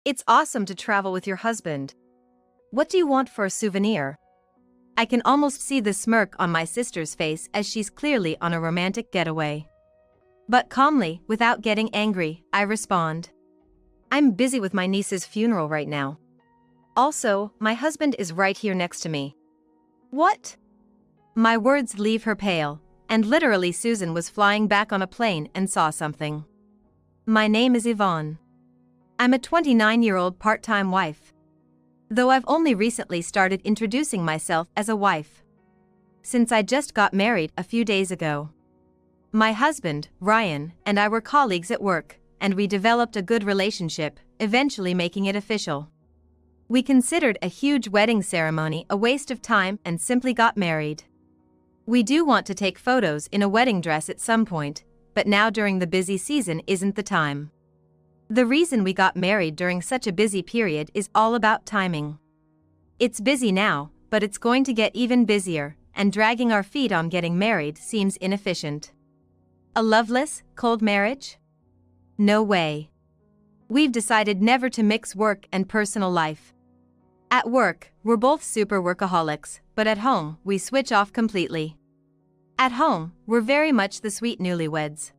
It's awesome to travel with your husband. What do you want for a souvenir? I can almost see the smirk on my sister's face as she's clearly on a romantic getaway. But calmly, without getting angry, I respond. I'm busy with my niece's funeral right now. Also, my husband is right here next to me. What? My words leave her pale, and literally Susan was flying back on a plane and saw something. My name is Yvonne. I'm a 29-year-old part-time wife. Though I've only recently started introducing myself as a wife. Since I just got married a few days ago. My husband, Ryan, and I were colleagues at work, and we developed a good relationship, eventually making it official. We considered a huge wedding ceremony a waste of time and simply got married. We do want to take photos in a wedding dress at some point, but now during the busy season isn't the time. The reason we got married during such a busy period is all about timing. It's busy now, but it's going to get even busier, and dragging our feet on getting married seems inefficient. A loveless, cold marriage? No way. We've decided never to mix work and personal life. At work, we're both super workaholics, but at home, we switch off completely. At home, we're very much the sweet newlyweds.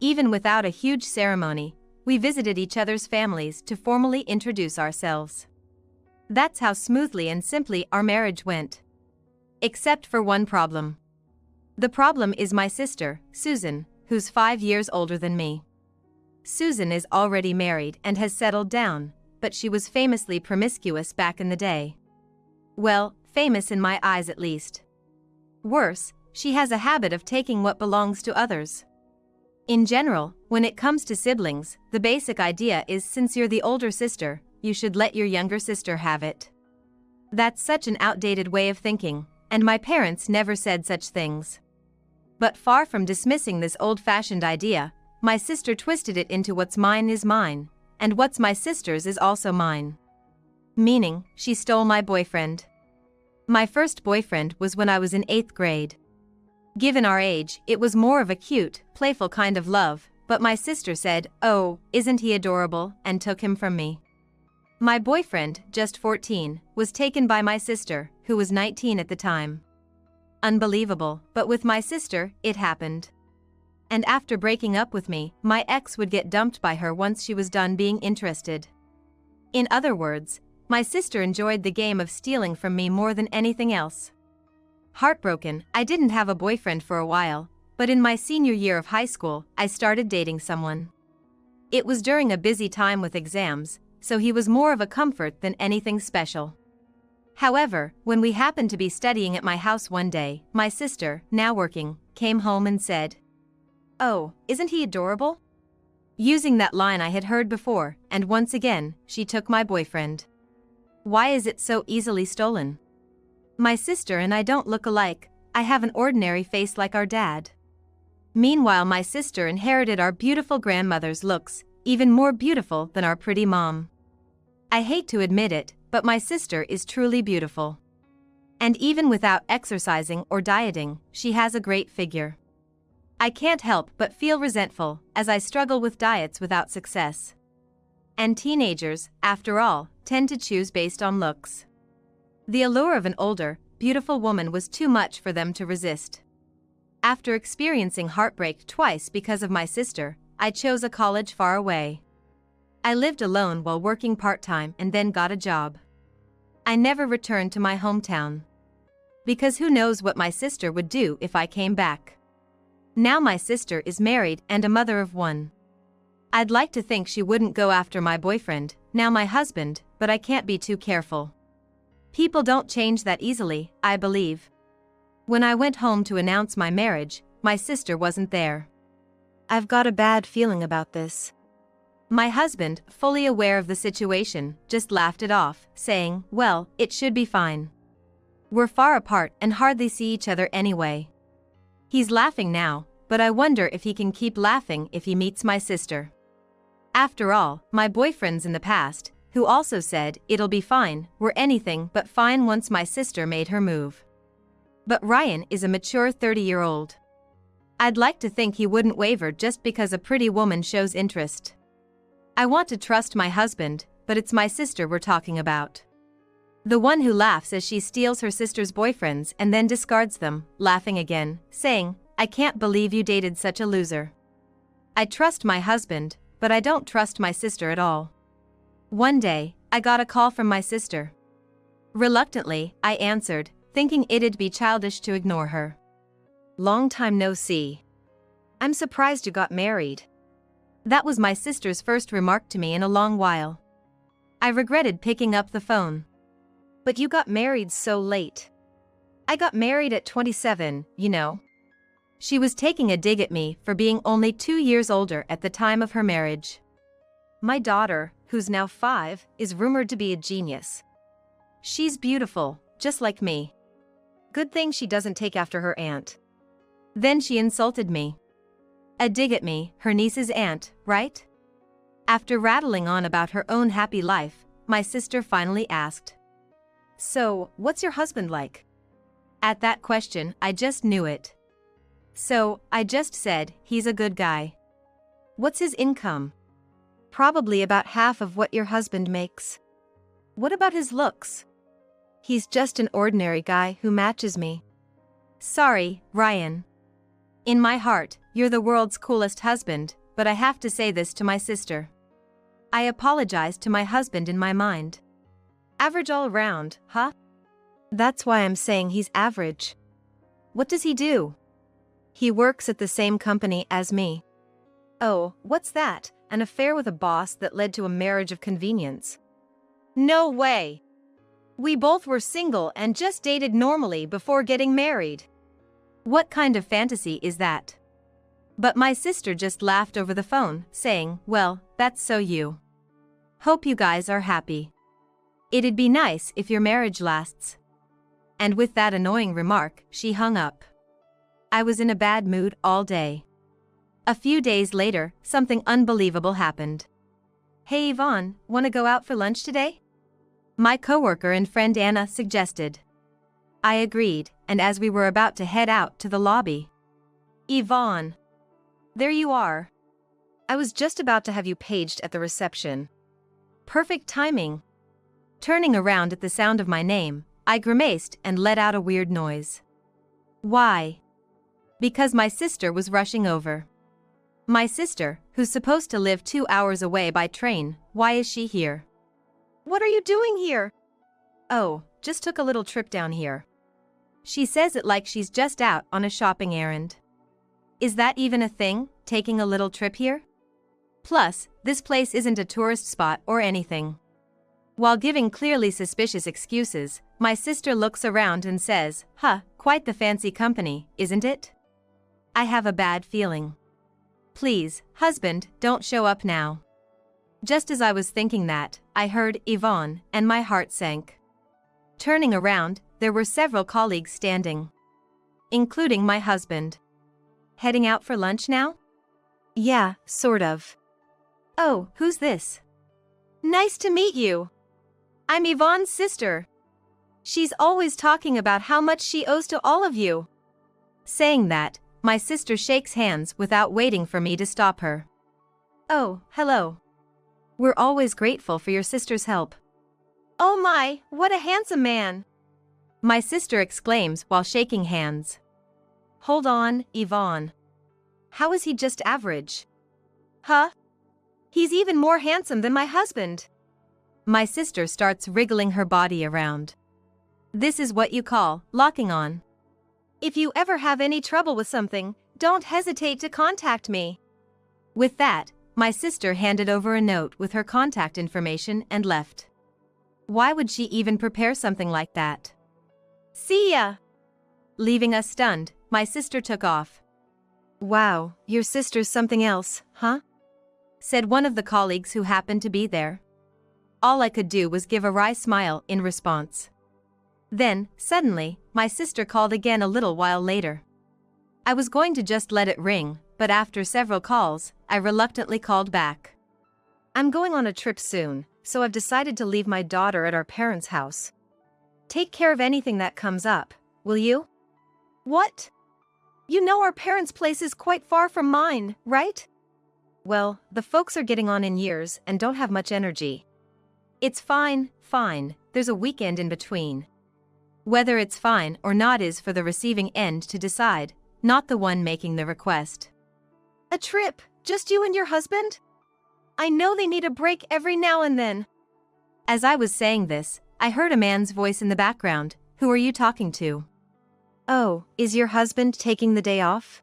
Even without a huge ceremony, we visited each other's families to formally introduce ourselves. That's how smoothly and simply our marriage went. Except for one problem. The problem is my sister, Susan, who's 5 years older than me. Susan is already married and has settled down, but she was famously promiscuous back in the day. Well, famous in my eyes at least. Worse, she has a habit of taking what belongs to others. In general, when it comes to siblings, the basic idea is since you're the older sister, you should let your younger sister have it. That's such an outdated way of thinking, and my parents never said such things. But far from dismissing this old-fashioned idea, my sister twisted it into what's mine is mine, and what's my sister's is also mine. Meaning, she stole my boyfriend. My first boyfriend was when I was in 8th grade. Given our age, it was more of a cute, playful kind of love, but my sister said, "Oh, isn't he adorable," and took him from me. My boyfriend, just 14, was taken by my sister, who was 19 at the time. Unbelievable, but with my sister, it happened. And after breaking up with me, my ex would get dumped by her once she was done being interested. In other words, my sister enjoyed the game of stealing from me more than anything else. Heartbroken, I didn't have a boyfriend for a while, but in my senior year of high school, I started dating someone. It was during a busy time with exams, so he was more of a comfort than anything special. However, when we happened to be studying at my house one day, my sister, now working, came home and said, "Oh, isn't he adorable?" Using that line I had heard before, and once again, she took my boyfriend. Why is it so easily stolen? My sister and I don't look alike. I have an ordinary face like our dad. Meanwhile, my sister inherited our beautiful grandmother's looks, even more beautiful than our pretty mom. I hate to admit it, but my sister is truly beautiful. And even without exercising or dieting, she has a great figure. I can't help but feel resentful, as I struggle with diets without success. And teenagers, after all, tend to choose based on looks. The allure of an older, beautiful woman was too much for them to resist. After experiencing heartbreak twice because of my sister, I chose a college far away. I lived alone while working part-time and then got a job. I never returned to my hometown. Because who knows what my sister would do if I came back. Now my sister is married and a mother of one. I'd like to think she wouldn't go after my boyfriend, now my husband, but I can't be too careful. People don't change that easily, I believe. When I went home to announce my marriage, my sister wasn't there. I've got a bad feeling about this. My husband, fully aware of the situation, just laughed it off, saying, "Well, it should be fine. We're far apart and hardly see each other anyway." He's laughing now, but I wonder if he can keep laughing if he meets my sister. After all, my boyfriends in the past, who also said, "It'll be fine," were anything but fine once my sister made her move. But Ryan is a mature 30-year-old. I'd like to think he wouldn't waver just because a pretty woman shows interest. I want to trust my husband, but it's my sister we're talking about. The one who laughs as she steals her sister's boyfriends and then discards them, laughing again, saying, "I can't believe you dated such a loser." I trust my husband, but I don't trust my sister at all. One day, I got a call from my sister. Reluctantly, I answered, thinking it'd be childish to ignore her. "Long time no see. I'm surprised you got married." That was my sister's first remark to me in a long while. I regretted picking up the phone. "But you got married so late." "I got married at 27, you know." She was taking a dig at me for being only 2 years older at the time of her marriage. "My daughter, who's now 5, is rumored to be a genius. She's beautiful, just like me. Good thing she doesn't take after her aunt." Then she insulted me. A dig at me, her niece's aunt, right? After rattling on about her own happy life, my sister finally asked, "So, what's your husband like?" At that question, I just knew it. So, I just said, "He's a good guy." "What's his income?" "Probably about half of what your husband makes." "What about his looks?" "He's just an ordinary guy who matches me." Sorry, Ryan. In my heart, you're the world's coolest husband, but I have to say this to my sister. I apologized to my husband in my mind. "Average all around, huh?" "That's why I'm saying he's average." "What does he do?" "He works at the same company as me." "Oh, what's that? An affair with a boss that led to a marriage of convenience?" "No way! We both were single and just dated normally before getting married." What kind of fantasy is that? But my sister just laughed over the phone, saying, "Well, that's so you. Hope you guys are happy. It'd be nice if your marriage lasts." And with that annoying remark, she hung up. I was in a bad mood all day. A few days later, something unbelievable happened. "Hey Yvonne, wanna go out for lunch today?" My coworker and friend Anna suggested. I agreed, and as we were about to head out to the lobby, "Yvonne, there you are. I was just about to have you paged at the reception." Perfect timing. Turning around at the sound of my name, I grimaced and let out a weird noise. Why? Because my sister was rushing over. My sister, who's supposed to live 2 hours away by train, why is she here? "What are you doing here?" "Oh, just took a little trip down here." She says it like she's just out on a shopping errand. Is that even a thing, taking a little trip here? Plus, this place isn't a tourist spot or anything. While giving clearly suspicious excuses, my sister looks around and says, "Huh, quite the fancy company, isn't it?" I have a bad feeling. "Please, husband, don't show up now." Just as I was thinking that, I heard Yvonne, and my heart sank. Turning around, there were several colleagues standing, including my husband. "Heading out for lunch now?" "Yeah, sort of." "Oh, who's this?" "Nice to meet you. I'm Yvonne's sister. She's always talking about how much she owes to all of you." Saying that, my sister shakes hands without waiting for me to stop her. "Oh, hello. We're always grateful for your sister's help." "Oh my, what a handsome man!" my sister exclaims while shaking hands. "Hold on, Yvonne. How is he just average?" "Huh? He's even more handsome than my husband." My sister starts wriggling her body around. This is what you call locking on. "If you ever have any trouble with something, don't hesitate to contact me." With that, my sister handed over a note with her contact information and left. Why would she even prepare something like that? "See ya." Leaving us stunned, my sister took off. "Wow, your sister's something else, huh?" said one of the colleagues who happened to be there. All I could do was give a wry smile in response. Then, suddenly, my sister called again a little while later. I was going to just let it ring, but after several calls, I reluctantly called back. "I'm going on a trip soon, so I've decided to leave my daughter at our parents' house. Take care of anything that comes up, will you?" "What? You know our parents' place is quite far from mine, right?" "Well, the folks are getting on in years and don't have much energy." It's fine, fine, there's a weekend in between. Whether it's fine or not is for the receiving end to decide, not the one making the request. A trip, just you and your husband? I know they need a break every now and then. As I was saying this, I heard a man's voice in the background. Who are you talking to? Oh, is your husband taking the day off?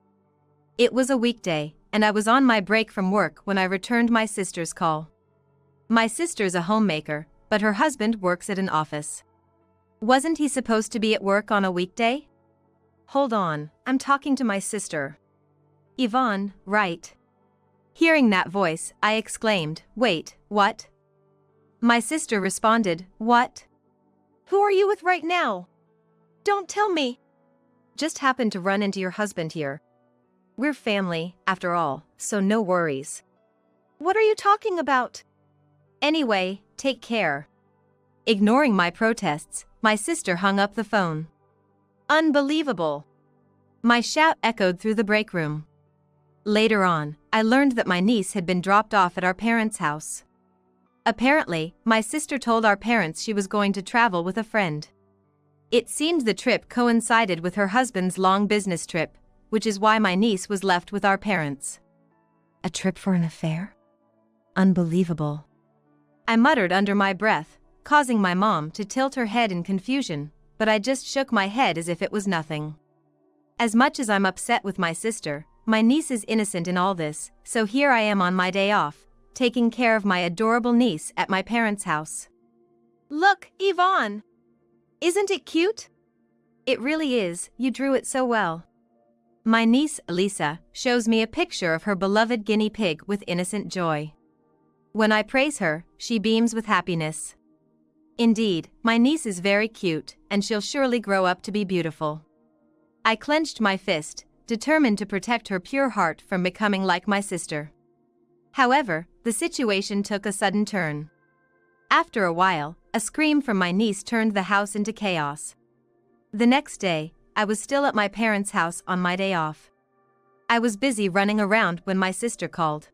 It was a weekday, and I was on my break from work when I returned my sister's call. My sister's a homemaker, but her husband works at an office. Wasn't he supposed to be at work on a weekday? Hold on, I'm talking to my sister. Yvonne, right. Hearing that voice, I exclaimed, wait, what? My sister responded, what? Who are you with right now? Don't tell me. Just happened to run into your husband here. We're family, after all, so no worries. What are you talking about? Anyway, take care. Ignoring my protests, my sister hung up the phone. Unbelievable. My shout echoed through the break room. Later on, I learned that my niece had been dropped off at our parents' house. Apparently, my sister told our parents she was going to travel with a friend. It seemed the trip coincided with her husband's long business trip, which is why my niece was left with our parents. A trip for an affair? Unbelievable. I muttered under my breath, causing my mom to tilt her head in confusion, but I just shook my head as if it was nothing. As much as I'm upset with my sister, my niece is innocent in all this, so here I am on my day off, taking care of my adorable niece at my parents' house. Look, Yvonne! Isn't it cute? It really is, you drew it so well. My niece, Lisa, shows me a picture of her beloved guinea pig with innocent joy. When I praise her, she beams with happiness. Indeed, my niece is very cute, and she'll surely grow up to be beautiful. I clenched my fist, determined to protect her pure heart from becoming like my sister. However, the situation took a sudden turn. After a while, a scream from my niece turned the house into chaos. The next day, I was still at my parents' house on my day off. I was busy running around when my sister called.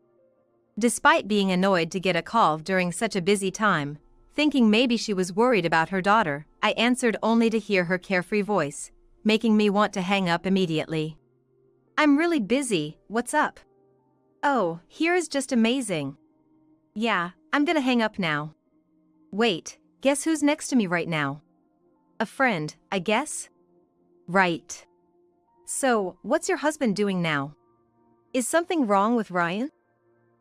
Despite being annoyed to get a call during such a busy time, thinking maybe she was worried about her daughter, I answered only to hear her carefree voice, making me want to hang up immediately. I'm really busy, what's up? Oh, here is just amazing. Yeah, I'm gonna hang up now. Wait, guess who's next to me right now? A friend, I guess? Right. So, what's your husband doing now? Is something wrong with Ryan?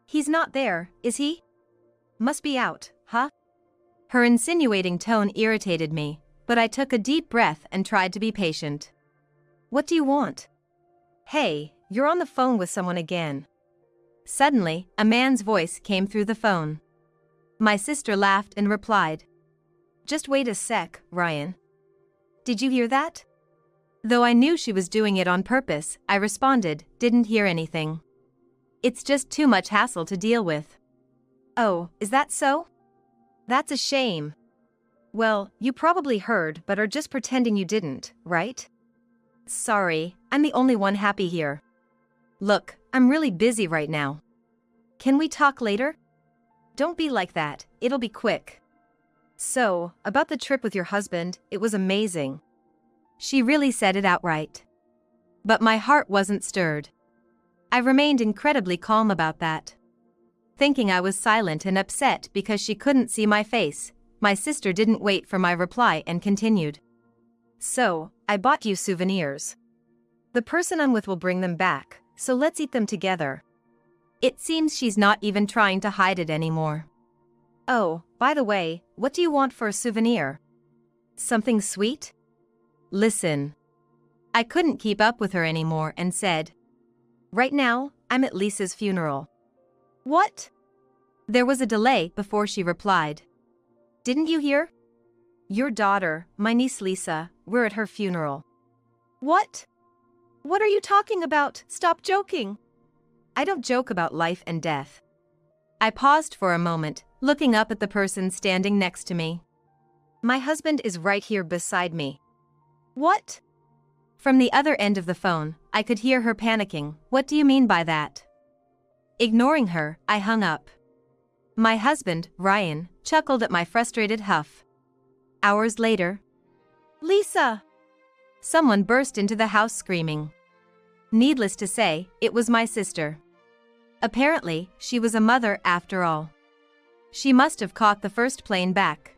He's not there, is he? Must be out, huh? Her insinuating tone irritated me, but I took a deep breath and tried to be patient. What do you want? Hey, you're on the phone with someone again. Suddenly, a man's voice came through the phone. My sister laughed and replied, just wait a sec, Ryan. Did you hear that? Though I knew she was doing it on purpose, I responded, didn't hear anything. It's just too much hassle to deal with. Oh, is that so? That's a shame. Well, you probably heard but are just pretending you didn't, right? Sorry, I'm the only one happy here. Look, I'm really busy right now. Can we talk later? Don't be like that, it'll be quick. So, about the trip with your husband, it was amazing. She really said it outright. But my heart wasn't stirred. I remained incredibly calm about that. Thinking I was silent and upset because she couldn't see my face, my sister didn't wait for my reply and continued. So, I bought you souvenirs. The person I'm with will bring them back, so let's eat them together. It seems she's not even trying to hide it anymore. Oh, by the way, what do you want for a souvenir? Something sweet? Listen. I couldn't keep up with her anymore and said, right now, I'm at Lisa's funeral. What? There was a delay before she replied. Didn't you hear? Your daughter, my niece Lisa, we're at her funeral. What? What are you talking about? Stop joking. I don't joke about life and death. I paused for a moment, looking up at the person standing next to me. My husband is right here beside me. What? From the other end of the phone, I could hear her panicking. What do you mean by that? Ignoring her, I hung up. My husband, Ryan, chuckled at my frustrated huff. Hours later, Lisa! someone burst into the house screaming. Needless to say, it was my sister. Apparently, she was a mother after all. She must have caught the first plane back.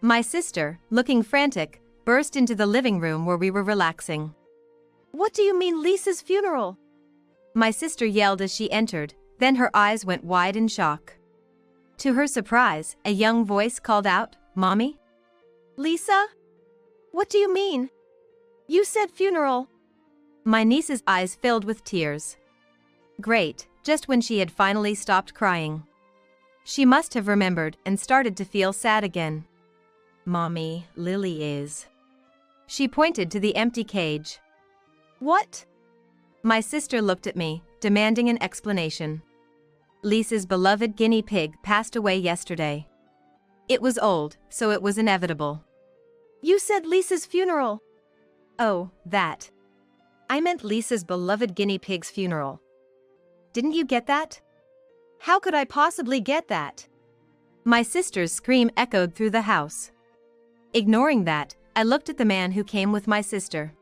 My sister, looking frantic, burst into the living room where we were relaxing. What do you mean Lisa's funeral? My sister yelled as she entered, then her eyes went wide in shock. To her surprise, a young voice called out, "Mommy?" Lisa? What do you mean? You said funeral. My niece's eyes filled with tears. Great, just when she had finally stopped crying. She must have remembered and started to feel sad again. "Mommy, Lily is." She pointed to the empty cage. What? My sister looked at me, demanding an explanation. Lisa's beloved guinea pig passed away yesterday. It was old, so it was inevitable. You said Lisa's funeral. Oh, that. I meant Lisa's beloved guinea pig's funeral. Didn't you get that? How could I possibly get that? My sister's scream echoed through the house. Ignoring that, I looked at the man who came with my sister.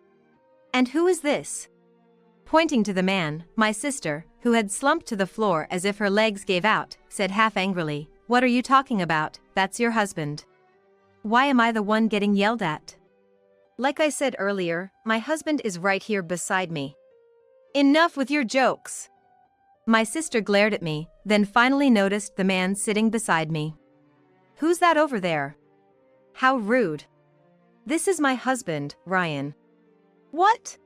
"And who is this?" Pointing to the man, my sister, who had slumped to the floor as if her legs gave out, said half angrily, "What are you talking about? That's your husband. Why am I the one getting yelled at?" Like I said earlier, my husband is right here beside me. Enough with your jokes. My sister glared at me, then finally noticed the man sitting beside me. "Who's that over there? How rude." This is my husband, Ryan. What?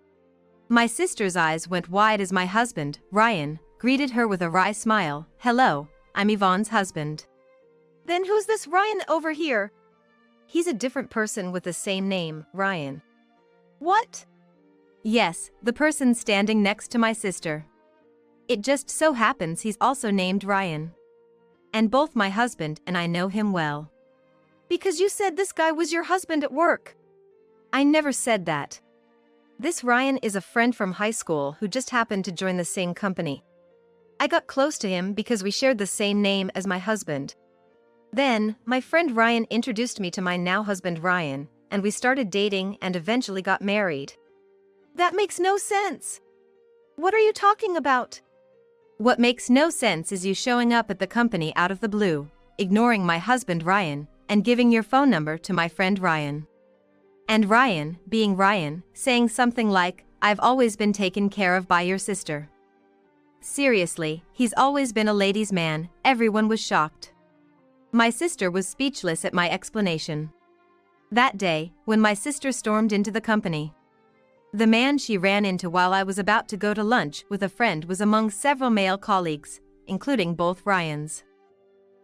My sister's eyes went wide as my husband, Ryan, greeted her with a wry smile. "Hello, I'm Yvonne's husband." Then who's this Ryan over here? He's a different person with the same name, Ryan. What? Yes, the person standing next to my sister. It just so happens he's also named Ryan. And both my husband and I know him well. Because you said this guy was your husband at work. I never said that. This Ryan is a friend from high school who just happened to join the same company. I got close to him because we shared the same name as my husband. Then, my friend Ryan introduced me to my now husband Ryan, and we started dating and eventually got married. That makes no sense. What are you talking about? What makes no sense is you showing up at the company out of the blue, ignoring my husband Ryan, and giving your phone number to my friend Ryan. And Ryan, being Ryan, saying something like, "I've always been taken care of by your sister." Seriously, he's always been a ladies' man. Everyone was shocked. My sister was speechless at my explanation. That day, when my sister stormed into the company, the man she ran into while I was about to go to lunch with a friend was among several male colleagues, including both Ryans.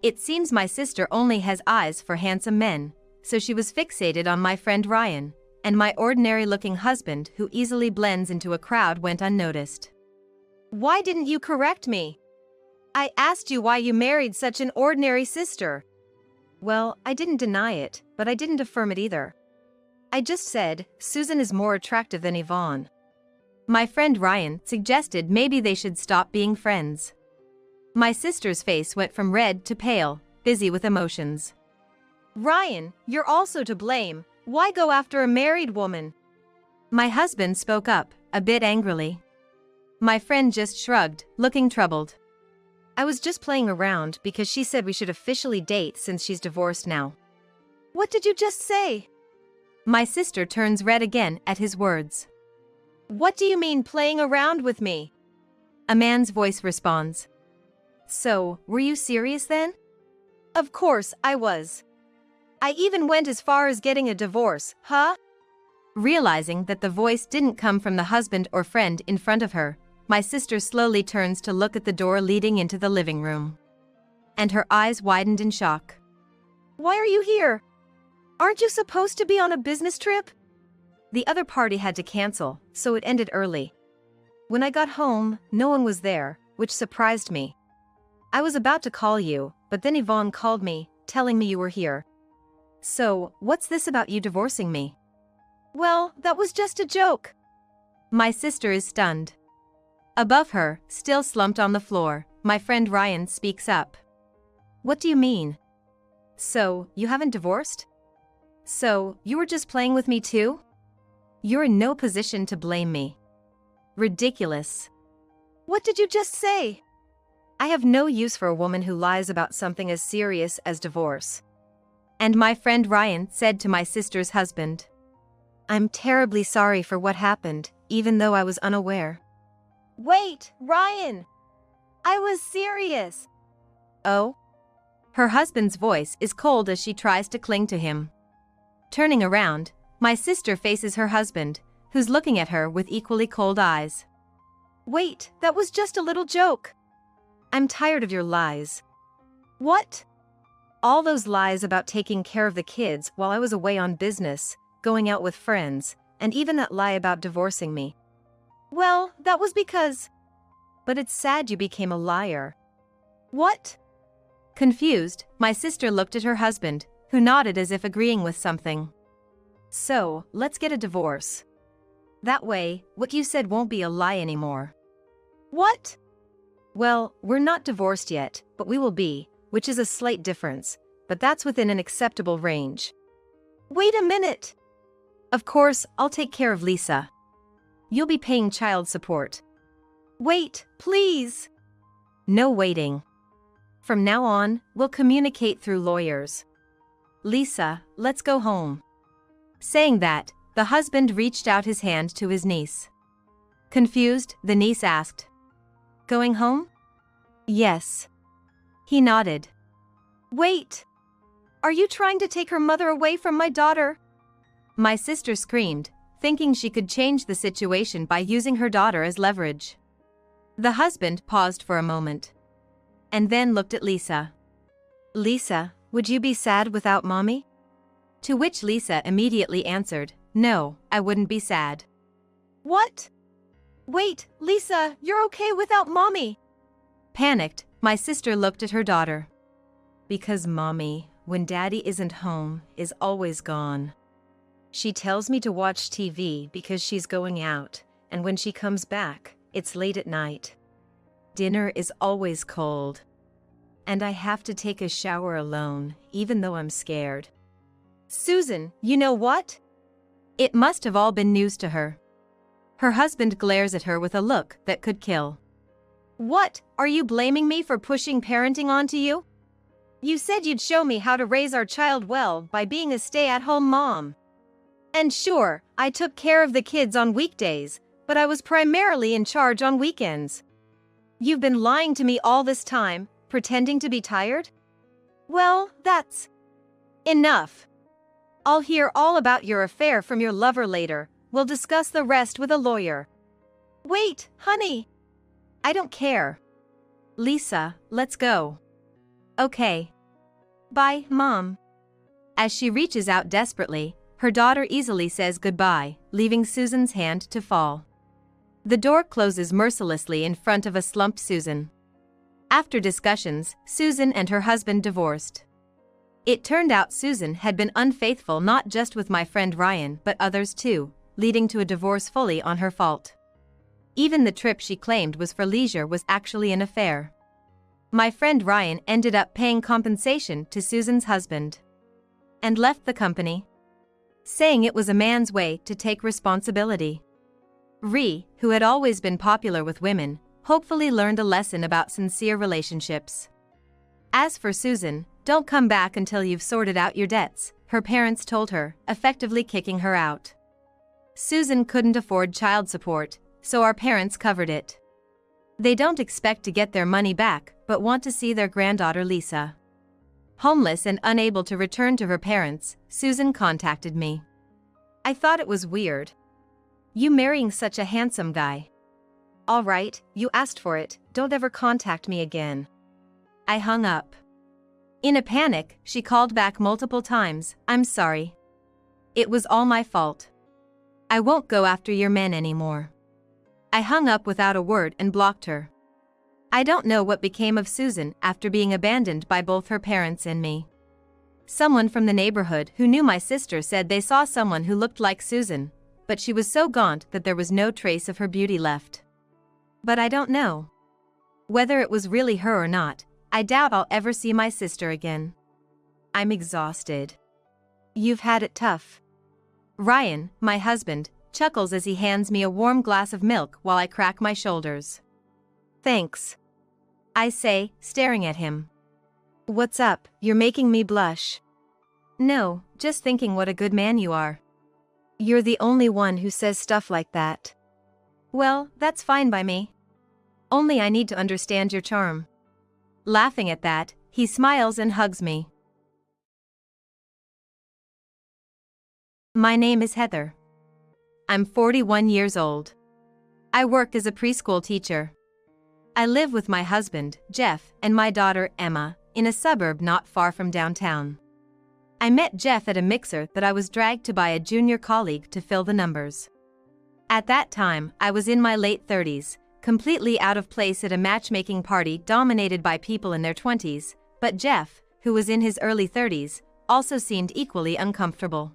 It seems my sister only has eyes for handsome men, so she was fixated on my friend Ryan, and my ordinary-looking husband who easily blends into a crowd went unnoticed. Why didn't you correct me? I asked you why you married such an ordinary sister. Well, I didn't deny it, but I didn't affirm it either. I just said, Susan is more attractive than Yvonne. My friend Ryan suggested maybe they should stop being friends. My sister's face went from red to pale, busy with emotions. Ryan, you're also to blame. Why go after a married woman? My husband spoke up, a bit angrily. My friend just shrugged, looking troubled. I was just playing around because she said we should officially date since she's divorced now. What did you just say? My sister turns red again at his words. What do you mean playing around with me? A man's voice responds. So, were you serious then? Of course I was. I even went as far as getting a divorce, huh? Realizing that the voice didn't come from the husband or friend in front of her, my sister slowly turns to look at the door leading into the living room. And her eyes widened in shock. Why are you here? Aren't you supposed to be on a business trip? The other party had to cancel, so it ended early. When I got home, no one was there, which surprised me. I was about to call you, but then Yvonne called me, telling me you were here. So, what's this about you divorcing me? Well, that was just a joke. My sister is stunned. Above her, still slumped on the floor, my friend Ryan speaks up. What do you mean? So, you haven't divorced? So, you were just playing with me too? You're in no position to blame me. Ridiculous. What did you just say? I have no use for a woman who lies about something as serious as divorce. And my friend Ryan said to my sister's husband. I'm terribly sorry for what happened, even though I was unaware. Wait, Ryan! I was serious. Oh? Her husband's voice is cold as she tries to cling to him. Turning around, my sister faces her husband, who's looking at her with equally cold eyes. Wait, that was just a little joke. I'm tired of your lies. What? All those lies about taking care of the kids while I was away on business, going out with friends, and even that lie about divorcing me. Well, that was because... But it's sad you became a liar. What? Confused, my sister looked at her husband, who nodded as if agreeing with something. So, let's get a divorce. That way, what you said won't be a lie anymore. What? Well, we're not divorced yet, but we will be, which is a slight difference, but that's within an acceptable range. Wait a minute. Of course, I'll take care of Lisa. You'll be paying child support. Wait, please. No waiting. From now on, we'll communicate through lawyers. Lisa, let's go home. Saying that, the husband reached out his hand to his niece. Confused, the niece asked, Going home? Yes. He nodded. Wait. Are you trying to take her mother away from my daughter? My sister screamed, thinking she could change the situation by using her daughter as leverage. The husband paused for a moment. And then looked at Lisa. Lisa, would you be sad without mommy? To which Lisa immediately answered, No, I wouldn't be sad. What? Wait, Lisa, you're okay without mommy. Panicked, my sister looked at her daughter. Because mommy, when daddy isn't home, is always gone. She tells me to watch TV because she's going out, and when she comes back, it's late at night. Dinner is always cold. And I have to take a shower alone, even though I'm scared. Susan, you know what? It must have all been news to her. Her husband glares at her with a look that could kill. What, are you blaming me for pushing parenting onto you? You said you'd show me how to raise our child well by being a stay-at-home mom. And sure, I took care of the kids on weekdays, but I was primarily in charge on weekends. You've been lying to me all this time, pretending to be tired? Well, that's enough. I'll hear all about your affair from your lover later. We'll discuss the rest with a lawyer. Wait, honey. I don't care. Lisa, let's go. Okay. Bye, Mom. As she reaches out desperately, her daughter easily says goodbye, leaving Susan's hand to fall. The door closes mercilessly in front of a slumped Susan. After discussions, Susan and her husband divorced. It turned out Susan had been unfaithful not just with my friend Ryan but others too, leading to a divorce fully on her fault. Even the trip she claimed was for leisure was actually an affair. My friend Ryan ended up paying compensation to Susan's husband. And left the company, saying it was a man's way to take responsibility. Ree, who had always been popular with women, hopefully learned a lesson about sincere relationships. As for Susan, don't come back until you've sorted out your debts, her parents told her, effectively kicking her out. Susan couldn't afford child support, so our parents covered it. They don't expect to get their money back, but want to see their granddaughter Lisa. Homeless and unable to return to her parents, Susan contacted me. I thought it was weird. You marrying such a handsome guy. All right, you asked for it, don't ever contact me again. I hung up. In a panic, she called back multiple times, I'm sorry. It was all my fault. I won't go after your men anymore. I hung up without a word and blocked her. I don't know what became of Susan after being abandoned by both her parents and me. Someone from the neighborhood who knew my sister said they saw someone who looked like Susan, but she was so gaunt that there was no trace of her beauty left. But I don't know. Whether it was really her or not, I doubt I'll ever see my sister again. I'm exhausted. You've had it tough. Ryan, my husband, chuckles as he hands me a warm glass of milk while I crack my shoulders. Thanks, I say, staring at him. What's up? You're making me blush. No, just thinking what a good man you are. You're the only one who says stuff like that. Well, that's fine by me. Only I need to understand your charm. Laughing at that, he smiles and hugs me. My name is Heather. I'm 41 years old. I work as a preschool teacher. I live with my husband, Jeff, and my daughter, Emma, in a suburb not far from downtown. I met Jeff at a mixer that I was dragged to by a junior colleague to fill the numbers. At that time, I was in my late 30s, completely out of place at a matchmaking party dominated by people in their 20s, but Jeff, who was in his early 30s, also seemed equally uncomfortable.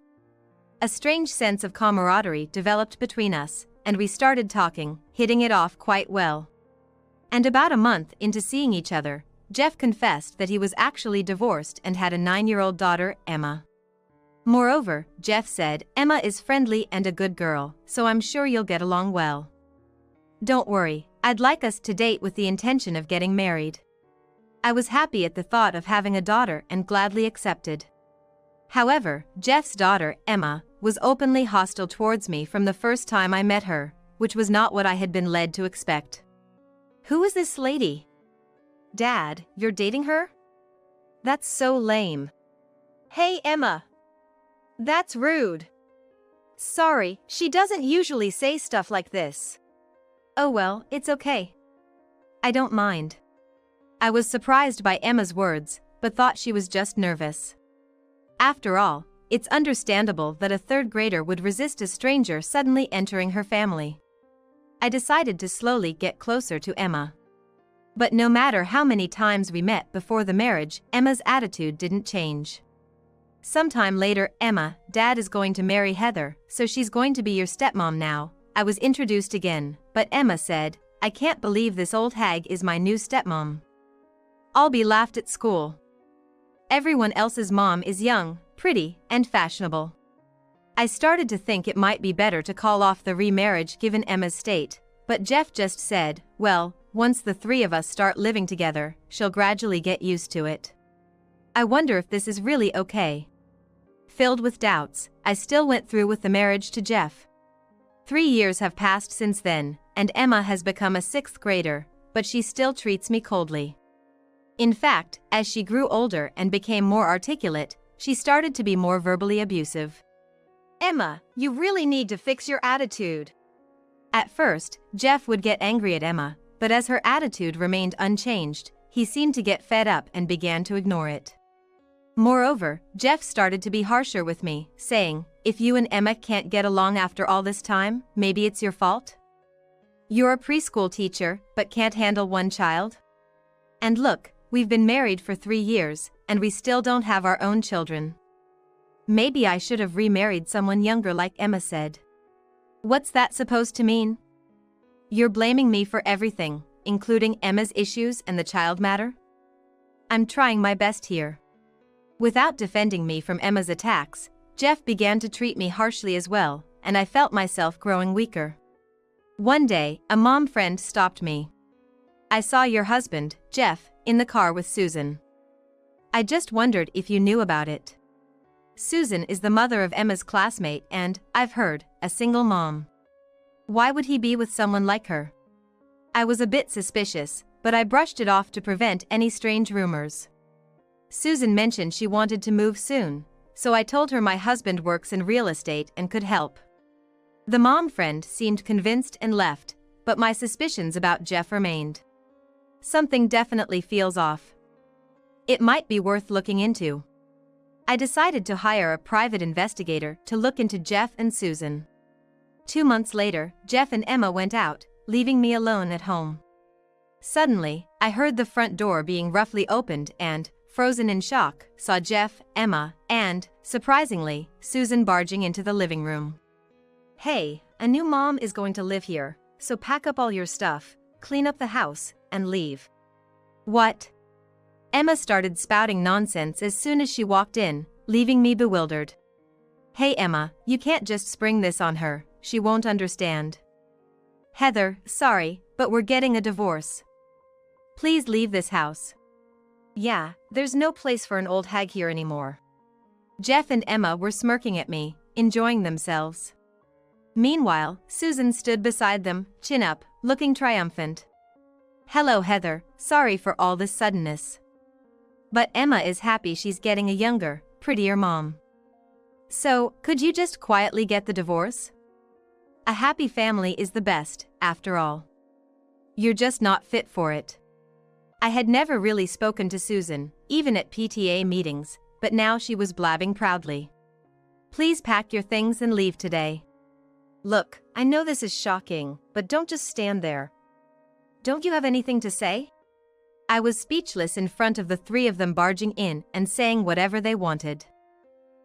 A strange sense of camaraderie developed between us, and we started talking, hitting it off quite well. And about a month into seeing each other, Jeff confessed that he was actually divorced and had a 9-year-old daughter, Emma. Moreover, Jeff said, Emma is friendly and a good girl, so I'm sure you'll get along well. Don't worry, I'd like us to date with the intention of getting married. I was happy at the thought of having a daughter and gladly accepted. However, Jeff's daughter, Emma, was openly hostile towards me from the first time I met her, which was not what I had been led to expect. Who is this lady? Dad, you're dating her? That's so lame. Hey, Emma. That's rude. Sorry, she doesn't usually say stuff like this. Oh well, it's okay. I don't mind. I was surprised by Emma's words, but thought she was just nervous. After all, it's understandable that a third grader would resist a stranger suddenly entering her family. I decided to slowly get closer to Emma. But no matter how many times we met before the marriage, Emma's attitude didn't change. Sometime later, Emma, Dad is going to marry Heather, so she's going to be your stepmom now. I was introduced again, but Emma said, I can't believe this old hag is my new stepmom. I'll be laughed at school. Everyone else's mom is young, pretty, and fashionable. I started to think it might be better to call off the remarriage given Emma's state, but Jeff just said, well, once the three of us start living together, she'll gradually get used to it. I wonder if this is really okay. Filled with doubts, I still went through with the marriage to Jeff. 3 years have passed since then, and Emma has become a 6th grader, but she still treats me coldly. In fact, as she grew older and became more articulate, she started to be more verbally abusive. Emma, you really need to fix your attitude. At first, Jeff would get angry at Emma, but as her attitude remained unchanged, he seemed to get fed up and began to ignore it. Moreover, Jeff started to be harsher with me, saying, if you and Emma can't get along after all this time, maybe it's your fault? You're a preschool teacher, but can't handle one child? And look, we've been married for 3 years, and we still don't have our own children. Maybe I should have remarried someone younger like Emma said. What's that supposed to mean? You're blaming me for everything, including Emma's issues and the child matter? I'm trying my best here. Without defending me from Emma's attacks, Jeff began to treat me harshly as well, and I felt myself growing weaker. One day, a mom friend stopped me. I saw your husband, Jeff, in the car with Susan. I just wondered if you knew about it. Susan is the mother of Emma's classmate and, I've heard, a single mom. Why would he be with someone like her? I was a bit suspicious, but I brushed it off to prevent any strange rumors. Susan mentioned she wanted to move soon, so I told her my husband works in real estate and could help. The mom friend seemed convinced and left, but my suspicions about Jeff remained. Something definitely feels off. It might be worth looking into. I decided to hire a private investigator to look into Jeff and Susan. 2 months later, Jeff and Emma went out, leaving me alone at home. Suddenly, I heard the front door being roughly opened and, frozen in shock, saw Jeff, Emma, and, surprisingly, Susan barging into the living room. Hey, a new mom is going to live here, so pack up all your stuff, clean up the house, and leave. What? Emma started spouting nonsense as soon as she walked in, leaving me bewildered. Hey Emma, you can't just spring this on her, she won't understand. Heather, sorry, but we're getting a divorce. Please leave this house. Yeah, there's no place for an old hag here anymore. Jeff and Emma were smirking at me, enjoying themselves. Meanwhile, Susan stood beside them, chin up, looking triumphant. Hello Heather, sorry for all this suddenness. But Emma is happy she's getting a younger, prettier mom. So, could you just quietly get the divorce? A happy family is the best, after all. You're just not fit for it. I had never really spoken to Susan, even at PTA meetings, but now she was blabbing proudly. Please pack your things and leave today. Look, I know this is shocking, but don't just stand there. Don't you have anything to say? I was speechless in front of the three of them barging in and saying whatever they wanted.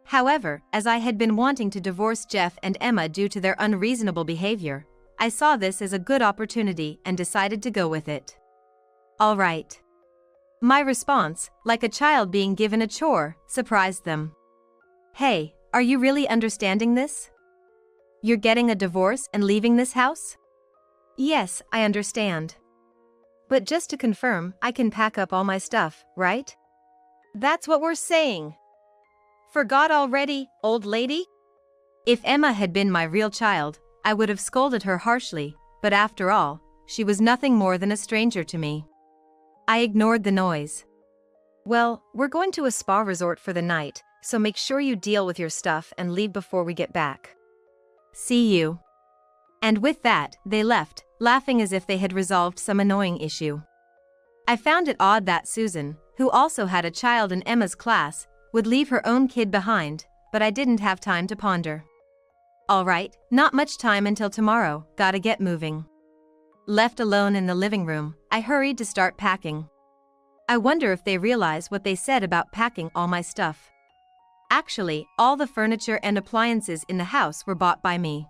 However, as I had been wanting to divorce Jeff and Emma due to their unreasonable behavior, I saw this as a good opportunity and decided to go with it. All right. My response, like a child being given a chore, surprised them. Hey, are you really understanding this? You're getting a divorce and leaving this house? Yes, I understand. But just to confirm, I can pack up all my stuff, right? That's what we're saying. Forgot already, old lady? If Emma had been my real child, I would have scolded her harshly, but after all, she was nothing more than a stranger to me. I ignored the noise. Well, we're going to a spa resort for the night, so make sure you deal with your stuff and leave before we get back. See you. And with that, they left, laughing as if they had resolved some annoying issue. I found it odd that Susan, who also had a child in Emma's class, would leave her own kid behind, but I didn't have time to ponder. All right, not much time until tomorrow, gotta get moving. Left alone in the living room, I hurried to start packing. I wonder if they realize what they said about packing all my stuff. Actually, all the furniture and appliances in the house were bought by me.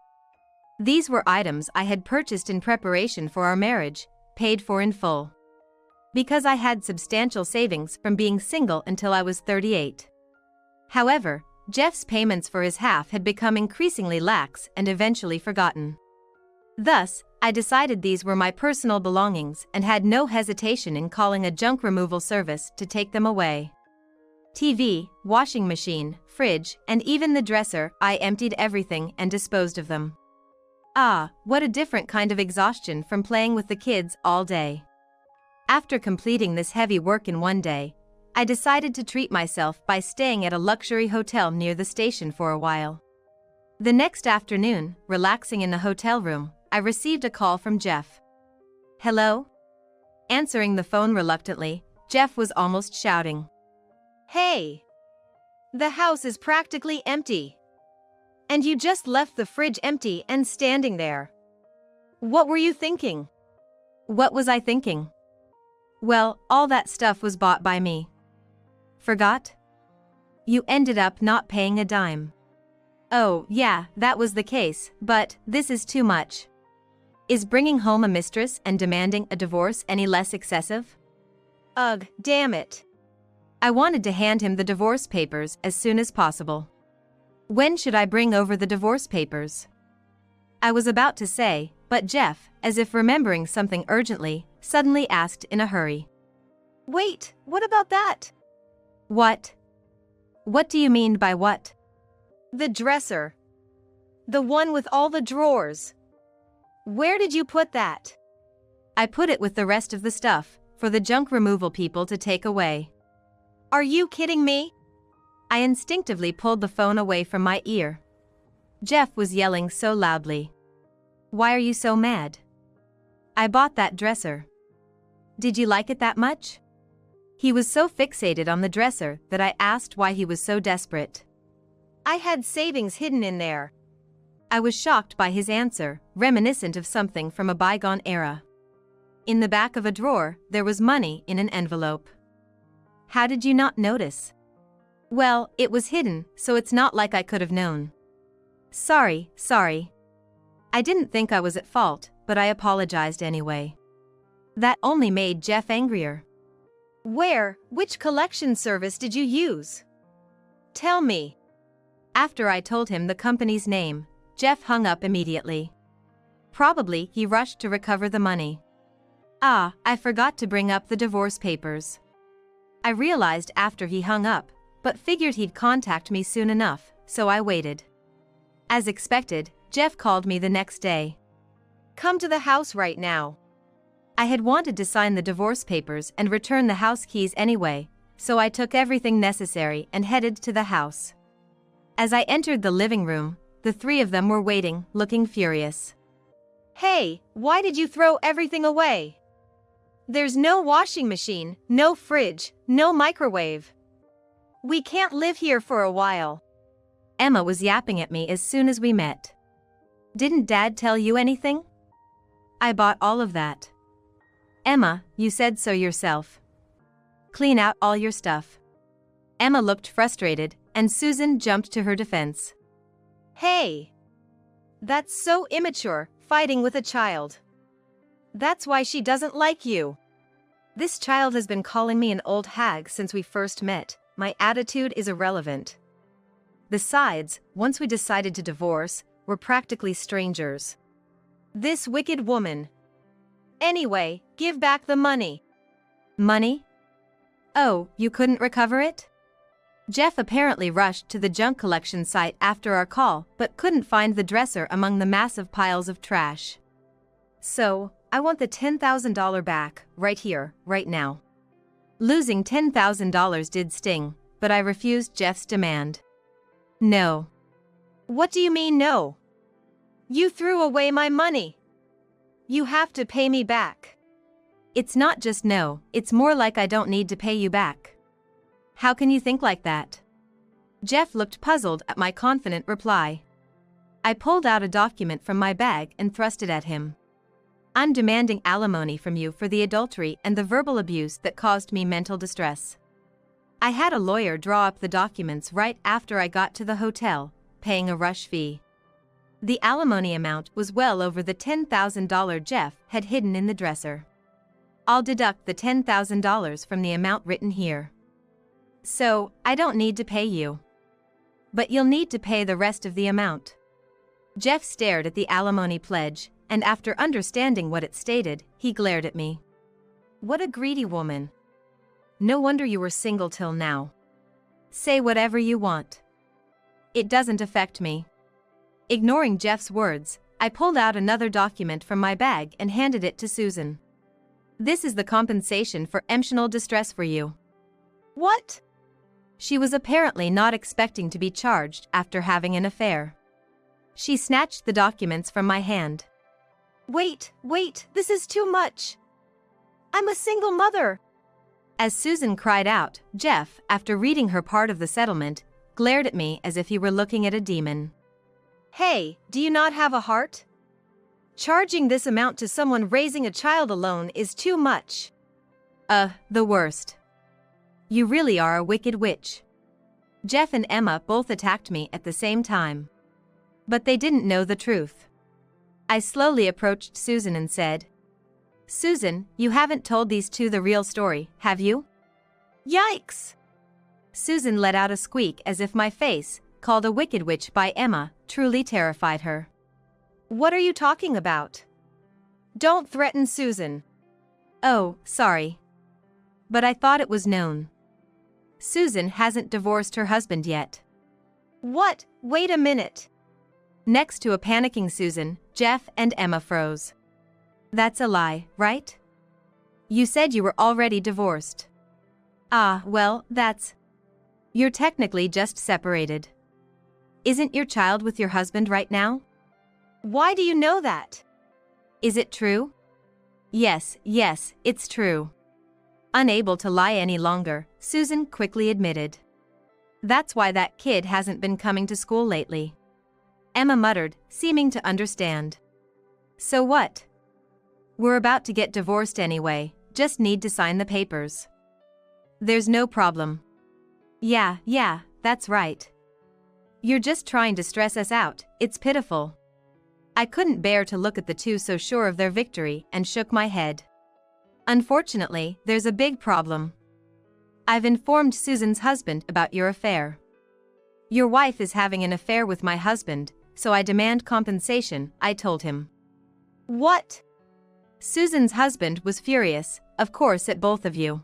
These were items I had purchased in preparation for our marriage, paid for in full. Because I had substantial savings from being single until I was 38. However, Jeff's payments for his half had become increasingly lax and eventually forgotten. Thus, I decided these were my personal belongings and had no hesitation in calling a junk removal service to take them away. TV, washing machine, fridge, and even the dresser, I emptied everything and disposed of them. Ah, what a different kind of exhaustion from playing with the kids all day. After completing this heavy work in one day, I decided to treat myself by staying at a luxury hotel near the station for a while. The next afternoon, relaxing in the hotel room, I received a call from Jeff. Hello? Answering the phone reluctantly, Jeff was almost shouting. Hey! The house is practically empty. And you just left the fridge empty and standing there. What were you thinking? What was I thinking? Well, all that stuff was bought by me. Forgot? You ended up not paying a dime. Oh, yeah, that was the case, but this is too much. Is bringing home a mistress and demanding a divorce any less excessive? Ugh, damn it. I wanted to hand him the divorce papers as soon as possible. When should I bring over the divorce papers? I was about to say, but Jeff, as if remembering something urgently, suddenly asked in a hurry. Wait, what about that? What? What do you mean by what? The dresser. The one with all the drawers. Where did you put that? I put it with the rest of the stuff, for the junk removal people to take away. Are you kidding me? I instinctively pulled the phone away from my ear. Jeff was yelling so loudly. Why are you so mad? I bought that dresser. Did you like it that much? He was so fixated on the dresser that I asked why he was so desperate. I had savings hidden in there. I was shocked by his answer, reminiscent of something from a bygone era. In the back of a drawer, there was money in an envelope. How did you not notice? Well, it was hidden, so it's not like I could have known. Sorry. I didn't think I was at fault, but I apologized anyway. That only made Jeff angrier. Where? Which collection service did you use? Tell me. After I told him the company's name, Jeff hung up immediately. Probably he rushed to recover the money. Ah, I forgot to bring up the divorce papers. I realized after he hung up, but figured he'd contact me soon enough, so I waited. As expected, Jeff called me the next day. Come to the house right now. I had wanted to sign the divorce papers and return the house keys anyway, so I took everything necessary and headed to the house. As I entered the living room, the three of them were waiting, looking furious. Hey, why did you throw everything away? There's no washing machine, no fridge, no microwave. We can't live here for a while. Emma was yapping at me as soon as we met. Didn't Dad tell you anything? I bought all of that. Emma, you said so yourself. Clean out all your stuff. Emma looked frustrated, and Susan jumped to her defense. Hey! That's so immature, fighting with a child. That's why she doesn't like you. This child has been calling me an old hag since we first met. My attitude is irrelevant. Besides, once we decided to divorce, we're practically strangers. This wicked woman. Anyway, give back the money. Money? Oh, you couldn't recover it? Jeff apparently rushed to the junk collection site after our call but couldn't find the dresser among the massive piles of trash. So, I want the $10,000 back, right here, right now. Losing $10,000 did sting, but I refused Jeff's demand. No. What do you mean no? You threw away my money. You have to pay me back. It's not just no, it's more like I don't need to pay you back. How can you think like that? Jeff looked puzzled at my confident reply. I pulled out a document from my bag and thrust it at him. I'm demanding alimony from you for the adultery and the verbal abuse that caused me mental distress. I had a lawyer draw up the documents right after I got to the hotel, paying a rush fee. The alimony amount was well over the $10,000 Jeff had hidden in the dresser. I'll deduct the $10,000 from the amount written here. So, I don't need to pay you. But you'll need to pay the rest of the amount. Jeff stared at the alimony pledge, and after understanding what it stated, he glared at me. What a greedy woman. No wonder you were single till now. Say whatever you want. It doesn't affect me. Ignoring Jeff's words, I pulled out another document from my bag and handed it to Susan. This is the compensation for emotional distress for you. What? She was apparently not expecting to be charged after having an affair. She snatched the documents from my hand. Wait, this is too much. I'm a single mother. As Susan cried out, Jeff, after reading her part of the settlement, glared at me as if he were looking at a demon. Hey, do you not have a heart? Charging this amount to someone raising a child alone is too much. The worst. You really are a wicked witch. Jeff and Emma both attacked me at the same time. But they didn't know the truth. I slowly approached Susan and said, Susan, you haven't told these two the real story, have you? Yikes! Susan let out a squeak as if my face, called a wicked witch by Emma, truly terrified her. What are you talking about? Don't threaten Susan. Oh, sorry. But I thought it was known. Susan hasn't divorced her husband yet. What? Wait a minute. Next to a panicking Susan, Jeff and Emma froze. That's a lie, right? You said you were already divorced. Ah, well, You're technically just separated. Isn't your child with your husband right now? Why do you know that? Is it true? Yes, it's true. Unable to lie any longer, Susan quickly admitted. That's why that kid hasn't been coming to school lately. Emma muttered, seeming to understand. So what? We're about to get divorced anyway, just need to sign the papers. There's no problem. Yeah, that's right. You're just trying to stress us out, it's pitiful. I couldn't bear to look at the two so sure of their victory and shook my head. Unfortunately, there's a big problem. I've informed Susan's husband about your affair. Your wife is having an affair with my husband, so I demand compensation, I told him. What? Susan's husband was furious, of course, at both of you.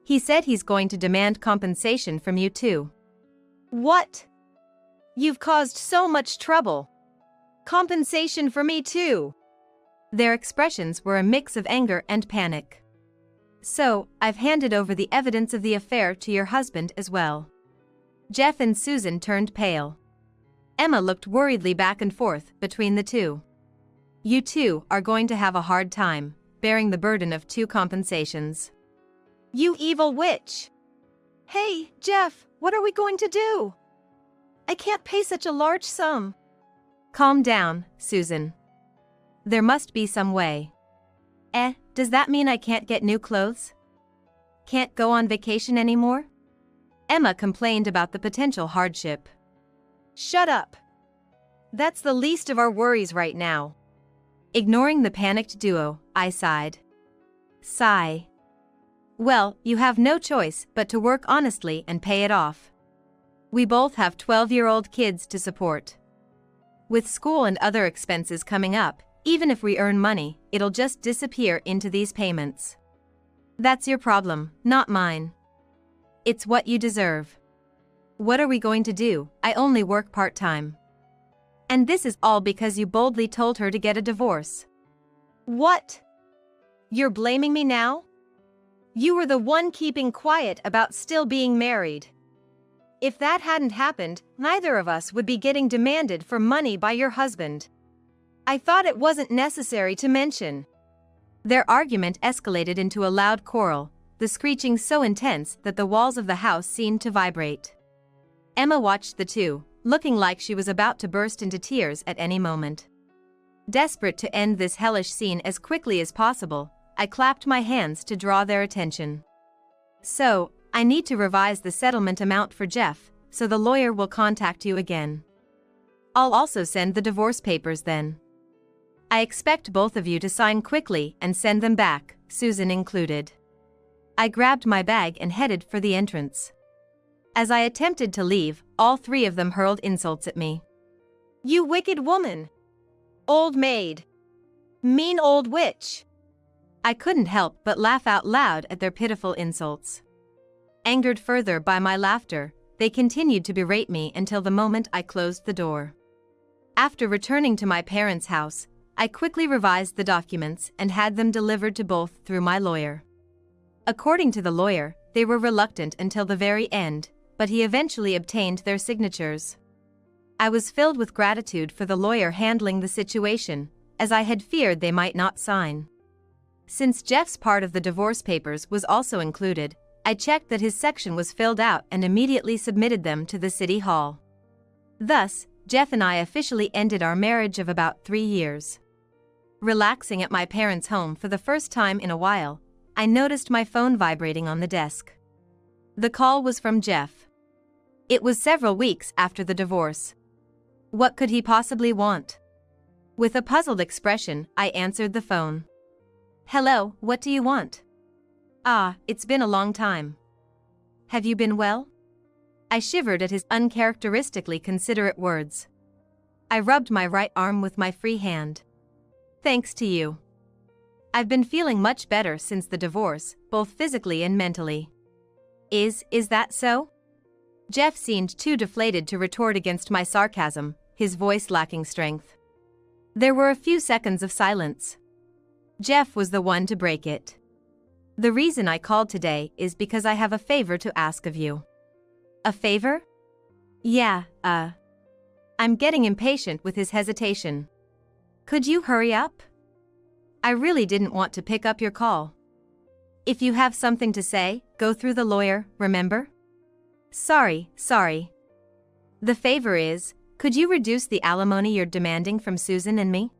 He said he's going to demand compensation from you too. What? You've caused so much trouble. Compensation for me too. Their expressions were a mix of anger and panic. So, I've handed over the evidence of the affair to your husband as well. Jeff and Susan turned pale. Emma looked worriedly back and forth between the two. You two are going to have a hard time bearing the burden of two compensations. You evil witch! Hey, Jeff, what are we going to do? I can't pay such a large sum. Calm down, Susan. There must be some way. Does that mean I can't get new clothes? Can't go on vacation anymore? Emma complained about the potential hardship. Shut up. That's the least of our worries right now. Ignoring the panicked duo, I sighed. Sigh. Well, you have no choice but to work honestly and pay it off. We both have 12-year-old kids to support. With school and other expenses coming up, even if we earn money, it'll just disappear into these payments. That's your problem, not mine. It's what you deserve. What are we going to do? I only work part-time. And this is all because you boldly told her to get a divorce. What? You're blaming me now? You were the one keeping quiet about still being married. If that hadn't happened, neither of us would be getting demanded for money by your husband. I thought it wasn't necessary to mention. Their argument escalated into a loud quarrel, the screeching so intense that the walls of the house seemed to vibrate. Emma watched the two, looking like she was about to burst into tears at any moment. Desperate to end this hellish scene as quickly as possible, I clapped my hands to draw their attention. So, I need to revise the settlement amount for Jeff, so the lawyer will contact you again. I'll also send the divorce papers then. I expect both of you to sign quickly and send them back, Susan included. I grabbed my bag and headed for the entrance. As I attempted to leave, all three of them hurled insults at me. You wicked woman! Old maid! Mean old witch! I couldn't help but laugh out loud at their pitiful insults. Angered further by my laughter, they continued to berate me until the moment I closed the door. After returning to my parents' house, I quickly revised the documents and had them delivered to both through my lawyer. According to the lawyer, they were reluctant until the very end, but he eventually obtained their signatures. I was filled with gratitude for the lawyer handling the situation, as I had feared they might not sign. Since Jeff's part of the divorce papers was also included, I checked that his section was filled out and immediately submitted them to the city hall. Thus, Jeff and I officially ended our marriage of about 3 years. Relaxing at my parents' home for the first time in a while, I noticed my phone vibrating on the desk. The call was from Jeff. It was several weeks after the divorce. What could he possibly want? With a puzzled expression, I answered the phone. Hello, what do you want? It's been a long time. Have you been well? I shivered at his uncharacteristically considerate words. I rubbed my right arm with my free hand. Thanks to you. I've been feeling much better since the divorce, both physically and mentally. Is that so? Jeff seemed too deflated to retort against my sarcasm, his voice lacking strength. There were a few seconds of silence. Jeff was the one to break it. The reason I called today is because I have a favor to ask of you. A favor? Yeah, I'm getting impatient with his hesitation. Could you hurry up? I really didn't want to pick up your call. If you have something to say, go through the lawyer, remember? Sorry. The favor is, could you reduce the alimony you're demanding from Susan and me?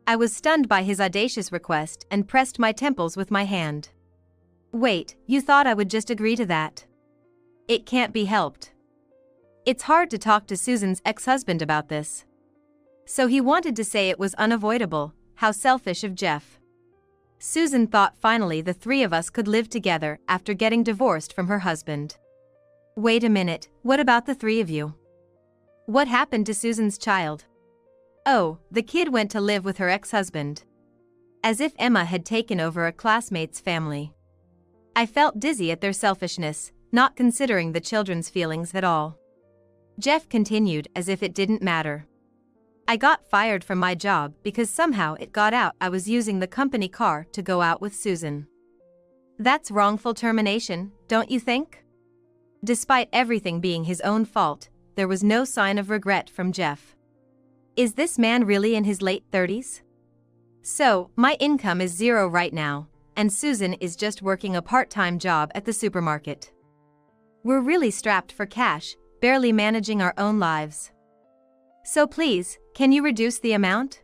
I was stunned by his audacious request and pressed my temples with my hand. Wait, you thought I would just agree to that? It can't be helped. It's hard to talk to Susan's ex-husband about this. So he wanted to say it was unavoidable. How selfish of Jeff. Susan thought finally the three of us could live together after getting divorced from her husband. Wait a minute, what about the three of you? What happened to Susan's child? Oh, the kid went to live with her ex-husband. As if Emma had taken over a classmate's family. I felt dizzy at their selfishness, not considering the children's feelings at all. Jeff continued as if it didn't matter. I got fired from my job because somehow it got out I was using the company car to go out with Susan. That's wrongful termination, don't you think? Despite everything being his own fault, there was no sign of regret from Jeff. Is this man really in his late 30s? So, my income is zero right now, and Susan is just working a part-time job at the supermarket. We're really strapped for cash, barely managing our own lives. So please, can you reduce the amount?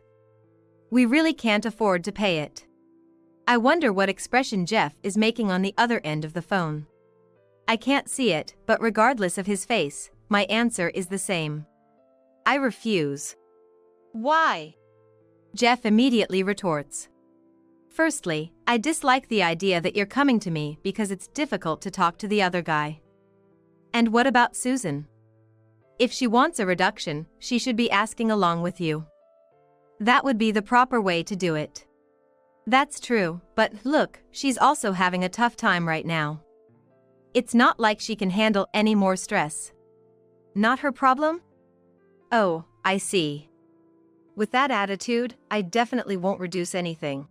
We really can't afford to pay it. I wonder what expression Jeff is making on the other end of the phone. I can't see it, but regardless of his face, my answer is the same. I refuse. Why? Jeff immediately retorts. Firstly, I dislike the idea that you're coming to me because it's difficult to talk to the other guy. And what about Susan? If she wants a reduction, she should be asking along with you. That would be the proper way to do it. That's true, but look, she's also having a tough time right now. It's not like she can handle any more stress. Not her problem? Oh, I see. With that attitude, I definitely won't reduce anything.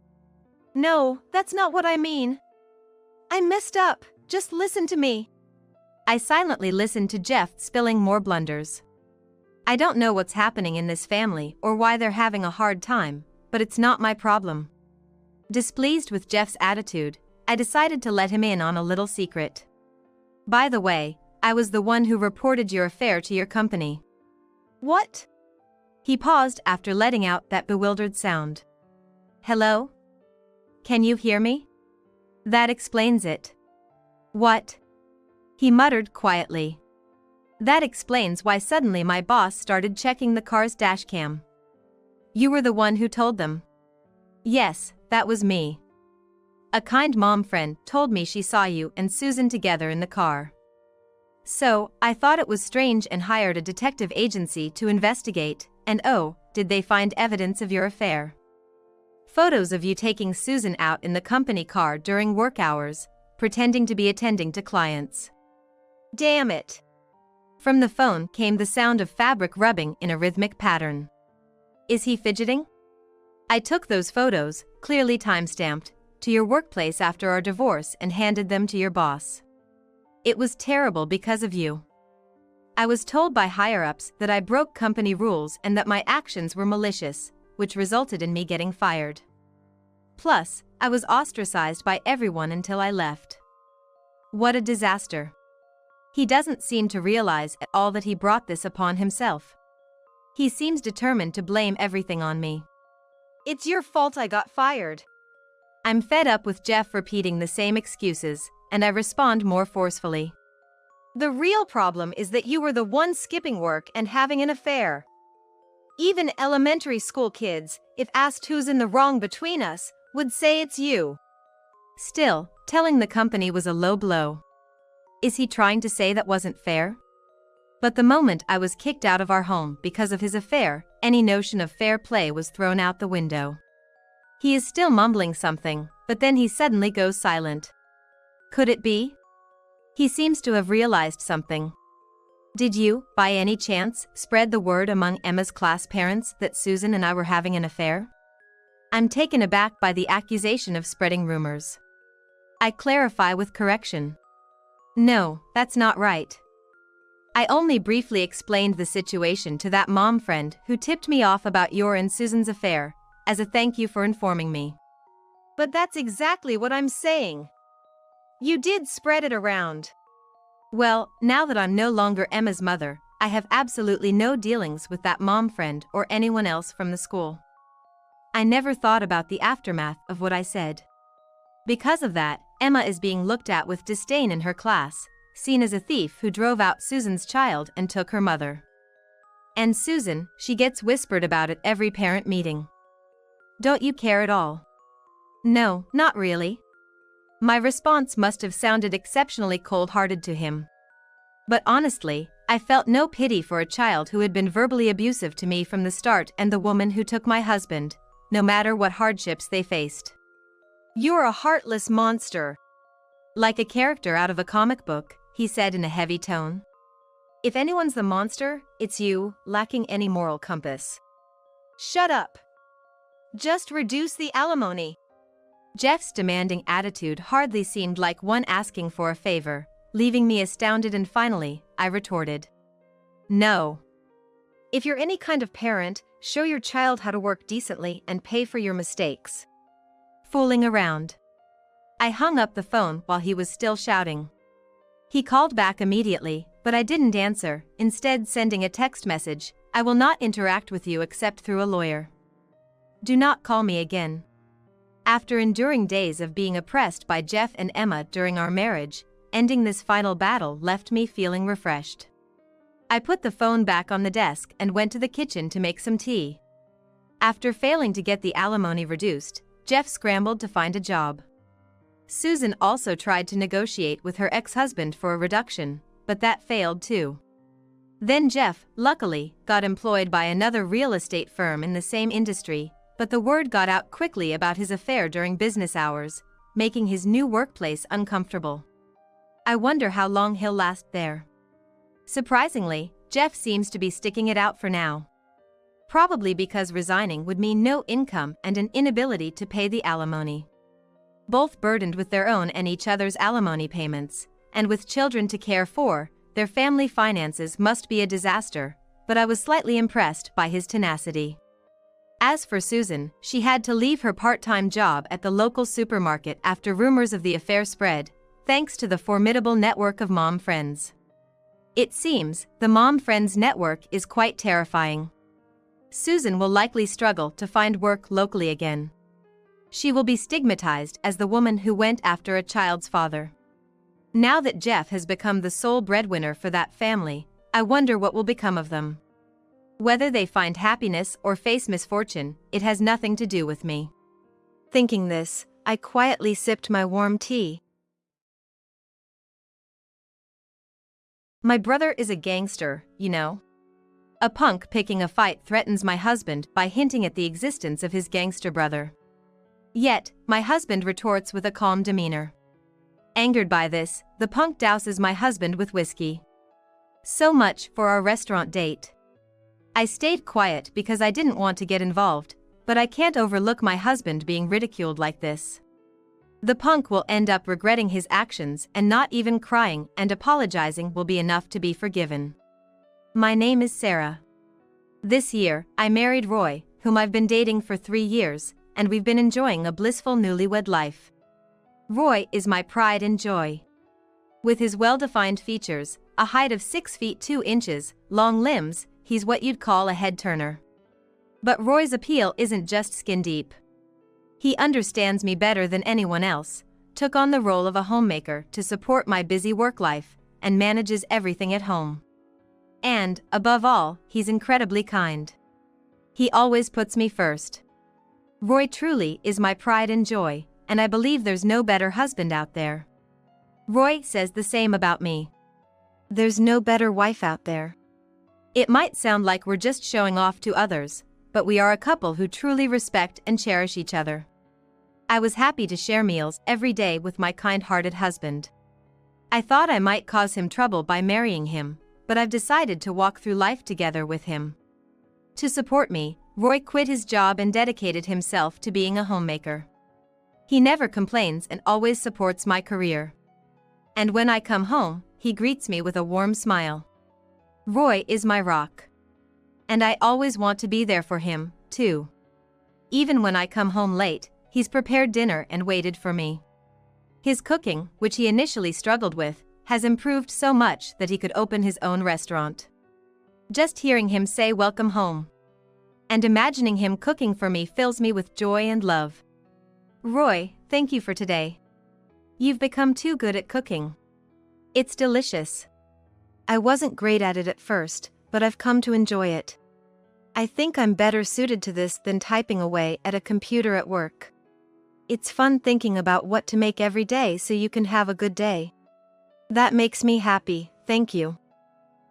No, that's not what I mean. I messed up, just listen to me. I silently listened to Jeff spilling more blunders. I don't know what's happening in this family or why they're having a hard time, but it's not my problem. Displeased with Jeff's attitude, I decided to let him in on a little secret. By the way, I was the one who reported your affair to your company. What? He paused after letting out that bewildered sound. Hello? Can you hear me? That explains it. What? He muttered quietly. That explains why suddenly my boss started checking the car's dashcam. You were the one who told them? Yes, that was me. A kind mom friend told me she saw you and Susan together in the car. So, I thought it was strange and hired a detective agency to investigate, and oh, did they find evidence of your affair? Photos of you taking Susan out in the company car during work hours, pretending to be attending to clients. Damn it! From the phone came the sound of fabric rubbing in a rhythmic pattern. Is he fidgeting? I took those photos, clearly time-stamped, to your workplace after our divorce and handed them to your boss. It was terrible because of you. I was told by higher-ups that I broke company rules and that my actions were malicious, which resulted in me getting fired. Plus, I was ostracized by everyone until I left. What a disaster. He doesn't seem to realize at all that he brought this upon himself. He seems determined to blame everything on me. It's your fault I got fired. I'm fed up with Jeff repeating the same excuses, and I respond more forcefully. The real problem is that you were the one skipping work and having an affair. Even elementary school kids, if asked who's in the wrong between us, would say it's you. Still, telling the company was a low blow. Is he trying to say that wasn't fair? But the moment I was kicked out of our home because of his affair, any notion of fair play was thrown out the window. He is still mumbling something, but then he suddenly goes silent. Could it be? He seems to have realized something. Did you, by any chance, spread the word among Emma's class parents that Susan and I were having an affair? I'm taken aback by the accusation of spreading rumors. I clarify with correction. No, that's not right. I only briefly explained the situation to that mom friend who tipped me off about your and Susan's affair, as a thank you for informing me. But that's exactly what I'm saying. You did spread it around. Well, now that I'm no longer Emma's mother, I have absolutely no dealings with that mom friend or anyone else from the school. I never thought about the aftermath of what I said. Because of that, Emma is being looked at with disdain in her class, seen as a thief who drove out Susan's child and took her mother. And Susan, she gets whispered about at every parent meeting. Don't you care at all? No, not really. My response must have sounded exceptionally cold-hearted to him. But honestly, I felt no pity for a child who had been verbally abusive to me from the start and the woman who took my husband, no matter what hardships they faced. "You're a heartless monster." Like a character out of a comic book, he said in a heavy tone. "If anyone's the monster, it's you, lacking any moral compass." "Shut up. Just reduce the alimony." Jeff's demanding attitude hardly seemed like one asking for a favor, leaving me astounded, and finally, I retorted. "No. If you're any kind of parent, show your child how to work decently and pay for your mistakes." Fooling around. I hung up the phone while he was still shouting. He called back immediately, but I didn't answer, instead sending a text message, "I will not interact with you except through a lawyer. Do not call me again." After enduring days of being oppressed by Jeff and Emma during our marriage, ending this final battle left me feeling refreshed. I put the phone back on the desk and went to the kitchen to make some tea. After failing to get the alimony reduced, Jeff scrambled to find a job. Susan also tried to negotiate with her ex-husband for a reduction, but that failed too. Then Jeff, luckily, got employed by another real estate firm in the same industry, but the word got out quickly about his affair during business hours, making his new workplace uncomfortable. I wonder how long he'll last there. Surprisingly, Jeff seems to be sticking it out for now. Probably because resigning would mean no income and an inability to pay the alimony. Both burdened with their own and each other's alimony payments, and with children to care for, their family finances must be a disaster, but I was slightly impressed by his tenacity. As for Susan, she had to leave her part-time job at the local supermarket after rumors of the affair spread, thanks to the formidable network of mom friends. It seems the mom friends network is quite terrifying. Susan will likely struggle to find work locally again. She will be stigmatized as the woman who went after a child's father. Now that Jeff has become the sole breadwinner for that family, I wonder what will become of them. Whether they find happiness or face misfortune, it has nothing to do with me. Thinking this, I quietly sipped my warm tea. My brother is a gangster, you know. A punk picking a fight threatens my husband by hinting at the existence of his gangster brother. Yet, my husband retorts with a calm demeanor. Angered by this, the punk douses my husband with whiskey. So much for our restaurant date. I stayed quiet because I didn't want to get involved, but I can't overlook my husband being ridiculed like this. The punk will end up regretting his actions, and not even crying and apologizing will be enough to be forgiven. My name is Sarah. This year, I married Roy, whom I've been dating for 3 years, and we've been enjoying a blissful newlywed life. Roy is my pride and joy. With his well-defined features, a height of 6 feet 2 inches, long limbs, he's what you'd call a head-turner. But Roy's appeal isn't just skin-deep. He understands me better than anyone else, took on the role of a homemaker to support my busy work life, and manages everything at home. And, above all, he's incredibly kind. He always puts me first. Roy truly is my pride and joy, and I believe there's no better husband out there. Roy says the same about me. There's no better wife out there. It might sound like we're just showing off to others, but we are a couple who truly respect and cherish each other. I was happy to share meals every day with my kind-hearted husband. I thought I might cause him trouble by marrying him, but I've decided to walk through life together with him. To support me, Roy quit his job and dedicated himself to being a homemaker. He never complains and always supports my career. And when I come home, he greets me with a warm smile. Roy is my rock. And I always want to be there for him, too. Even when I come home late, he's prepared dinner and waited for me. His cooking, which he initially struggled with, has improved so much that he could open his own restaurant. Just hearing him say welcome home and imagining him cooking for me fills me with joy and love. Roy, thank you for today. You've become too good at cooking. It's delicious. I wasn't great at it at first, but I've come to enjoy it. I think I'm better suited to this than typing away at a computer at work. It's fun thinking about what to make every day so you can have a good day. That makes me happy, thank you.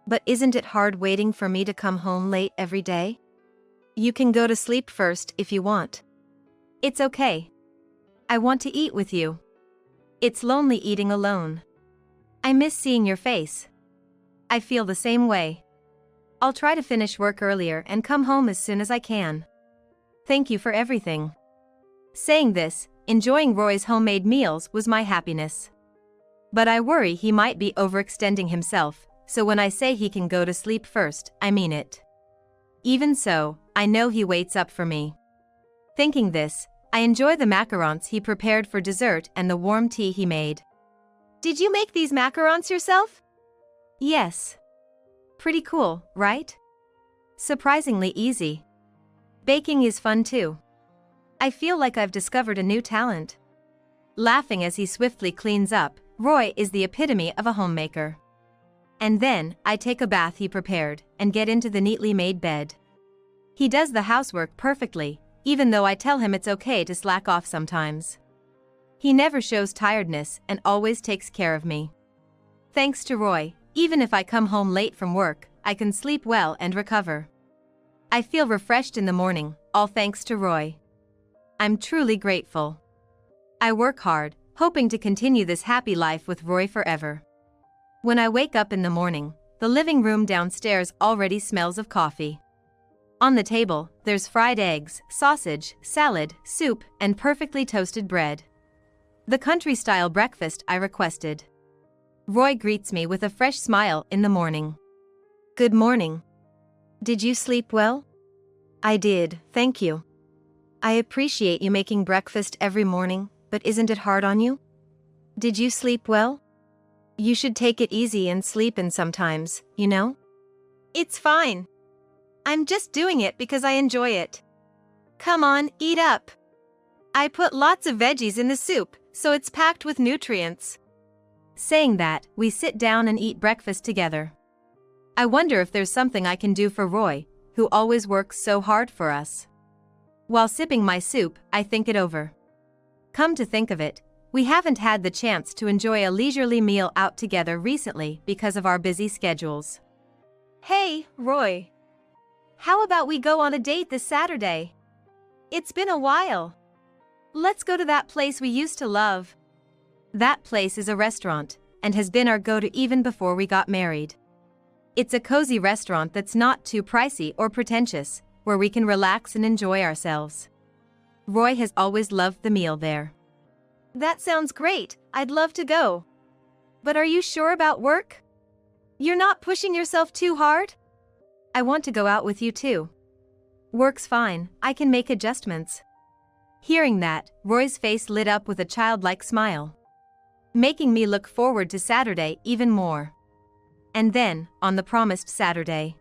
But isn't it hard waiting for me to come home late every day? You can go to sleep first if you want. It's okay. I want to eat with you. It's lonely eating alone. I miss seeing your face. I feel the same way. I'll try to finish work earlier and come home as soon as I can. Thank you for everything. Saying this, enjoying Roy's homemade meals was my happiness. But I worry he might be overextending himself, so when I say he can go to sleep first, I mean it. Even so, I know he waits up for me. Thinking this, I enjoy the macarons he prepared for dessert and the warm tea he made. Did you make these macarons yourself? Yes. Pretty cool, right? Surprisingly easy. Baking is fun too. I feel like I've discovered a new talent. Laughing as he swiftly cleans up, Roy is the epitome of a homemaker. And then, I take a bath he prepared, and get into the neatly made bed. He does the housework perfectly, even though I tell him it's okay to slack off sometimes. He never shows tiredness and always takes care of me. Thanks to Roy, even if I come home late from work, I can sleep well and recover. I feel refreshed in the morning, all thanks to Roy. I'm truly grateful. I work hard, hoping to continue this happy life with Roy forever. When I wake up in the morning, the living room downstairs already smells of coffee. On the table, there's fried eggs, sausage, salad, soup, and perfectly toasted bread. The country-style breakfast I requested. Roy greets me with a fresh smile in the morning. Good morning. Did you sleep well? I did, thank you. I appreciate you making breakfast every morning, but isn't it hard on you? Did you sleep well? You should take it easy and sleep in sometimes, you know? It's fine. I'm just doing it because I enjoy it. Come on, eat up. I put lots of veggies in the soup, so it's packed with nutrients. Saying that, we sit down and eat breakfast together. I wonder if there's something I can do for Roy, who always works so hard for us. While sipping my soup, I think it over. Come to think of it, we haven't had the chance to enjoy a leisurely meal out together recently because of our busy schedules. Hey, Roy. How about we go on a date this Saturday? It's been a while. Let's go to that place we used to love. That place is a restaurant, and has been our go-to even before we got married. It's a cozy restaurant that's not too pricey or pretentious, where we can relax and enjoy ourselves. Roy has always loved the meal there. That sounds great, I'd love to go. But are you sure about work? You're not pushing yourself too hard? I want to go out with you too. Work's fine, I can make adjustments. Hearing that, Roy's face lit up with a childlike smile, making me look forward to Saturday even more. And then, on the promised Saturday,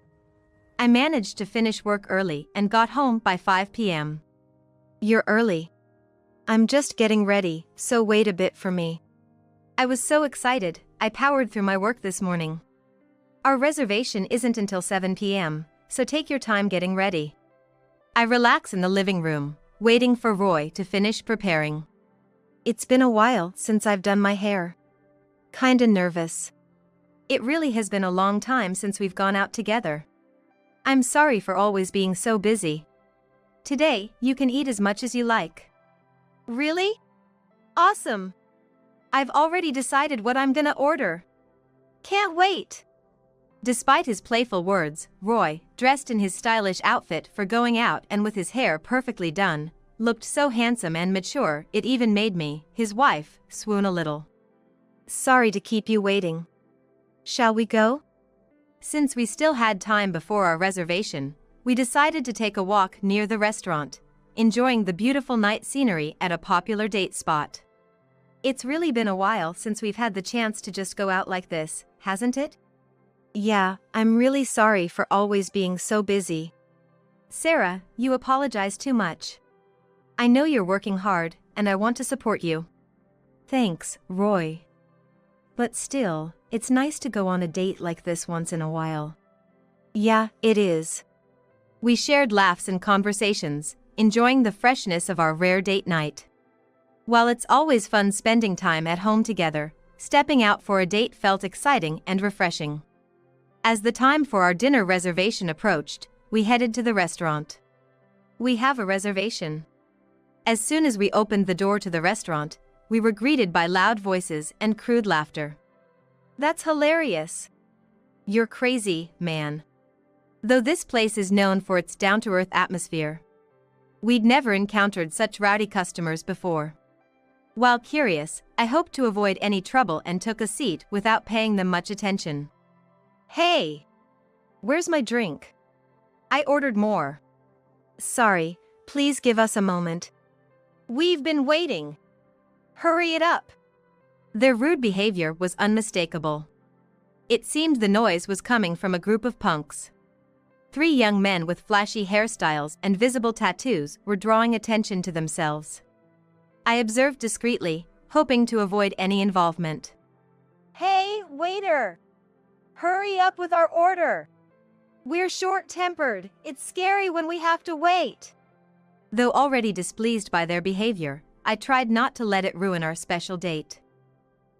I managed to finish work early and got home by 5 p.m. You're early. I'm just getting ready, so wait a bit for me. I was so excited, I powered through my work this morning. Our reservation isn't until 7 p.m., so take your time getting ready. I relax in the living room, waiting for Roy to finish preparing. It's been a while since I've done my hair. Kinda nervous. It really has been a long time since we've gone out together. I'm sorry for always being so busy. Today, you can eat as much as you like. Really? Awesome! I've already decided what I'm gonna order. Can't wait! Despite his playful words, Roy, dressed in his stylish outfit for going out and with his hair perfectly done, looked so handsome and mature it even made me, his wife, swoon a little. Sorry to keep you waiting. Shall we go? Since we still had time before our reservation, we decided to take a walk near the restaurant, enjoying the beautiful night scenery at a popular date spot. It's really been a while since we've had the chance to just go out like this, hasn't it? Yeah, I'm really sorry for always being so busy. Sarah, you apologize too much. I know you're working hard, and I want to support you. Thanks, Roy. But still, it's nice to go on a date like this once in a while. Yeah, it is. We shared laughs and conversations, enjoying the freshness of our rare date night. While it's always fun spending time at home together, stepping out for a date felt exciting and refreshing. As the time for our dinner reservation approached, we headed to the restaurant. "We have a reservation." As soon as we opened the door to the restaurant, we were greeted by loud voices and crude laughter. "That's hilarious. You're crazy, man." Though this place is known for its down-to-earth atmosphere, we'd never encountered such rowdy customers before. While curious, I hoped to avoid any trouble and took a seat without paying them much attention. "Hey! Where's my drink? I ordered more." "Sorry, please give us a moment. We've been waiting. Hurry it up." Their rude behavior was unmistakable. It seemed the noise was coming from a group of punks. 3 young men with flashy hairstyles and visible tattoos were drawing attention to themselves. I observed discreetly, hoping to avoid any involvement. "Hey, waiter! Hurry up with our order! We're short-tempered, it's scary when we have to wait." Though already displeased by their behavior, I tried not to let it ruin our special date.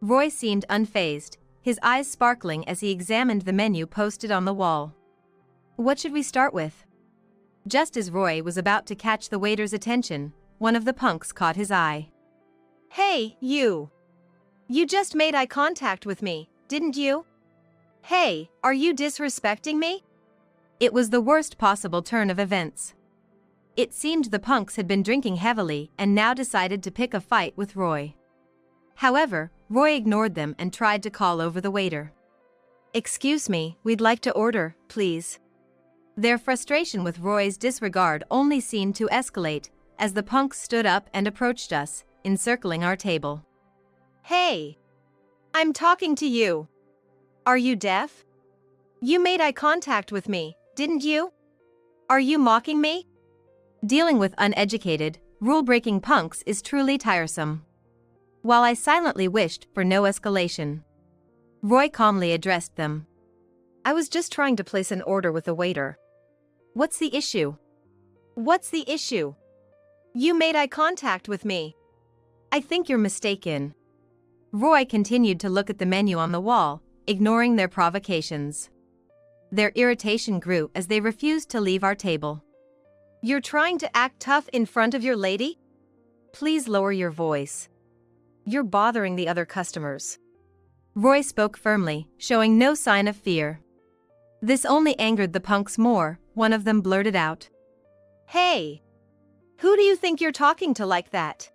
Roy seemed unfazed, his eyes sparkling as he examined the menu posted on the wall. "What should we start with?" Just as Roy was about to catch the waiter's attention, one of the punks caught his eye. "Hey, you! You just made eye contact with me, didn't you? Hey, are you disrespecting me?" It was the worst possible turn of events. It seemed the punks had been drinking heavily and now decided to pick a fight with Roy. However, Roy ignored them and tried to call over the waiter. "Excuse me, we'd like to order, please." Their frustration with Roy's disregard only seemed to escalate as the punks stood up and approached us, encircling our table. "Hey! I'm talking to you. Are you deaf? You made eye contact with me, didn't you? Are you mocking me?" Dealing with uneducated, rule-breaking punks is truly tiresome. While I silently wished for no escalation, Roy calmly addressed them. "I was just trying to place an order with the waiter." "What's the issue?" "What's the issue? You made eye contact with me." "I think you're mistaken." Roy continued to look at the menu on the wall, ignoring their provocations. Their irritation grew as they refused to leave our table. "You're trying to act tough in front of your lady? Please lower your voice. You're bothering the other customers." Roy spoke firmly, showing no sign of fear. This only angered the punks more. One of them blurted out, "Hey! Who do you think you're talking to like that?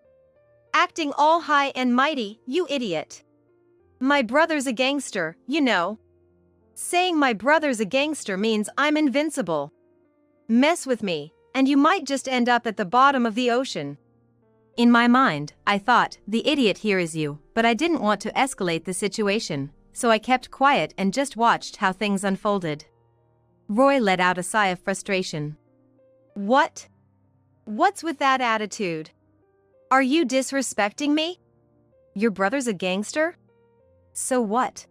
Acting all high and mighty, you idiot. My brother's a gangster, you know. Saying my brother's a gangster means I'm invincible. Mess with me, and you might just end up at the bottom of the ocean." In my mind, I thought, the idiot here is you, but I didn't want to escalate the situation, so I kept quiet and just watched how things unfolded. Roy let out a sigh of frustration. "What? What's with that attitude? Are you disrespecting me? Your brother's a gangster? So what?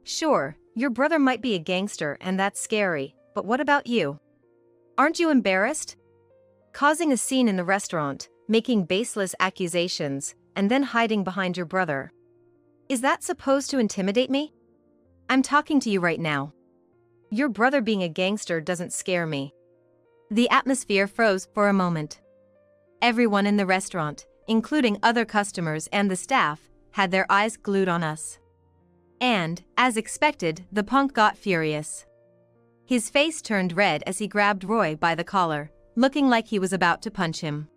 Sure, your brother might be a gangster and that's scary, but what about you? Aren't you embarrassed? Causing a scene in the restaurant, making baseless accusations, and then hiding behind your brother. Is that supposed to intimidate me? I'm talking to you right now. Your brother being a gangster doesn't scare me." The atmosphere froze for a moment. Everyone in the restaurant, including other customers and the staff, had their eyes glued on us. And, as expected, the punk got furious. His face turned red as he grabbed Roy by the collar, looking like he was about to punch him.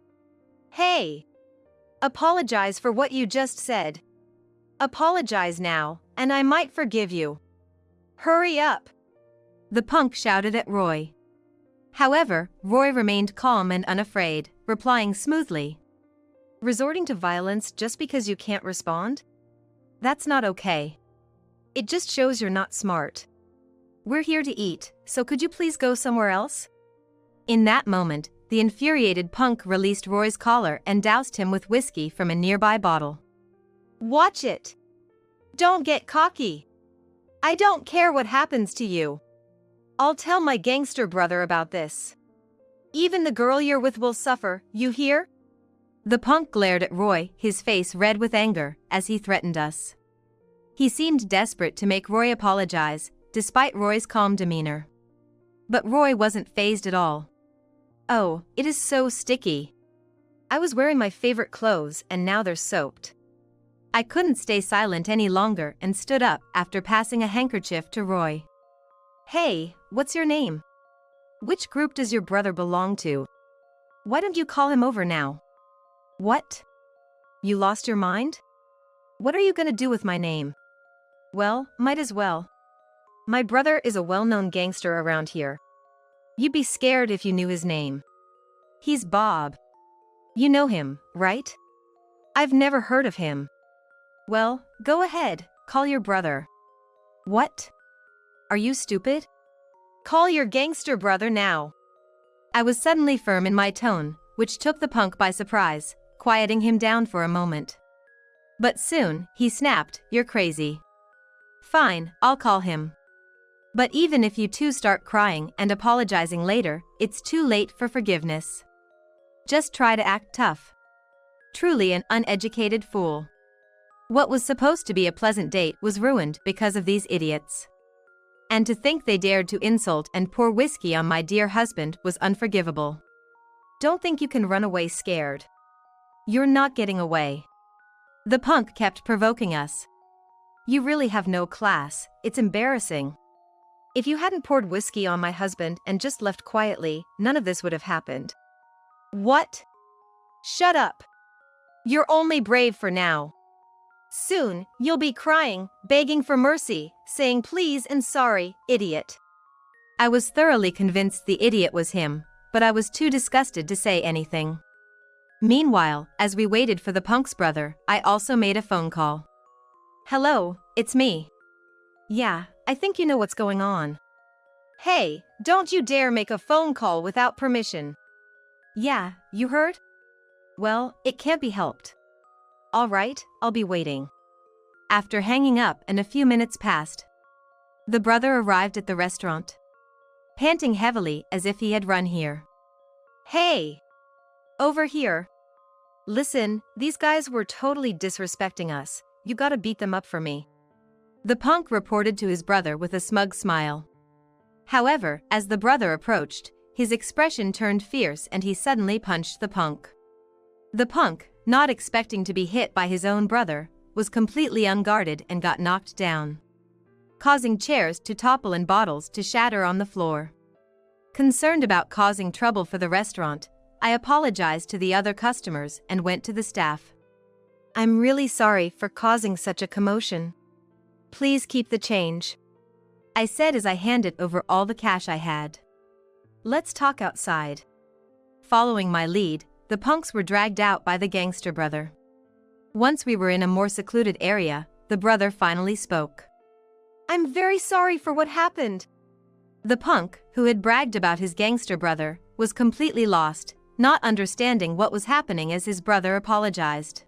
"Hey! Apologize for what you just said. Apologize now, and I might forgive you. Hurry up!" The punk shouted at Roy. However, Roy remained calm and unafraid, replying smoothly. "Resorting to violence just because you can't respond? That's not okay. It just shows you're not smart. We're here to eat, so could you please go somewhere else?" In that moment, the infuriated punk released Roy's collar and doused him with whiskey from a nearby bottle. "Watch it! Don't get cocky! I don't care what happens to you. I'll tell my gangster brother about this. Even the girl you're with will suffer, you hear?" The punk glared at Roy, his face red with anger, as he threatened us. He seemed desperate to make Roy apologize, despite Roy's calm demeanor. But Roy wasn't fazed at all. "Oh, it is so sticky. I was wearing my favorite clothes and now they're soaked." I couldn't stay silent any longer and stood up after passing a handkerchief to Roy. "Hey, what's your name? Which group does your brother belong to? Why don't you call him over now?" "What? You lost your mind? What are you gonna do with my name?" "Well, might as well. My brother is a well-known gangster around here. You'd be scared if you knew his name. He's Bob. You know him, right?" "I've never heard of him." "Well, go ahead, call your brother." "What? Are you stupid? Call your gangster brother now." I was suddenly firm in my tone, which took the punk by surprise, quieting him down for a moment. But soon, he snapped, "You're crazy." "Fine, I'll call him. But even if you two start crying and apologizing later, it's too late for forgiveness. Just try to act tough." Truly an uneducated fool. What was supposed to be a pleasant date was ruined because of these idiots. And to think they dared to insult and pour whiskey on my dear husband was unforgivable. Don't think you can run away scared. You're not getting away. The punk kept provoking us. "You really have no class, it's embarrassing. If you hadn't poured whiskey on my husband and just left quietly, none of this would have happened." "What? Shut up. You're only brave for now. Soon, you'll be crying, begging for mercy, saying please and sorry, idiot." I was thoroughly convinced the idiot was him, but I was too disgusted to say anything. Meanwhile, as we waited for the punk's brother, I also made a phone call. "Hello, it's me." "Yeah, I think you know what's going on." "Hey, don't you dare make a phone call without permission." "Yeah, you heard? Well, it can't be helped." "All right, I'll be waiting." After hanging up and a few minutes passed, the brother arrived at the restaurant, panting heavily as if he had run here. "Hey! Over here. Listen, these guys were totally disrespecting us. You gotta beat them up for me." The punk reported to his brother with a smug smile. However, as the brother approached, his expression turned fierce and he suddenly punched the punk. The punk, not expecting to be hit by his own brother, was completely unguarded and got knocked down, causing chairs to topple and bottles to shatter on the floor. Concerned about causing trouble for the restaurant, I apologized to the other customers and went to the staff. "I'm really sorry for causing such a commotion. Please keep the change," I said as I handed over all the cash I had. "Let's talk outside." Following my lead, the punks were dragged out by the gangster brother. Once we were in a more secluded area, the brother finally spoke. "I'm very sorry for what happened." The punk, who had bragged about his gangster brother, was completely lost, not understanding what was happening as his brother apologized.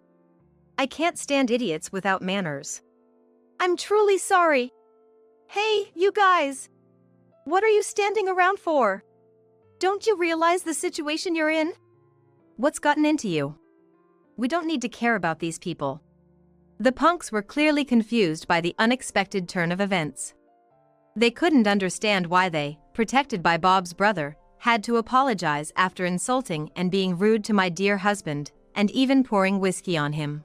"I can't stand idiots without manners. I'm truly sorry. Hey, you guys! What are you standing around for? Don't you realize the situation you're in? What's gotten into you? We don't need to care about these people." The punks were clearly confused by the unexpected turn of events. They couldn't understand why they, protected by Bob's brother, had to apologize after insulting and being rude to my dear husband, and even pouring whiskey on him.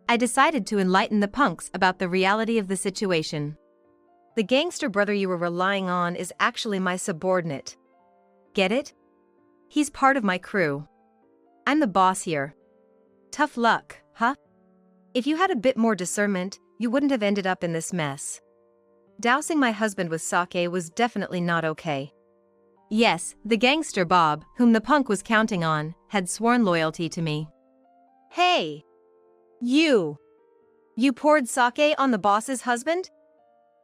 I decided to enlighten the punks about the reality of the situation. "The gangster brother you were relying on is actually my subordinate. Get it? He's part of my crew. I'm the boss here. Tough luck, huh? If you had a bit more discernment, you wouldn't have ended up in this mess." Dousing my husband with sake was definitely not okay. Yes, the gangster Bob, whom the punk was counting on, had sworn loyalty to me. "Hey! You! You poured sake on the boss's husband?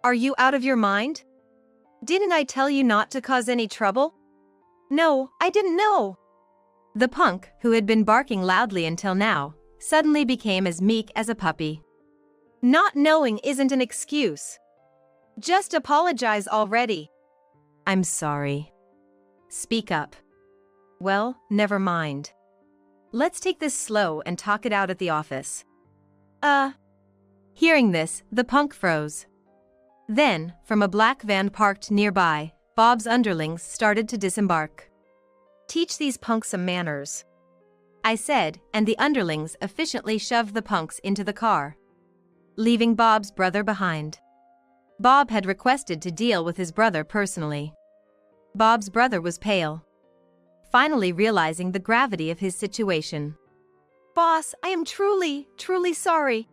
Are you out of your mind? Didn't I tell you not to cause any trouble?" "No, I didn't know." The punk, who had been barking loudly until now, suddenly became as meek as a puppy. "Not knowing isn't an excuse. Just apologize already." "I'm sorry." "Speak up." "Well, never mind. Let's take this slow and talk it out at the office. Hearing this, the punk froze. Then, from a black van parked nearby, Bob's underlings started to disembark. Teach these punks some manners, I said, and the underlings efficiently shoved the punks into the car, leaving Bob's brother behind. Bob had requested to deal with his brother personally. Bob's brother was pale, finally realizing the gravity of his situation. Boss, I am truly sorry.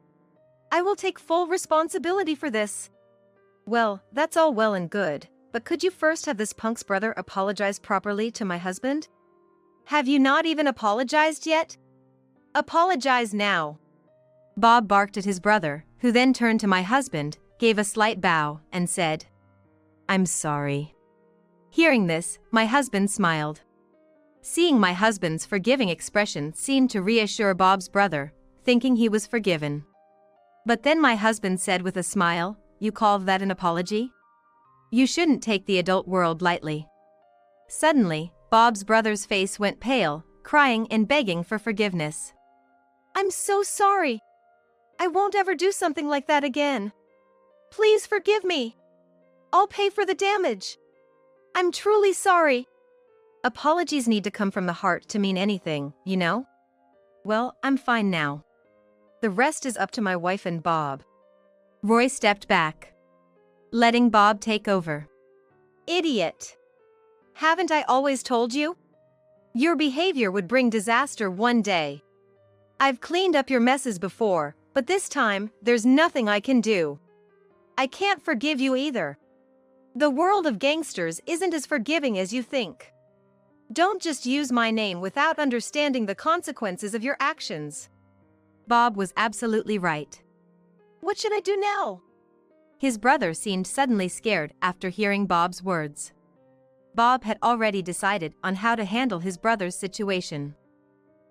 I will take full responsibility for this. Well, that's all well and good, but could you first have this punk's brother apologize properly to my husband? Have you not even apologized yet? Apologize now. Bob barked at his brother, who then turned to my husband, gave a slight bow, and said, I'm sorry. Hearing this, my husband smiled. Seeing my husband's forgiving expression seemed to reassure Bob's brother, thinking he was forgiven. But then my husband said with a smile, You call that an apology? You shouldn't take the adult world lightly. Suddenly, Bob's brother's face went pale, crying and begging for forgiveness. I'm so sorry. I won't ever do something like that again. Please forgive me. I'll pay for the damage. I'm truly sorry. Apologies need to come from the heart to mean anything, you know? Well, I'm fine now. The rest is up to my wife and Bob. Roy stepped back, letting Bob take over. Idiot. Haven't I always told you? Your behavior would bring disaster one day. I've cleaned up your messes before, but this time, there's nothing I can do. I can't forgive you either. The world of gangsters isn't as forgiving as you think. Don't just use my name without understanding the consequences of your actions. Bob was absolutely right. What should I do now? His brother seemed suddenly scared after hearing Bob's words. Bob had already decided on how to handle his brother's situation.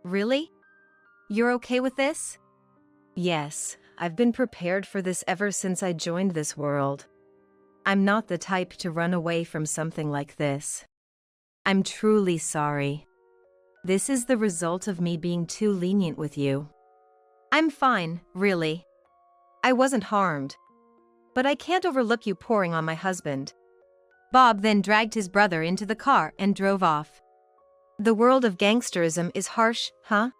Really? You're okay with this? Yes, I've been prepared for this ever since I joined this world. I'm not the type to run away from something like this. I'm truly sorry. This is the result of me being too lenient with you. I'm fine, really. I wasn't harmed. But I can't overlook you pouring on my husband. Bob then dragged his brother into the car and drove off. The world of gangsterism is harsh, huh?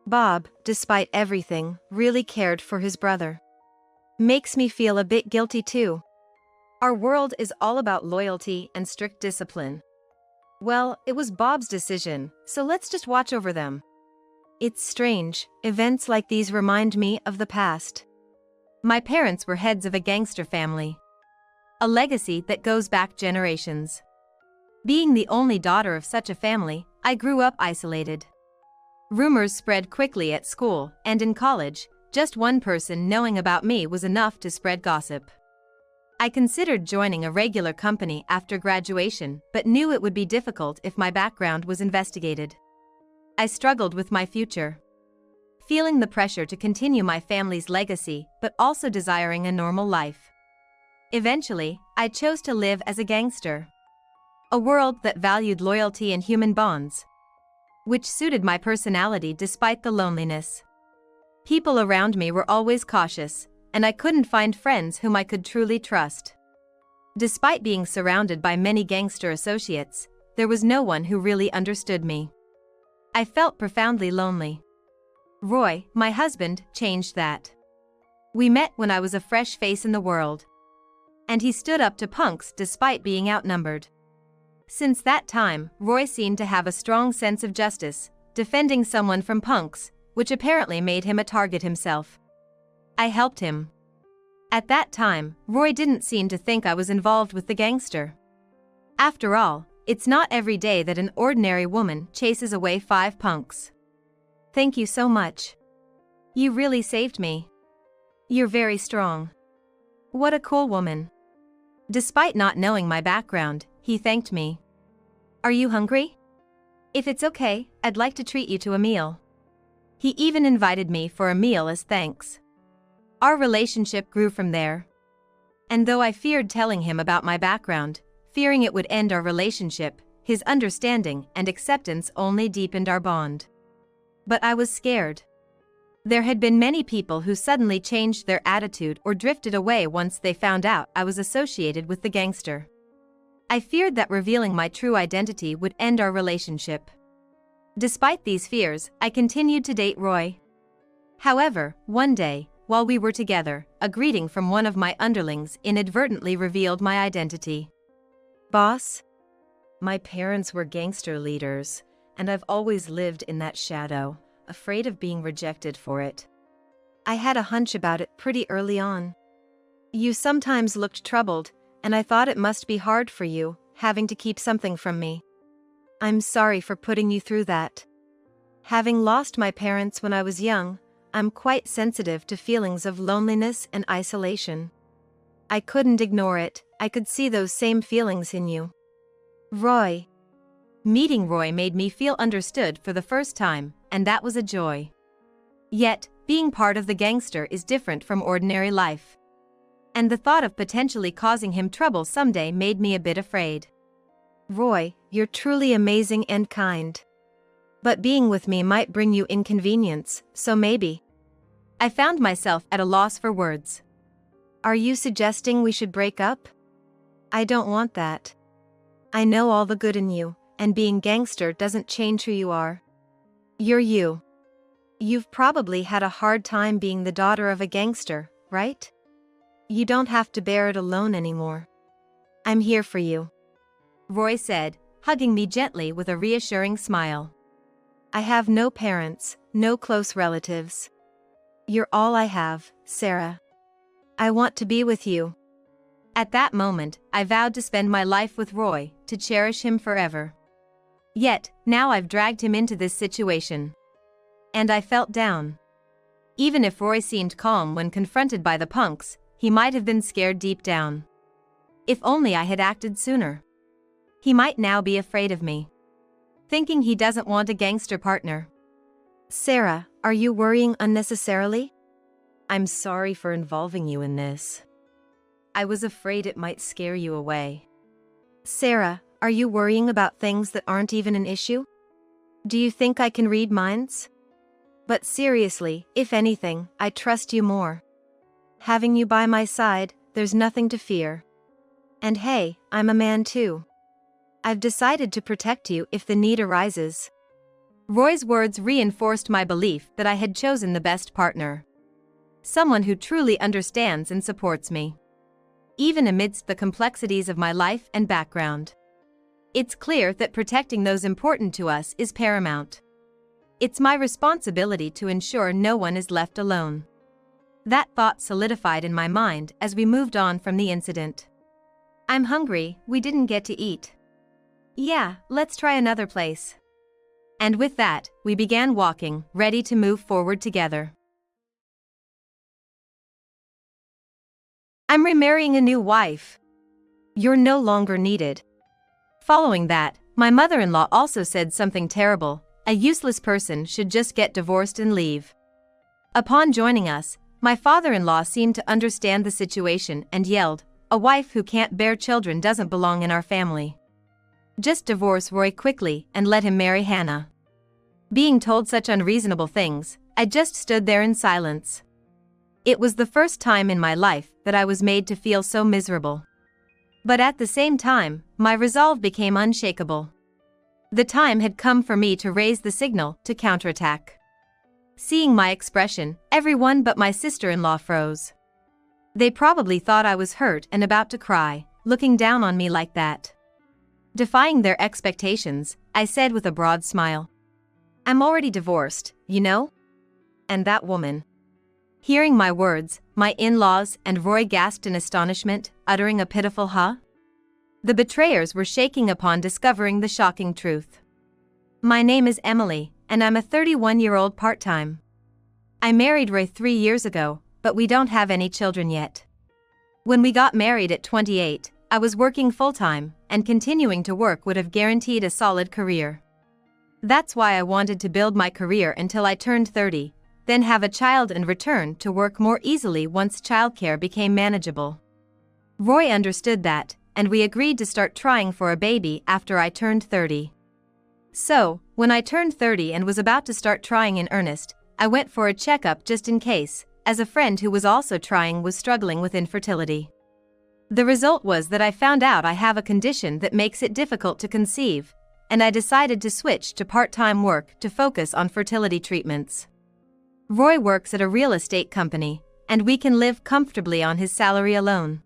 Bob, despite everything, really cared for his brother. Makes me feel a bit guilty too. Our world is all about loyalty and strict discipline. Well, it was Bob's decision, so let's just watch over them. It's strange, events like these remind me of the past. My parents were heads of a gangster family. A legacy that goes back generations. Being the only daughter of such a family, I grew up isolated. Rumors spread quickly at school and in college. Just one person knowing about me was enough to spread gossip. I considered joining a regular company after graduation, but knew it would be difficult if my background was investigated. I struggled with my future, feeling the pressure to continue my family's legacy, but also desiring a normal life. Eventually, I chose to live as a gangster. A world that valued loyalty and human bonds, which suited my personality despite the loneliness. People around me were always cautious, and I couldn't find friends whom I could truly trust. Despite being surrounded by many gangster associates, there was no one who really understood me. I felt profoundly lonely. Roy, my husband, changed that. We met when I was a fresh face in the world, and he stood up to punks despite being outnumbered. Since that time, Roy seemed to have a strong sense of justice, defending someone from punks, which apparently made him a target himself. I helped him. At that time, Roy didn't seem to think I was involved with the gangster. After all, it's not every day that an ordinary woman chases away 5 punks. Thank you so much. You really saved me. You're very strong. What a cool woman. Despite not knowing my background, he thanked me. Are you hungry? If it's okay, I'd like to treat you to a meal. He even invited me for a meal as thanks. Our relationship grew from there. And though I feared telling him about my background, fearing it would end our relationship, his understanding and acceptance only deepened our bond. But I was scared. There had been many people who suddenly changed their attitude or drifted away once they found out I was associated with the gangster. I feared that revealing my true identity would end our relationship. Despite these fears, I continued to date Roy. However, one day, while we were together, a greeting from one of my underlings inadvertently revealed my identity. Boss? My parents were gangster leaders, and I've always lived in that shadow, afraid of being rejected for it. I had a hunch about it pretty early on. You sometimes looked troubled, and I thought it must be hard for you, having to keep something from me. I'm sorry for putting you through that. Having lost my parents when I was young, I'm quite sensitive to feelings of loneliness and isolation. I couldn't ignore it, I could see those same feelings in you. Roy. Meeting Roy made me feel understood for the first time, and that was a joy. Yet, being part of the gangster is different from ordinary life. And the thought of potentially causing him trouble someday made me a bit afraid. Roy, you're truly amazing and kind. But being with me might bring you inconvenience, so maybe. I found myself at a loss for words. Are you suggesting we should break up? I don't want that. I know all the good in you, and being gangster doesn't change who you are. You're you. You've probably had a hard time being the daughter of a gangster, right? You don't have to bear it alone anymore. I'm here for you. Roy said, hugging me gently with a reassuring smile. I have no parents, no close relatives. You're all I have, Sarah. I want to be with you. At that moment, I vowed to spend my life with Roy, to cherish him forever. Yet, now I've dragged him into this situation. And I felt down. Even if Roy seemed calm when confronted by the punks, he might have been scared deep down. If only I had acted sooner. He might now be afraid of me, thinking he doesn't want a gangster partner. Sarah, are you worrying unnecessarily? I'm sorry for involving you in this. I was afraid it might scare you away. Sarah, are you worrying about things that aren't even an issue? Do you think I can read minds? But seriously, if anything, I trust you more. Having you by my side, there's nothing to fear. And hey, I'm a man too. I've decided to protect you if the need arises. Roy's words reinforced my belief that I had chosen the best partner. Someone who truly understands and supports me, even amidst the complexities of my life and background. It's clear that protecting those important to us is paramount. It's my responsibility to ensure no one is left alone. That thought solidified in my mind as we moved on from the incident. I'm hungry, we didn't get to eat. Yeah, let's try another place. And with that, we began walking, ready to move forward together. I'm remarrying a new wife. You're no longer needed. Following that, my mother-in-law also said something terrible. A useless person should just get divorced and leave. Upon joining us, my father-in-law seemed to understand the situation and yelled, "A wife who can't bear children doesn't belong in our family. Just divorce Roy quickly and let him marry Hannah." Being told such unreasonable things, I just stood there in silence. It was the first time in my life that I was made to feel so miserable. But at the same time, my resolve became unshakable. The time had come for me to raise the signal to counterattack. Seeing my expression, everyone but my sister-in-law froze. They probably thought I was hurt and about to cry, looking down on me like that. Defying their expectations, I said with a broad smile, "I'm already divorced, you know?" And that woman. Hearing my words, my in-laws and Roy gasped in astonishment, uttering a pitiful "huh?" The betrayers were shaking upon discovering the shocking truth. My name is Emily, and I'm a 31-year-old part-time. I married Roy 3 years ago, but we don't have any children yet. When we got married at 28, I was working full-time, and continuing to work would have guaranteed a solid career. That's why I wanted to build my career until I turned 30, then have a child and return to work more easily once childcare became manageable. Roy understood that, and we agreed to start trying for a baby after I turned 30. So, When I turned 30 and was about to start trying in earnest, I went for a checkup just in case, as a friend who was also trying was struggling with infertility. The result was that I found out I have a condition that makes it difficult to conceive, and I decided to switch to part-time work to focus on fertility treatments. Roy works at a real estate company, and we can live comfortably on his salary alone.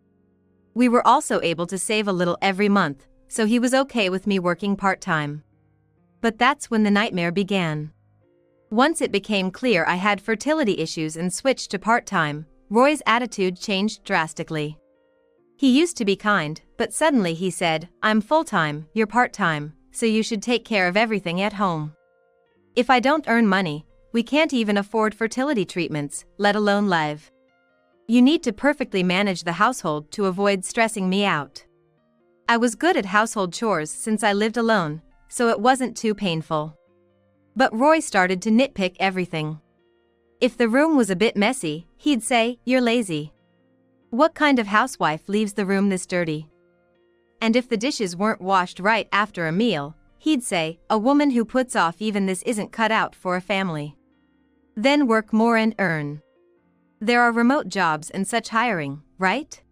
We were also able to save a little every month, so he was okay with me working part-time. But that's when the nightmare began. Once it became clear I had fertility issues and switched to part-time, Roy's attitude changed drastically. He used to be kind, but suddenly he said, "I'm full-time, you're part-time, so you should take care of everything at home. If I don't earn money, we can't even afford fertility treatments, let alone live. You need to perfectly manage the household to avoid stressing me out." I was good at household chores since I lived alone, so it wasn't too painful. But Roy started to nitpick everything. If the room was a bit messy, he'd say, "You're lazy. What kind of housewife leaves the room this dirty?" And if the dishes weren't washed right after a meal, he'd say, "A woman who puts off even this isn't cut out for a family. Then work more and earn. There are remote jobs and such hiring, right?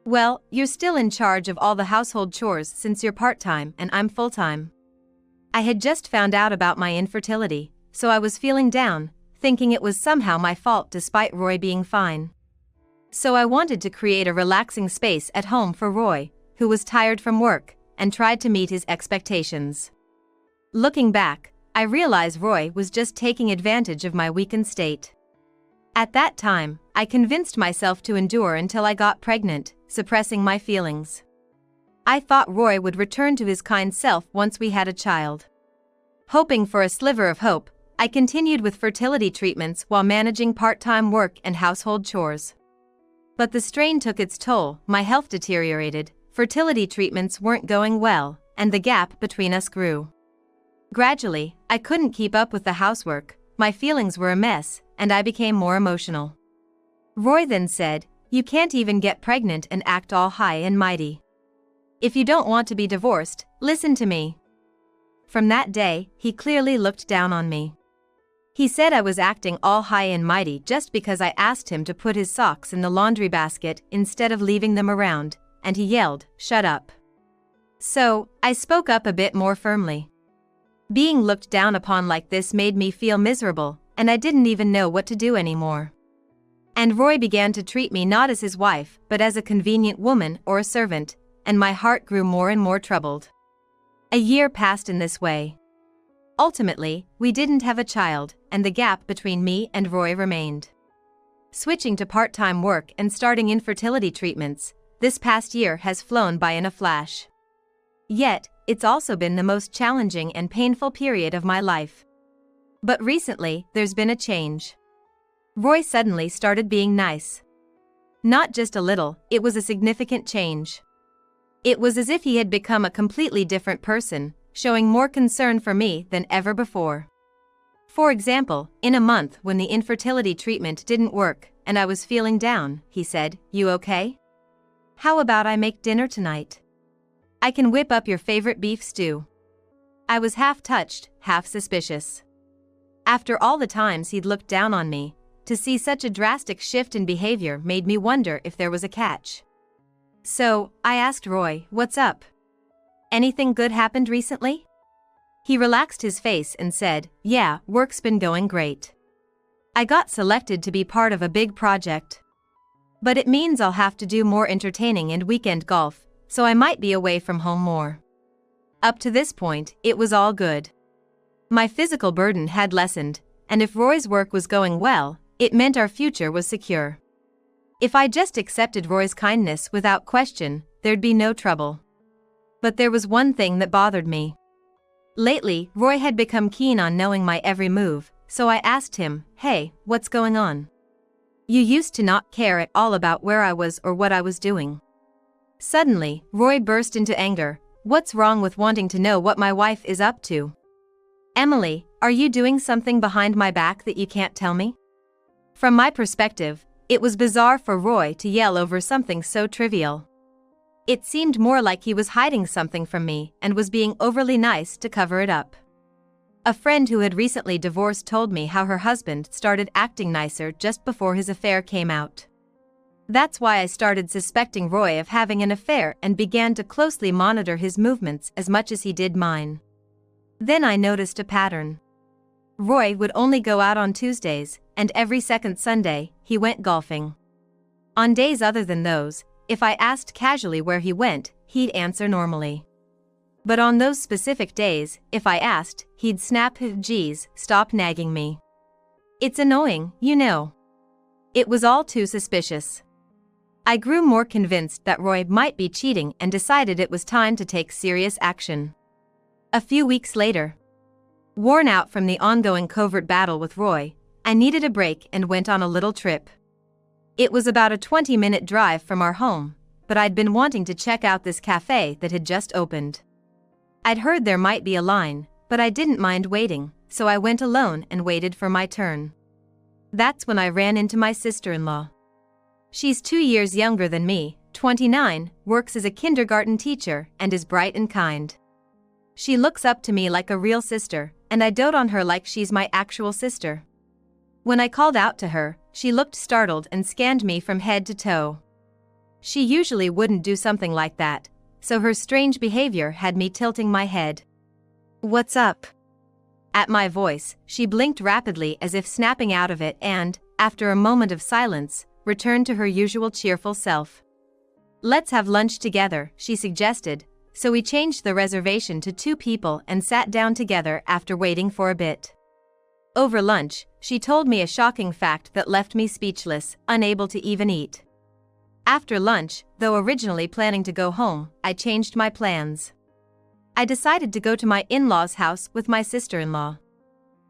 Well, you're still in charge of all the household chores since you're part-time and I'm full-time." I had just found out about my infertility, so I was feeling down, thinking it was somehow my fault despite Roy being fine. So I wanted to create a relaxing space at home for Roy, who was tired from work, and tried to meet his expectations. Looking back, I realize Roy was just taking advantage of my weakened state. At that time, I convinced myself to endure until I got pregnant, suppressing my feelings. I thought Roy would return to his kind self once we had a child. Hoping for a sliver of hope, I continued with fertility treatments while managing part-time work and household chores. But the strain took its toll, my health deteriorated, fertility treatments weren't going well, and the gap between us grew. Gradually, I couldn't keep up with the housework, my feelings were a mess, and I became more emotional. Roy then said, "You can't even get pregnant and act all high and mighty. If you don't want to be divorced, listen to me." From that day, he clearly looked down on me. He said I was acting all high and mighty just because I asked him to put his socks in the laundry basket instead of leaving them around, and he yelled, "Shut up." So, I spoke up a bit more firmly. Being looked down upon like this made me feel miserable, and I didn't even know what to do anymore. And Roy began to treat me not as his wife, but as a convenient woman or a servant, and my heart grew more and more troubled. A year passed in this way. Ultimately, we didn't have a child, and the gap between me and Roy remained. Switching to part-time work and starting infertility treatments, this past year has flown by in a flash. Yet, it's also been the most challenging and painful period of my life. But recently, there's been a change. Roy suddenly started being nice. Not just a little, it was a significant change. It was as if he had become a completely different person, showing more concern for me than ever before. For example, in a month when the infertility treatment didn't work, and I was feeling down, he said, "You okay? How about I make dinner tonight? I can whip up your favorite beef stew." I was half touched, half suspicious. After all the times he'd looked down on me, to see such a drastic shift in behavior made me wonder if there was a catch. So, I asked Roy, "What's up? Anything good happened recently?" He relaxed his face and said, "Yeah, work's been going great. I got selected to be part of a big project. But it means I'll have to do more entertaining and weekend golf, so I might be away from home more." Up to this point, it was all good. My physical burden had lessened, and if Roy's work was going well, it meant our future was secure. If I just accepted Roy's kindness without question, there'd be no trouble. But there was one thing that bothered me. Lately, Roy had become keen on knowing my every move, so I asked him, "Hey, what's going on? You used to not care at all about where I was or what I was doing." Suddenly, Roy burst into anger. "What's wrong with wanting to know what my wife is up to? Emily, are you doing something behind my back that you can't tell me?" From my perspective, it was bizarre for Roy to yell over something so trivial. It seemed more like he was hiding something from me and was being overly nice to cover it up. A friend who had recently divorced told me how her husband started acting nicer just before his affair came out. That's why I started suspecting Roy of having an affair and began to closely monitor his movements as much as he did mine. Then I noticed a pattern. Roy would only go out on Tuesdays, and every second Sunday, he went golfing. On days other than those, if I asked casually where he went, he'd answer normally. But on those specific days, if I asked, he'd snap, "Geez, stop nagging me. It's annoying, you know." It was all too suspicious. I grew more convinced that Roy might be cheating and decided it was time to take serious action. A few weeks later, worn out from the ongoing covert battle with Roy, I needed a break and went on a little trip. It was about a 20-minute drive from our home, but I'd been wanting to check out this cafe that had just opened. I'd heard there might be a line, but I didn't mind waiting, so I went alone and waited for my turn. That's when I ran into my sister-in-law. She's 2 years younger than me, 29, works as a kindergarten teacher, and is bright and kind. She looks up to me like a real sister, and I dote on her like she's my actual sister. When I called out to her, she looked startled and scanned me from head to toe. She usually wouldn't do something like that, so her strange behavior had me tilting my head. "What's up?" At my voice, she blinked rapidly as if snapping out of it and, after a moment of silence, returned to her usual cheerful self. "Let's have lunch together," she suggested, so we changed the reservation to 2 people and sat down together after waiting for a bit. Over lunch, she told me a shocking fact that left me speechless, unable to even eat. After lunch, though originally planning to go home, I changed my plans. I decided to go to my in-laws' house with my sister-in-law.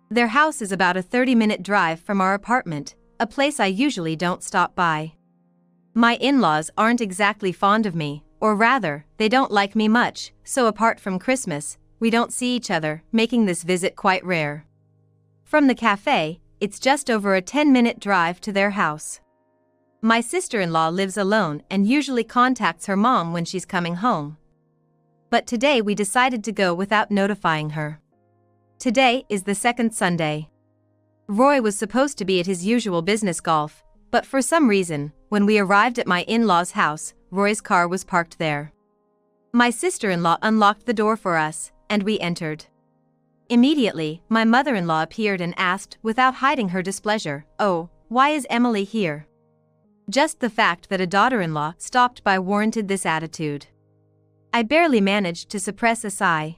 Their house is about a 30-minute drive from our apartment, a place I usually don't stop by. My in-laws aren't exactly fond of me, or rather, they don't like me much, so apart from Christmas, we don't see each other, making this visit quite rare. From the cafe, it's just over a 10-minute drive to their house. My sister-in-law lives alone and usually contacts her mom when she's coming home. But today we decided to go without notifying her. Today is the second Sunday. Roy was supposed to be at his usual business golf, but for some reason, when we arrived at my in-laws' house, Roy's car was parked there. My sister-in-law unlocked the door for us, and we entered. Immediately, my mother-in-law appeared and asked, without hiding her displeasure, "Oh, why is Emily here?" Just the fact that a daughter-in-law stopped by warranted this attitude. I barely managed to suppress a sigh.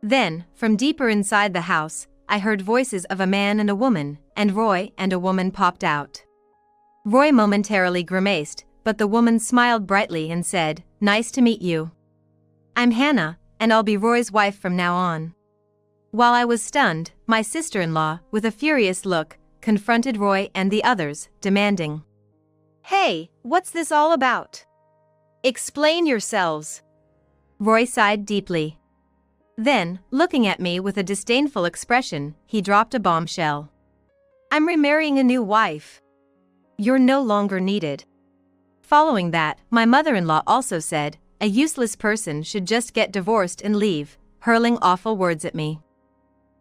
Then, from deeper inside the house, I heard voices of a man and a woman, and Roy and a woman popped out. Roy momentarily grimaced, but the woman smiled brightly and said, "Nice to meet you. I'm Hannah, and I'll be Roy's wife from now on." While I was stunned, my sister-in-law, with a furious look, confronted Roy and the others, demanding, "Hey, what's this all about? Explain yourselves." Roy sighed deeply. Then, looking at me with a disdainful expression, he dropped a bombshell. "I'm remarrying a new wife. You're no longer needed." Following that, my mother-in-law also said, "A useless person should just get divorced and leave," hurling awful words at me.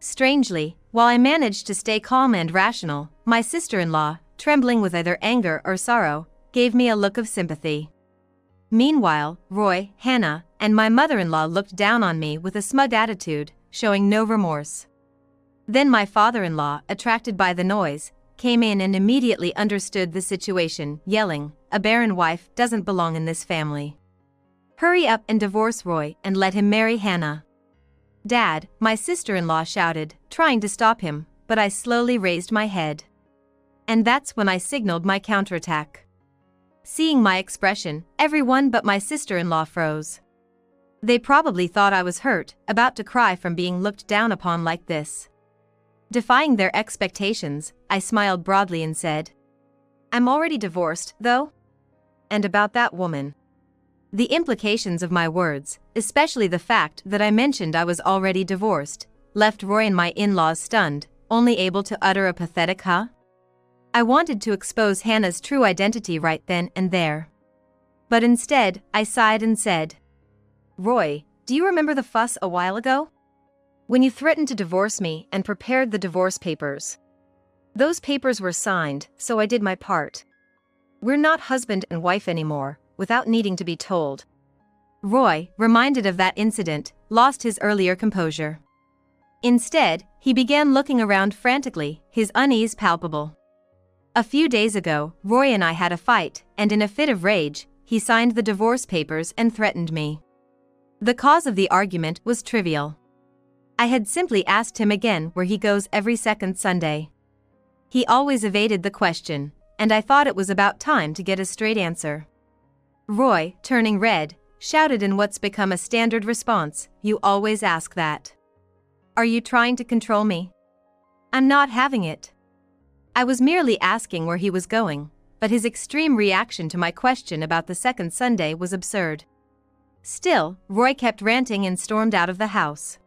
Strangely, while I managed to stay calm and rational, my sister-in-law, trembling with either anger or sorrow, gave me a look of sympathy. Meanwhile, Roy, Hannah, and my mother-in-law looked down on me with a smug attitude, showing no remorse. Then my father-in-law, attracted by the noise, came in and immediately understood the situation, yelling, "A barren wife doesn't belong in this family. Hurry up and divorce Roy and let him marry Hannah." "Dad," my sister-in-law shouted, trying to stop him, but I slowly raised my head. And that's when I signaled my counterattack. Seeing my expression, everyone but my sister-in-law froze. They probably thought I was hurt, about to cry from being looked down upon like this. Defying their expectations, I smiled broadly and said, "I'm already divorced, though? And about that woman." The implications of my words, especially the fact that I mentioned I was already divorced, left Roy and my in-laws stunned, only able to utter a pathetic "huh?" I wanted to expose Hannah's true identity right then and there. But instead, I sighed and said, "Roy, do you remember the fuss a while ago? When you threatened to divorce me and prepared the divorce papers. Those papers were signed, so I did my part. We're not husband and wife anymore, without needing to be told. Roy, reminded of that incident, lost his earlier composure. Instead, he began looking around frantically, his unease palpable. A few days ago, Roy and I had a fight, and in a fit of rage, he signed the divorce papers and threatened me. The cause of the argument was trivial. I had simply asked him again where he goes every second Sunday. He always evaded the question, and I thought it was about time to get a straight answer. Roy, turning red, shouted in what's become a standard response, "You always ask that. Are you trying to control me? I'm not having it." I was merely asking where he was going, but his extreme reaction to my question about the second Sunday was absurd. Still, Roy kept ranting and stormed out of the house.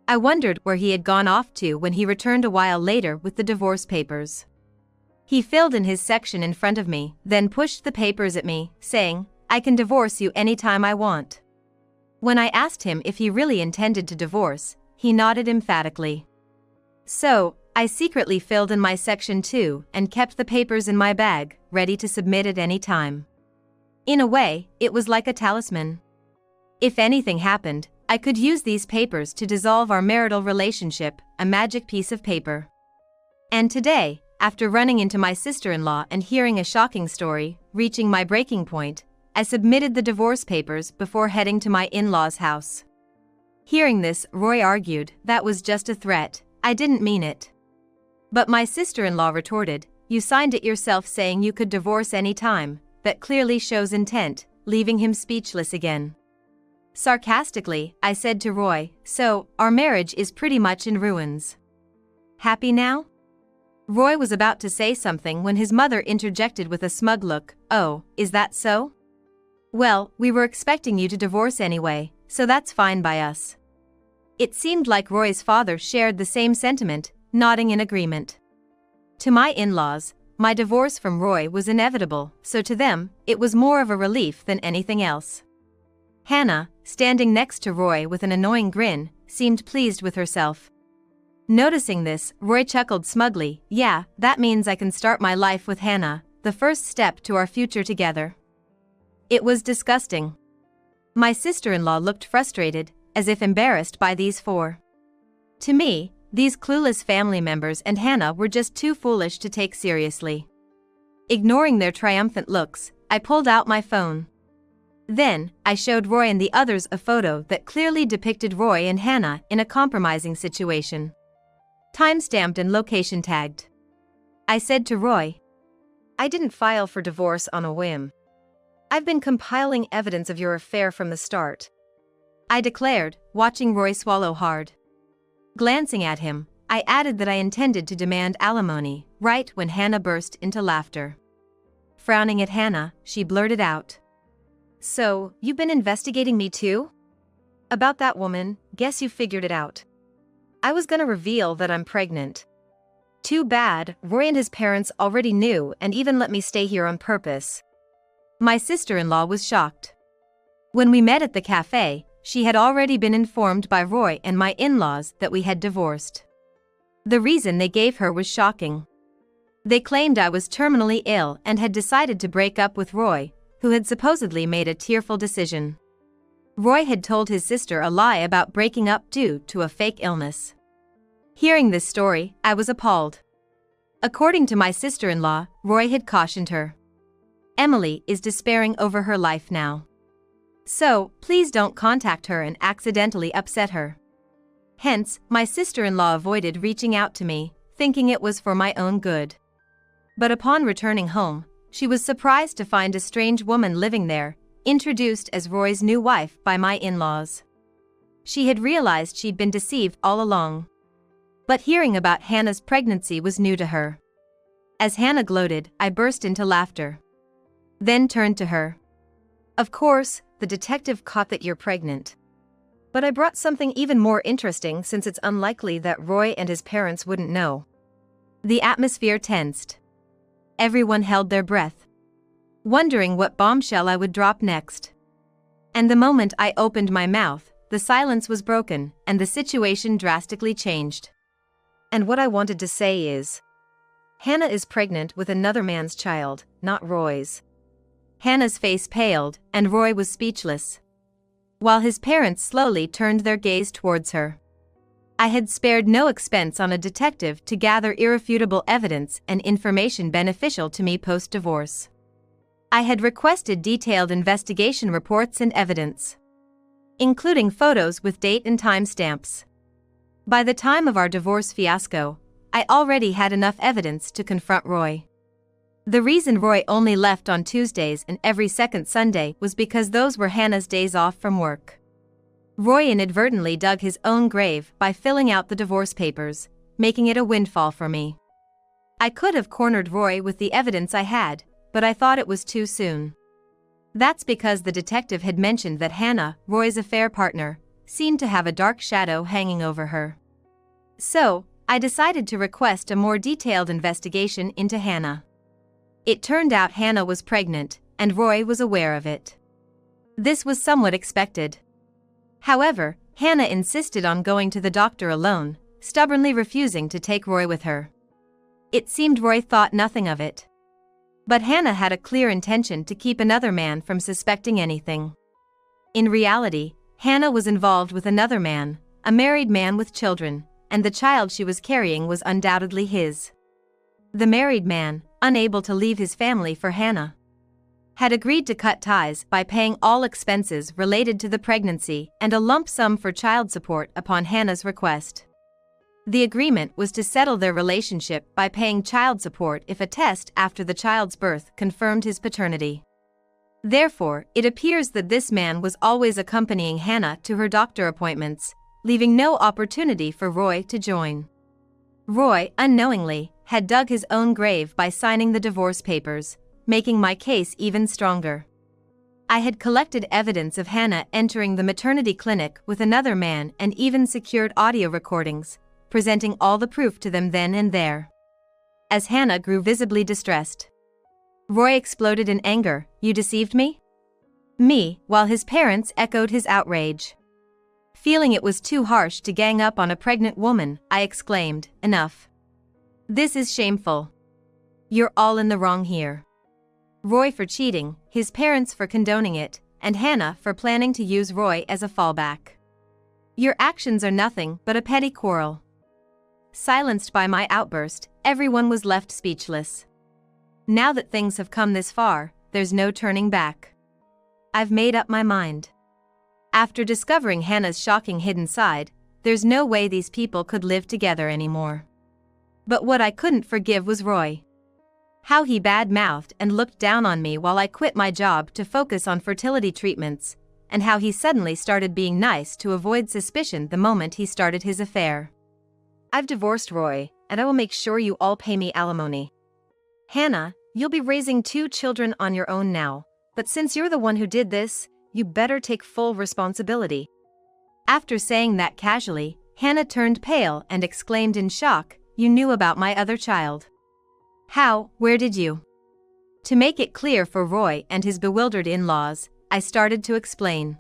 I wondered where he had gone off to when he returned a while later with the divorce papers. He filled in his section in front of me, then pushed the papers at me, saying, "I can divorce you anytime I want." When I asked him if he really intended to divorce, he nodded emphatically. So, I secretly filled in my section too and kept the papers in my bag, ready to submit at any time. In a way, it was like a talisman. If anything happened, I could use these papers to dissolve our marital relationship, a magic piece of paper. And today, after running into my sister-in-law and hearing a shocking story, reaching my breaking point, I submitted the divorce papers before heading to my in-laws' house. Hearing this, Roy argued, "That was just a threat, I didn't mean it." But my sister-in-law retorted, "You signed it yourself saying you could divorce any time, that clearly shows intent," leaving him speechless again. Sarcastically, I said to Roy, "So, our marriage is pretty much in ruins. Happy now?" Roy was about to say something when his mother interjected with a smug look, "Oh, is that so? Well, we were expecting you to divorce anyway, so that's fine by us." It seemed like Roy's father shared the same sentiment, nodding in agreement. To my in-laws, my divorce from Roy was inevitable, so to them, it was more of a relief than anything else. Hannah, standing next to Roy with an annoying grin, seemed pleased with herself. Noticing this, Roy chuckled smugly, "Yeah, that means I can start my life with Hannah, the first step to our future together." It was disgusting. My sister-in-law looked frustrated, as if embarrassed by these four. To me, these clueless family members and Hannah were just too foolish to take seriously. Ignoring their triumphant looks, I pulled out my phone. Then, I showed Roy and the others a photo that clearly depicted Roy and Hannah in a compromising situation. Timestamped and location tagged. I said to Roy, "I didn't file for divorce on a whim. I've been compiling evidence of your affair from the start," I declared, watching Roy swallow hard. Glancing at him, I added that I intended to demand alimony, right when Hannah burst into laughter. Frowning at Hannah, she blurted out, "So, you've been investigating me too? About that woman, guess you figured it out. I was gonna reveal that I'm pregnant." Too bad, Roy and his parents already knew and even let me stay here on purpose. My sister-in-law was shocked. When we met at the cafe, she had already been informed by Roy and my in-laws that we had divorced. The reason they gave her was shocking. They claimed I was terminally ill and had decided to break up with Roy, who had supposedly made a tearful decision. Roy had told his sister a lie about breaking up due to a fake illness. Hearing this story, I was appalled. According to my sister-in-law, Roy had cautioned her. "Emily is despairing over her life now. So, please don't contact her and accidentally upset her." Hence, my sister-in-law avoided reaching out to me, thinking it was for my own good. But upon returning home, she was surprised to find a strange woman living there, introduced as Roy's new wife by my in-laws. She had realized she'd been deceived all along. But hearing about Hannah's pregnancy was new to her. As Hannah gloated, I burst into laughter. Then turned to her. "Of course, the detective caught that you're pregnant. But I brought something even more interesting since it's unlikely that Roy and his parents wouldn't know." The atmosphere tensed. Everyone held their breath, wondering what bombshell I would drop next. And the moment I opened my mouth, the silence was broken, and the situation drastically changed. And what I wanted to say is, Hannah is pregnant with another man's child, not Roy's. Hannah's face paled, and Roy was speechless, while his parents slowly turned their gaze towards her. I had spared no expense on a detective to gather irrefutable evidence and information beneficial to me post-divorce. I had requested detailed investigation reports and evidence, including photos with date and time stamps. By the time of our divorce fiasco, I already had enough evidence to confront Roy. The reason Roy only left on Tuesdays and every second Sunday was because those were Hannah's days off from work. Roy inadvertently dug his own grave by filling out the divorce papers, making it a windfall for me. I could have cornered Roy with the evidence I had, but I thought it was too soon. That's because the detective had mentioned that Hannah, Roy's affair partner, seemed to have a dark shadow hanging over her. So, I decided to request a more detailed investigation into Hannah. It turned out Hannah was pregnant, and Roy was aware of it. This was somewhat expected. However, Hannah insisted on going to the doctor alone, stubbornly refusing to take Roy with her. It seemed Roy thought nothing of it. But Hannah had a clear intention to keep another man from suspecting anything. In reality, Hannah was involved with another man, a married man with children, and the child she was carrying was undoubtedly his. The married man, unable to leave his family for Hannah, had agreed to cut ties by paying all expenses related to the pregnancy and a lump sum for child support upon Hannah's request. The agreement was to settle their relationship by paying child support if a test after the child's birth confirmed his paternity. Therefore, it appears that this man was always accompanying Hannah to her doctor appointments, leaving no opportunity for Roy to join. Roy, unknowingly, had dug his own grave by signing the divorce papers, making my case even stronger. I had collected evidence of Hannah entering the maternity clinic with another man and even secured audio recordings, presenting all the proof to them then and there. As Hannah grew visibly distressed, Roy exploded in anger. "You deceived me?" Me, while his parents echoed his outrage. Feeling it was too harsh to gang up on a pregnant woman, I exclaimed, "Enough. This is shameful. You're all in the wrong here. Roy for cheating, his parents for condoning it, and Hannah for planning to use Roy as a fallback. Your actions are nothing but a petty quarrel." Silenced by my outburst, everyone was left speechless. Now that things have come this far, there's no turning back. I've made up my mind. After discovering Hannah's shocking hidden side, there's no way these people could live together anymore. But what I couldn't forgive was Roy. How he bad-mouthed and looked down on me while I quit my job to focus on fertility treatments, and how he suddenly started being nice to avoid suspicion the moment he started his affair. I've divorced Roy, and I will make sure you all pay me alimony. Hannah, you'll be raising 2 children on your own now, but since you're the one who did this, you better take full responsibility. After saying that casually, Hannah turned pale and exclaimed in shock, "You knew about my other child? How? Where did you?" To make it clear for Roy and his bewildered in-laws, I started to explain.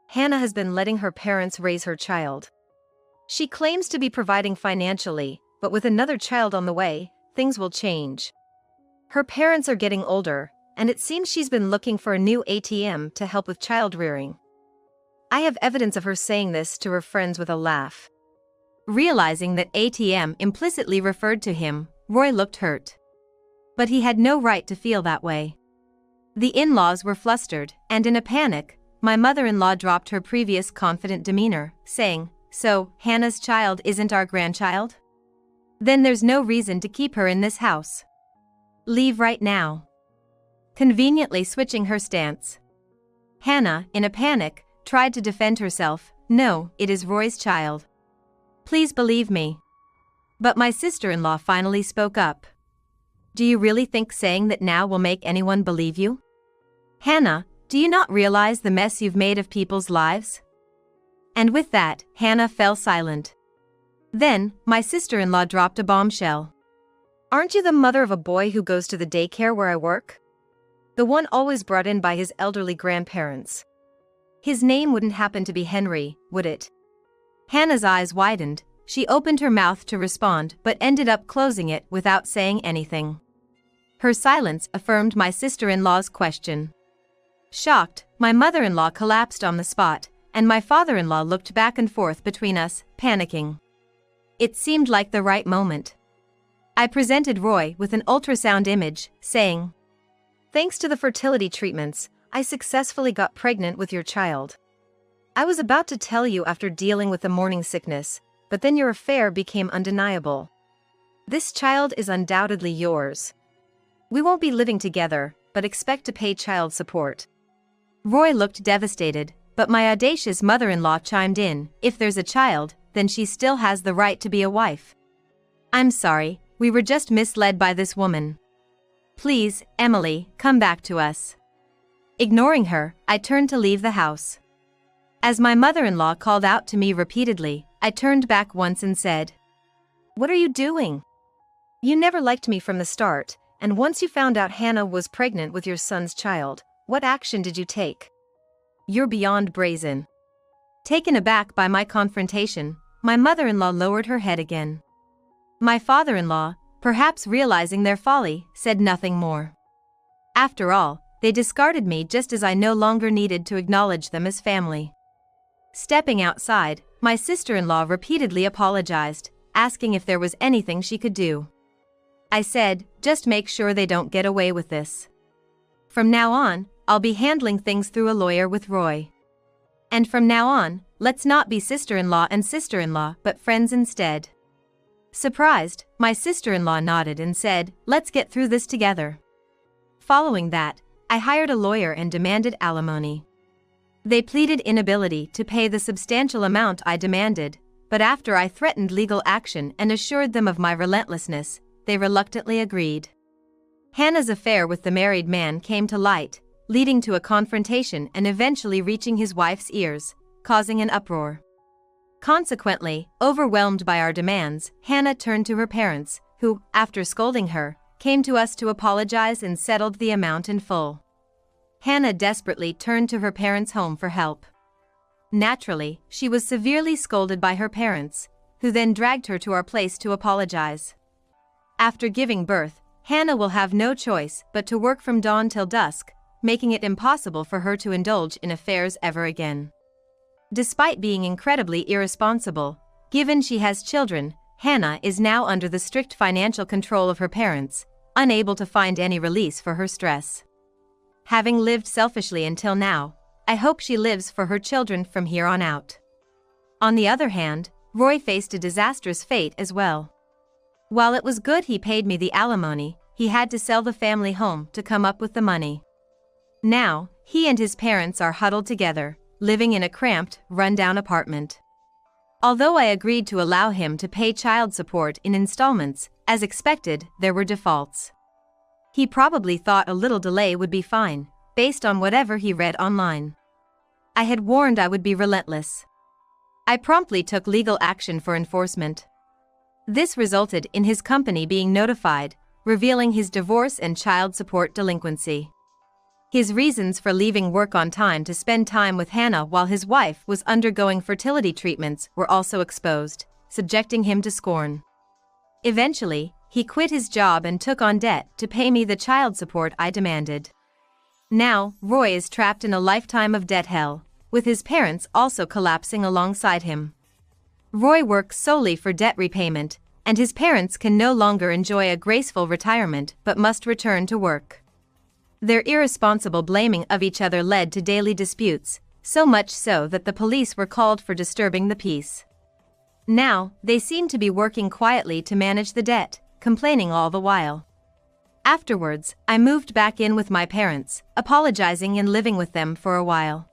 Hannah has been letting her parents raise her child. She claims to be providing financially, but with another child on the way, things will change. Her parents are getting older, and it seems she's been looking for a new ATM to help with child rearing. I have evidence of her saying this to her friends with a laugh. Realizing that ATM implicitly referred to him, Roy looked hurt. But he had no right to feel that way. The in-laws were flustered, and in a panic, my mother-in-law dropped her previous confident demeanor, saying, "So, Hannah's child isn't our grandchild? Then there's no reason to keep her in this house. Leave right now." Conveniently switching her stance, Hannah, in a panic, tried to defend herself. "No, it is Roy's child. Please believe me." But my sister-in-law finally spoke up. "Do you really think saying that now will make anyone believe you? Hannah, do you not realize the mess you've made of people's lives?" And with that, Hannah fell silent. Then, my sister-in-law dropped a bombshell. "Aren't you the mother of a boy who goes to the daycare where I work? The one always brought in by his elderly grandparents. His name wouldn't happen to be Henry, would it? Hannah's eyes widened. She opened her mouth to respond but ended up closing it without saying anything. Her silence affirmed my sister-in-law's question. Shocked, my mother-in-law collapsed on the spot, and my father-in-law looked back and forth between us, panicking. It seemed like the right moment. I presented Roy with an ultrasound image, saying, "Thanks to the fertility treatments, I successfully got pregnant with your child. I was about to tell you after dealing with the morning sickness, but then your affair became undeniable. This child is undoubtedly yours. We won't be living together, but expect to pay child support." Roy looked devastated, but my audacious mother-in-law chimed in, "If there's a child, then she still has the right to be a wife. I'm sorry, we were just misled by this woman. Please, Emily, come back to us." Ignoring her, I turned to leave the house. As my mother-in-law called out to me repeatedly, I turned back once and said, "What are you doing? You never liked me from the start, and once you found out Hannah was pregnant with your son's child, what action did you take? You're beyond brazen." Taken aback by my confrontation, my mother-in-law lowered her head again. My father-in-law, perhaps realizing their folly, said nothing more. After all, they discarded me just as I no longer needed to acknowledge them as family. Stepping outside, my sister-in-law repeatedly apologized, asking if there was anything she could do. I said, "Just make sure they don't get away with this. From now on, I'll be handling things through a lawyer with Roy. And from now on, let's not be sister-in-law and sister-in-law but friends instead." Surprised, my sister-in-law nodded and said, "Let's get through this together." Following that, I hired a lawyer and demanded alimony. They pleaded inability to pay the substantial amount I demanded, but after I threatened legal action and assured them of my relentlessness, they reluctantly agreed. Hannah's affair with the married man came to light, leading to a confrontation and eventually reaching his wife's ears, causing an uproar. Consequently, overwhelmed by our demands, Hannah turned to her parents, who, after scolding her, came to us to apologize and settled the amount in full. Hannah desperately turned to her parents' home for help. Naturally, she was severely scolded by her parents, who then dragged her to our place to apologize. After giving birth, Hannah will have no choice but to work from dawn till dusk, making it impossible for her to indulge in affairs ever again. Despite being incredibly irresponsible, given she has children, Hannah is now under the strict financial control of her parents, unable to find any release for her stress. Having lived selfishly until now, I hope she lives for her children from here on out. On the other hand, Roy faced a disastrous fate as well. While it was good he paid me the alimony, he had to sell the family home to come up with the money. Now, he and his parents are huddled together, living in a cramped, run-down apartment. Although I agreed to allow him to pay child support in installments, as expected, there were defaults. He probably thought a little delay would be fine, based on whatever he read online. I had warned I would be relentless. I promptly took legal action for enforcement. This resulted in his company being notified, revealing his divorce and child support delinquency. His reasons for leaving work on time to spend time with Hannah while his wife was undergoing fertility treatments were also exposed, subjecting him to scorn. Eventually, he quit his job and took on debt to pay me the child support I demanded. Now, Roy is trapped in a lifetime of debt hell, with his parents also collapsing alongside him. Roy works solely for debt repayment, and his parents can no longer enjoy a graceful retirement but must return to work. Their irresponsible blaming of each other led to daily disputes, so much so that the police were called for disturbing the peace. Now, they seem to be working quietly to manage the debt, complaining all the while. Afterwards, I moved back in with my parents, apologizing and living with them for a while.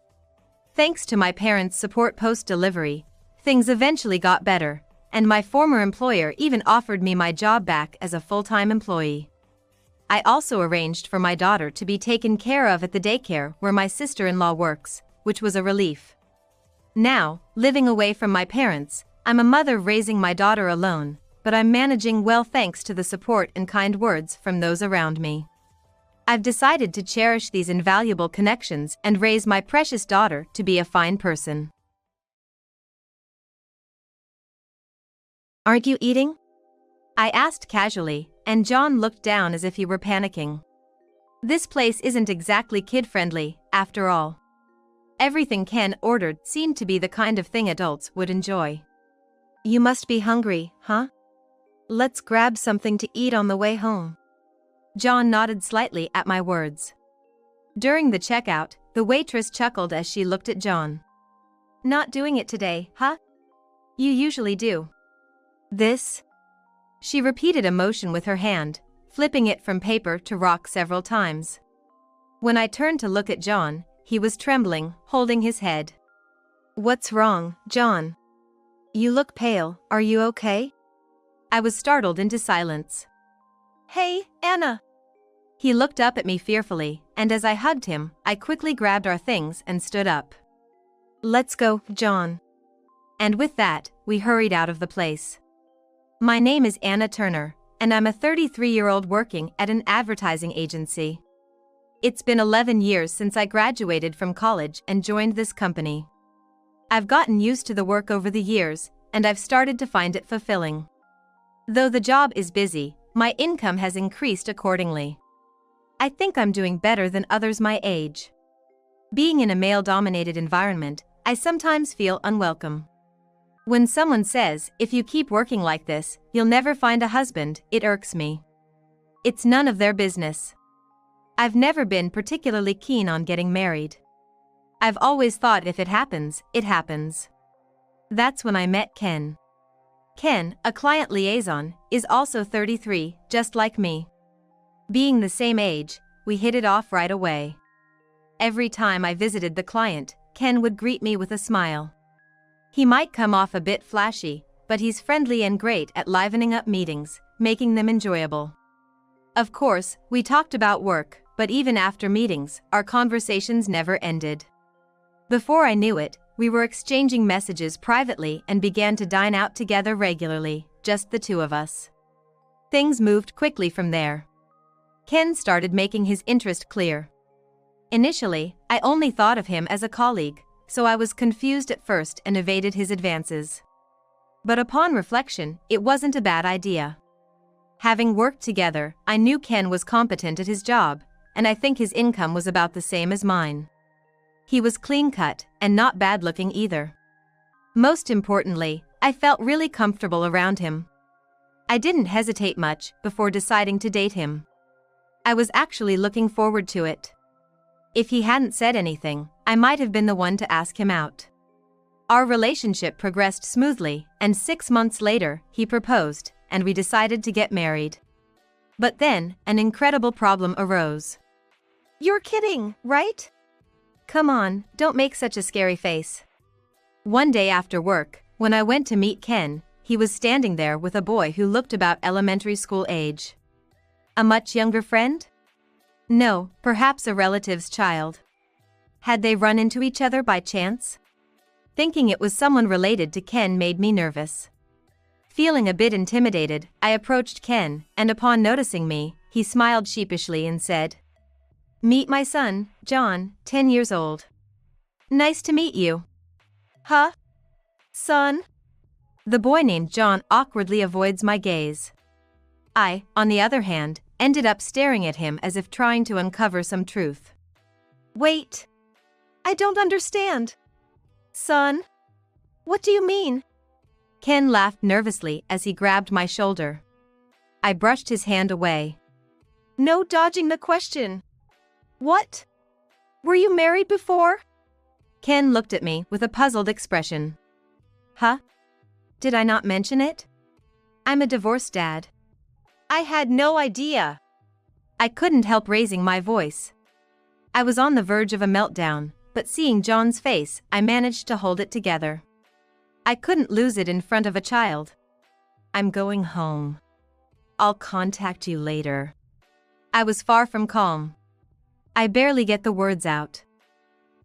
Thanks to my parents' support post-delivery, things eventually got better, and my former employer even offered me my job back as a full-time employee. I also arranged for my daughter to be taken care of at the daycare where my sister-in-law works, which was a relief. Now, living away from my parents, I'm a mother raising my daughter alone, but I'm managing well thanks to the support and kind words from those around me. I've decided to cherish these invaluable connections and raise my precious daughter to be a fine person. Aren't you eating? I asked casually, and John looked down as if he were panicking. This place isn't exactly kid-friendly, after all. Everything Ken ordered seemed to be the kind of thing adults would enjoy. You must be hungry, huh? Let's grab something to eat on the way home. John nodded slightly at my words. During the checkout, the waitress chuckled as she looked at John. Not doing it today, huh? You usually do. This? She repeated a motion with her hand, flipping it from paper to rock several times. When I turned to look at John, he was trembling, holding his head. What's wrong, John? You look pale, are you okay? I was startled into silence. Hey, Anna! He looked up at me fearfully, and as I hugged him, I quickly grabbed our things and stood up. Let's go, John. And with that, we hurried out of the place. My name is Anna Turner, and I'm a 33-year-old working at an advertising agency. It's been 11 years since I graduated from college and joined this company. I've gotten used to the work over the years, and I've started to find it fulfilling. Though the job is busy, my income has increased accordingly. I think I'm doing better than others my age. Being in a male-dominated environment, I sometimes feel unwelcome. When someone says, if you keep working like this, you'll never find a husband, it irks me. It's none of their business. I've never been particularly keen on getting married. I've always thought if it happens, it happens. That's when I met Ken. Ken, a client liaison, is also 33, just like me. Being the same age, we hit it off right away. Every time I visited the client, Ken would greet me with a smile. He might come off a bit flashy, but he's friendly and great at livening up meetings, making them enjoyable. Of course, we talked about work, but even after meetings, our conversations never ended. Before I knew it, we were exchanging messages privately and began to dine out together regularly, just the two of us. Things moved quickly from there. Ken started making his interest clear. Initially, I only thought of him as a colleague, so I was confused at first and evaded his advances. But upon reflection, it wasn't a bad idea. Having worked together, I knew Ken was competent at his job, and I think his income was about the same as mine. He was clean-cut, and not bad-looking either. Most importantly, I felt really comfortable around him. I didn't hesitate much before deciding to date him. I was actually looking forward to it. If he hadn't said anything, I might have been the one to ask him out. Our relationship progressed smoothly, and 6 months later, he proposed, and we decided to get married. But then, an incredible problem arose. You're kidding, right? Come on, don't make such a scary face. One day after work, when I went to meet Ken, he was standing there with a boy who looked about elementary school age. A much younger friend? No, perhaps a relative's child. Had they run into each other by chance? Thinking it was someone related to Ken made me nervous. Feeling a bit intimidated, I approached Ken, and upon noticing me, he smiled sheepishly and said, "Meet my son, John, 10 years old." "Nice to meet you." Huh? Son? The boy named John awkwardly avoids my gaze. I, on the other hand, ended up staring at him as if trying to uncover some truth. Wait. I don't understand. Son? What do you mean? Ken laughed nervously as he grabbed my shoulder. I brushed his hand away. No dodging the question. What? Were you married before? Ken looked at me with a puzzled expression. Huh? Did I not mention it? I'm a divorced dad. I had no idea. I couldn't help raising my voice. I was on the verge of a meltdown, but seeing John's face, I managed to hold it together. I couldn't lose it in front of a child. I'm going home. I'll contact you later. I was far from calm. I barely get the words out.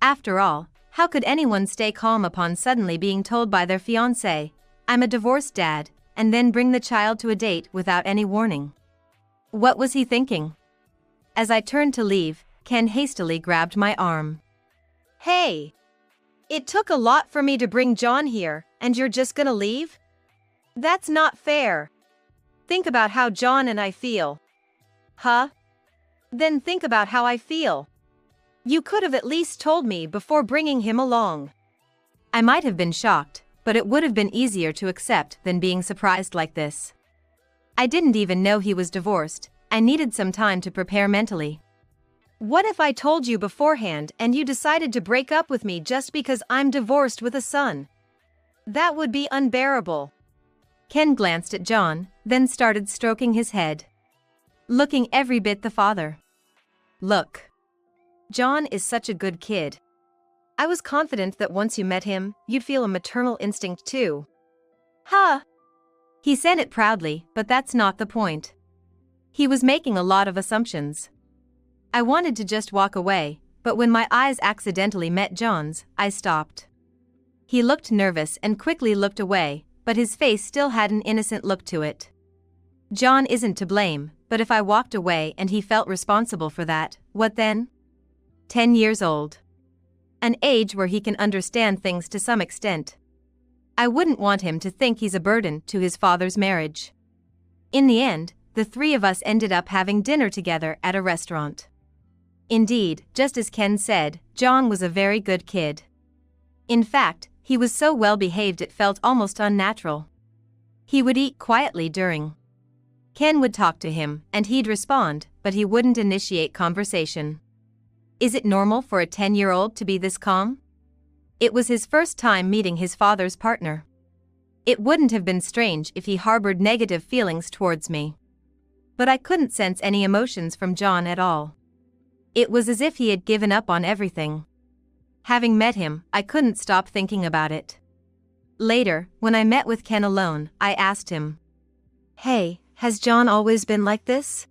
After all, how could anyone stay calm upon suddenly being told by their fiancé, "I'm a divorced dad," and then bring the child to a date without any warning? What was he thinking? As I turned to leave, Ken hastily grabbed my arm. Hey! It took a lot for me to bring John here, and you're just gonna leave? That's not fair. Think about how John and I feel. Huh? Then think about how I feel. You could have at least told me before bringing him along. I might have been shocked, but it would have been easier to accept than being surprised like this. I didn't even know he was divorced. I needed some time to prepare mentally. What if I told you beforehand and you decided to break up with me just because I'm divorced with a son? That would be unbearable. Ken glanced at John, then started stroking his head. Looking every bit the father. Look. John is such a good kid. I was confident that once you met him, you'd feel a maternal instinct too. Huh? He said it proudly, but that's not the point. He was making a lot of assumptions. I wanted to just walk away, but when my eyes accidentally met John's, I stopped. He looked nervous and quickly looked away, but his face still had an innocent look to it. John isn't to blame, but if I walked away and he felt responsible for that, what then? 10 years old. An age where he can understand things to some extent. I wouldn't want him to think he's a burden to his father's marriage. In the end, the three of us ended up having dinner together at a restaurant. Indeed, just as Ken said, John was a very good kid. In fact, he was so well behaved it felt almost unnatural. He would eat quietly during. Ken would talk to him, and he'd respond, but he wouldn't initiate conversation. Is it normal for a 10-year-old to be this calm? It was his first time meeting his father's partner. It wouldn't have been strange if he harbored negative feelings towards me. But I couldn't sense any emotions from John at all. It was as if he had given up on everything. Having met him, I couldn't stop thinking about it. Later, when I met with Ken alone, I asked him, "Hey, has John always been like this?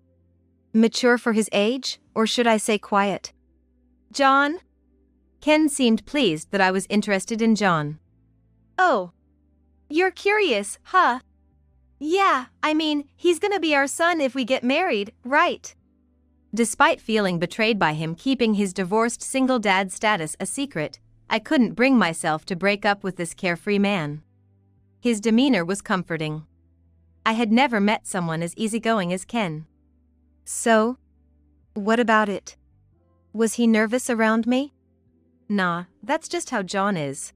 Mature for his age, or should I say quiet?" "John?" Ken seemed pleased that I was interested in John. "Oh. You're curious, huh? Yeah, I mean, he's gonna be our son if we get married, right?" Despite feeling betrayed by him keeping his divorced single dad status a secret, I couldn't bring myself to break up with this carefree man. His demeanor was comforting. I had never met someone as easygoing as Ken. "So? What about it? Was he nervous around me?" "Nah, that's just how John is.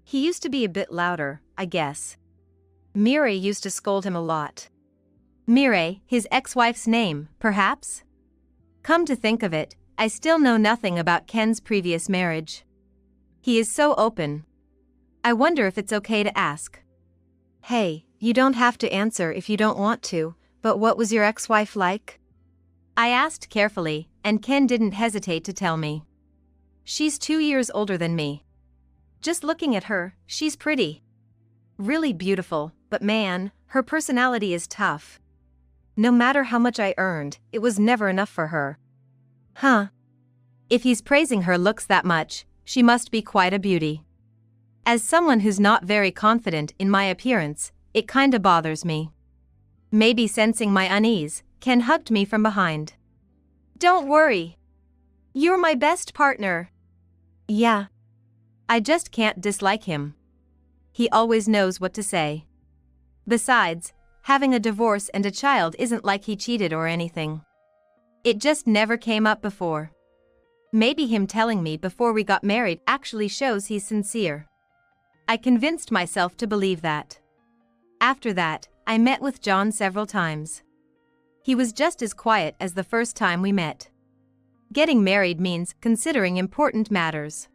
He used to be a bit louder, I guess." Mireille used to scold him a lot. Mireille, his ex-wife's name, perhaps? Come to think of it, I still know nothing about Ken's previous marriage. He is so open. I wonder if it's okay to ask. "Hey, you don't have to answer if you don't want to, but what was your ex-wife like?" I asked carefully, and Ken didn't hesitate to tell me. "She's 2 years older than me. Just looking at her, she's pretty. Really beautiful, but man, her personality is tough. No matter how much I earned, it was never enough for her." "Huh. If he's praising her looks that much, she must be quite a beauty. As someone who's not very confident in my appearance, it kinda bothers me." Maybe sensing my unease, Ken hugged me from behind. "Don't worry. You're my best partner." "Yeah. I just can't dislike him. He always knows what to say. Besides, having a divorce and a child isn't like he cheated or anything. It just never came up before. Maybe him telling me before we got married actually shows he's sincere." I convinced myself to believe that. After that, I met with John several times. He was just as quiet as the first time we met. Getting married means considering important matters.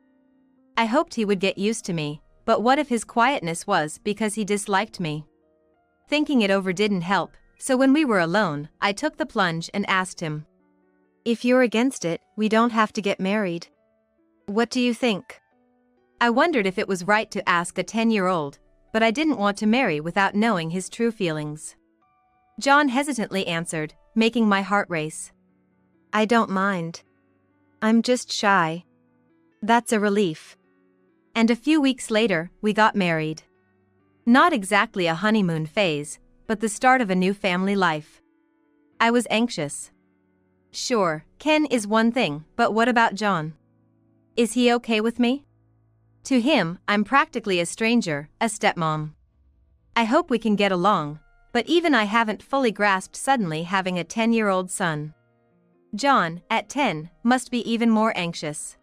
I hoped he would get used to me, but what if his quietness was because he disliked me? Thinking it over didn't help, so when we were alone, I took the plunge and asked him. "If you're against it, we don't have to get married. What do you think?" I wondered if it was right to ask a 10-year-old, but I didn't want to marry without knowing his true feelings. John hesitantly answered, making my heart race. "I don't mind. I'm just shy." That's a relief. And a few weeks later, we got married. Not exactly a honeymoon phase, but the start of a new family life. I was anxious. Sure, Ken is one thing, but what about John? Is he okay with me? To him, I'm practically a stranger, a stepmom. I hope we can get along, but even I haven't fully grasped suddenly having a 10-year-old son. John, at 10, must be even more anxious.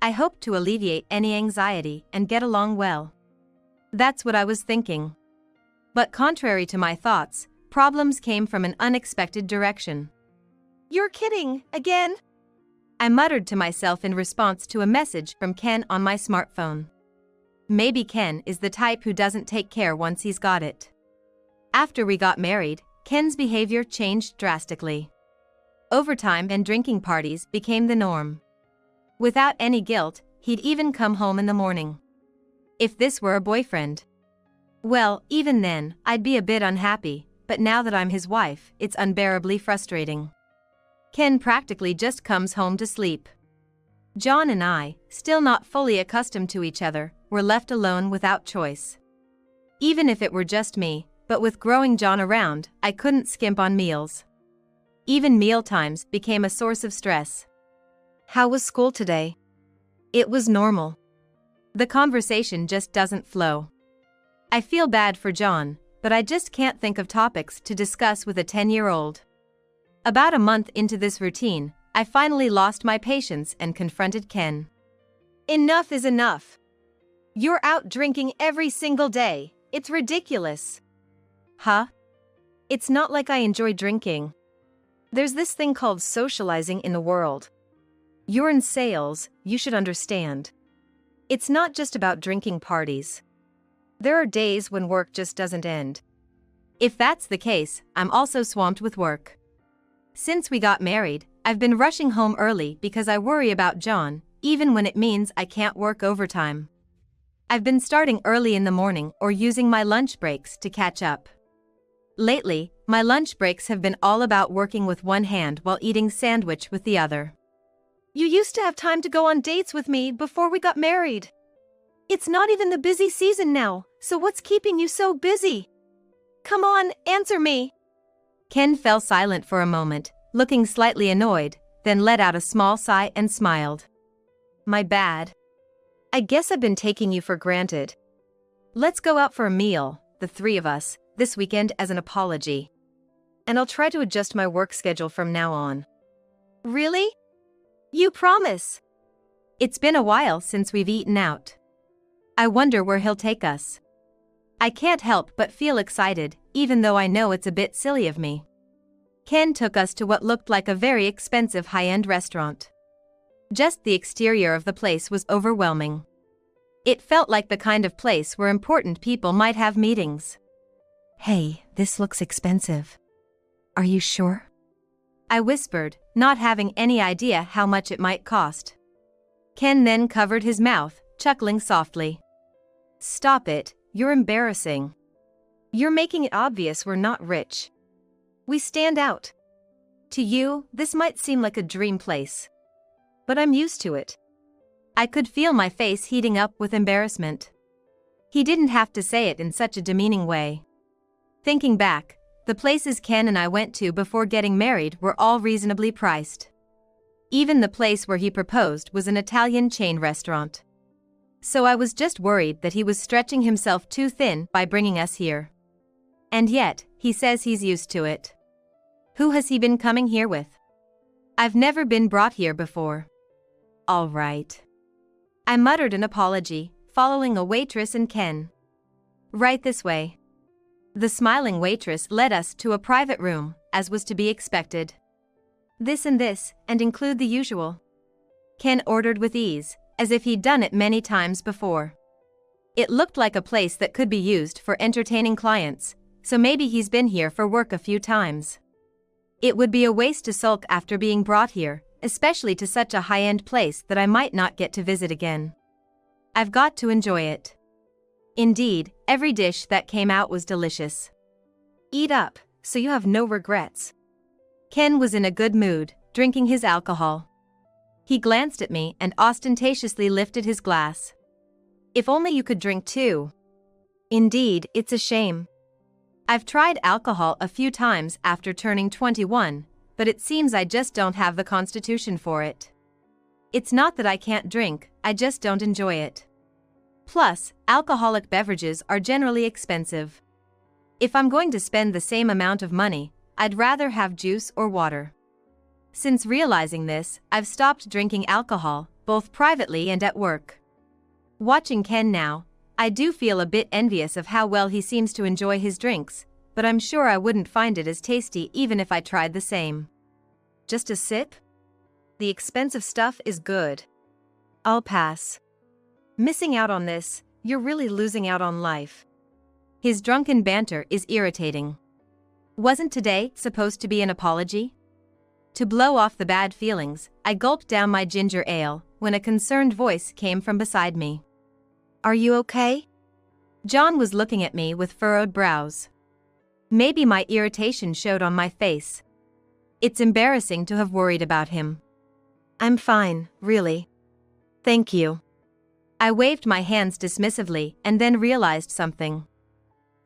I hope to alleviate any anxiety and get along well. That's what I was thinking. But contrary to my thoughts, problems came from an unexpected direction. You're kidding, again? I muttered to myself in response to a message from Ken on my smartphone. Maybe Ken is the type who doesn't take care once he's got it. After we got married, Ken's behavior changed drastically. Overtime and drinking parties became the norm. Without any guilt, he'd even come home in the morning. If this were a boyfriend. Well, even then, I'd be a bit unhappy, but now that I'm his wife, it's unbearably frustrating. Ken practically just comes home to sleep. John and I, still not fully accustomed to each other, were left alone without choice. Even if it were just me, but with growing John around, I couldn't skimp on meals. Even mealtimes became a source of stress. How was school today? It was normal. The conversation just doesn't flow. I feel bad for John, but I just can't think of topics to discuss with a 10-year-old. About a month into this routine, I finally lost my patience and confronted Ken. Enough is enough. You're out drinking every single day. It's ridiculous. Huh? It's not like I enjoy drinking. There's this thing called socializing in the world. You're in sales, you should understand. It's not just about drinking parties. There are days when work just doesn't end. If that's the case, I'm also swamped with work. Since we got married, I've been rushing home early because I worry about John, even when it means I can't work overtime. I've been starting early in the morning or using my lunch breaks to catch up. Lately, my lunch breaks have been all about working with one hand while eating sandwich with the other. You used to have time to go on dates with me before we got married. It's not even the busy season now, so what's keeping you so busy? Come on, answer me. Ken fell silent for a moment, looking slightly annoyed, then let out a small sigh and smiled. My bad. I guess I've been taking you for granted. Let's go out for a meal, the three of us, this weekend as an apology. And I'll try to adjust my work schedule from now on. Really? You promise? It's been a while since we've eaten out. I wonder where he'll take us. I can't help but feel excited, even though I know it's a bit silly of me. Ken took us to what looked like a very expensive high-end restaurant. Just the exterior of the place was overwhelming. It felt like the kind of place where important people might have meetings. Hey, this looks expensive. Are you sure? I whispered, not having any idea how much it might cost. Ken then covered his mouth, chuckling softly. Stop it, you're embarrassing. You're making it obvious we're not rich. We stand out. To you, this might seem like a dream place. But I'm used to it. I could feel my face heating up with embarrassment. He didn't have to say it in such a demeaning way. Thinking back, the places Ken and I went to before getting married were all reasonably priced. Even the place where he proposed was an Italian chain restaurant. So I was just worried that he was stretching himself too thin by bringing us here. And yet, he says he's used to it. Who has he been coming here with? I've never been brought here before. All right. I muttered an apology, following a waitress and Ken. Right this way. The smiling waitress led us to a private room, as was to be expected. This, and include the usual. Ken ordered with ease, as if he'd done it many times before. It looked like a place that could be used for entertaining clients, so maybe he's been here for work a few times. It would be a waste to sulk after being brought here, especially to such a high-end place that I might not get to visit again. I've got to enjoy it. Indeed, every dish that came out was delicious. Eat up, so you have no regrets. Ken was in a good mood, drinking his alcohol. He glanced at me and ostentatiously lifted his glass. If only you could drink too. Indeed, it's a shame. I've tried alcohol a few times after turning 21, but it seems I just don't have the constitution for it. It's not that I can't drink, I just don't enjoy it. Plus, alcoholic beverages are generally expensive. If I'm going to spend the same amount of money, I'd rather have juice or water. Since realizing this, I've stopped drinking alcohol, both privately and at work. Watching Ken now, I do feel a bit envious of how well he seems to enjoy his drinks, but I'm sure I wouldn't find it as tasty even if I tried the same. Just a sip? The expensive stuff is good. I'll pass. Missing out on this, you're really losing out on life. His drunken banter is irritating. Wasn't today supposed to be an apology? To blow off the bad feelings, I gulped down my ginger ale when a concerned voice came from beside me. Are you okay? John was looking at me with furrowed brows. Maybe my irritation showed on my face. It's embarrassing to have worried about him. I'm fine, really. Thank you. I waved my hands dismissively and then realized something.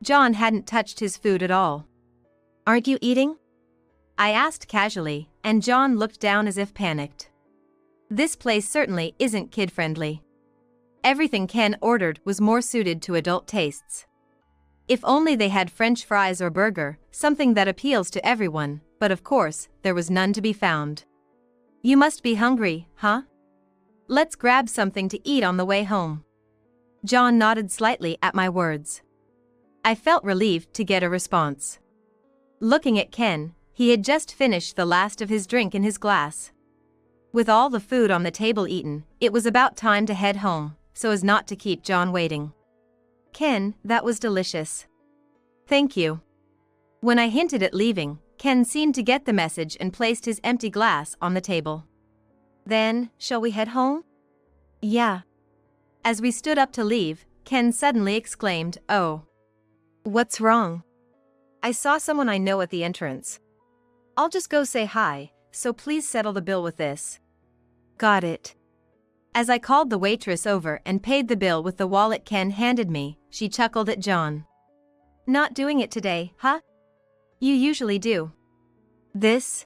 John hadn't touched his food at all. Aren't you eating? I asked casually, and John looked down as if panicked. This place certainly isn't kid-friendly. Everything Ken ordered was more suited to adult tastes. If only they had French fries or burger, something that appeals to everyone, but of course, there was none to be found. You must be hungry, huh? Let's grab something to eat on the way home. John nodded slightly at my words. I felt relieved to get a response. Looking at Ken, he had just finished the last of his drink in his glass. With all the food on the table eaten, it was about time to head home, so as not to keep John waiting. Ken, that was delicious. Thank you. When I hinted at leaving, Ken seemed to get the message and placed his empty glass on the table. Then, shall we head home? Yeah. As we stood up to leave, Ken suddenly exclaimed, "Oh." What's wrong? I saw someone I know at the entrance. I'll just go say hi, so please settle the bill with this. Got it. As I called the waitress over and paid the bill with the wallet Ken handed me, she chuckled at John. Not doing it today, huh? You usually do. This?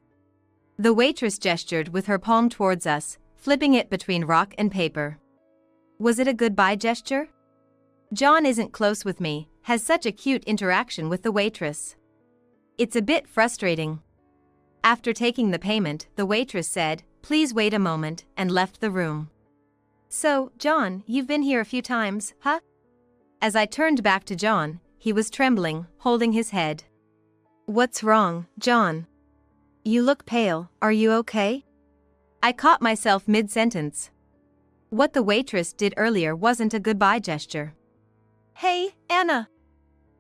The waitress gestured with her palm towards us, flipping it between rock and paper. Was it a goodbye gesture? John isn't close with me, has such a cute interaction with the waitress. It's a bit frustrating. After taking the payment, the waitress said, "Please wait a moment," and left the room. So, John, you've been here a few times, huh? As I turned back to John, he was trembling, holding his head. What's wrong, John? You look pale, are you okay? I caught myself mid-sentence. What the waitress did earlier wasn't a goodbye gesture. Hey, Anna!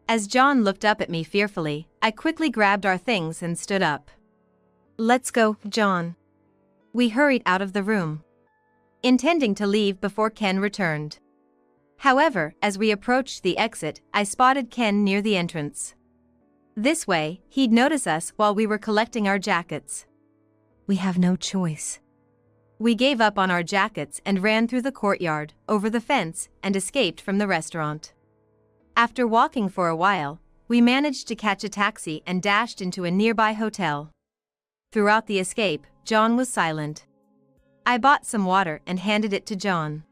As John looked up at me fearfully, I quickly grabbed our things and stood up. Let's go, John. We hurried out of the room, intending to leave before Ken returned. However, as we approached the exit, I spotted Ken near the entrance. This way, he'd notice us while we were collecting our jackets. We have no choice. We gave up on our jackets and ran through the courtyard, over the fence, and escaped from the restaurant. After walking for a while, we managed to catch a taxi and dashed into a nearby hotel. Throughout the escape, John was silent. I bought some water and handed it to John.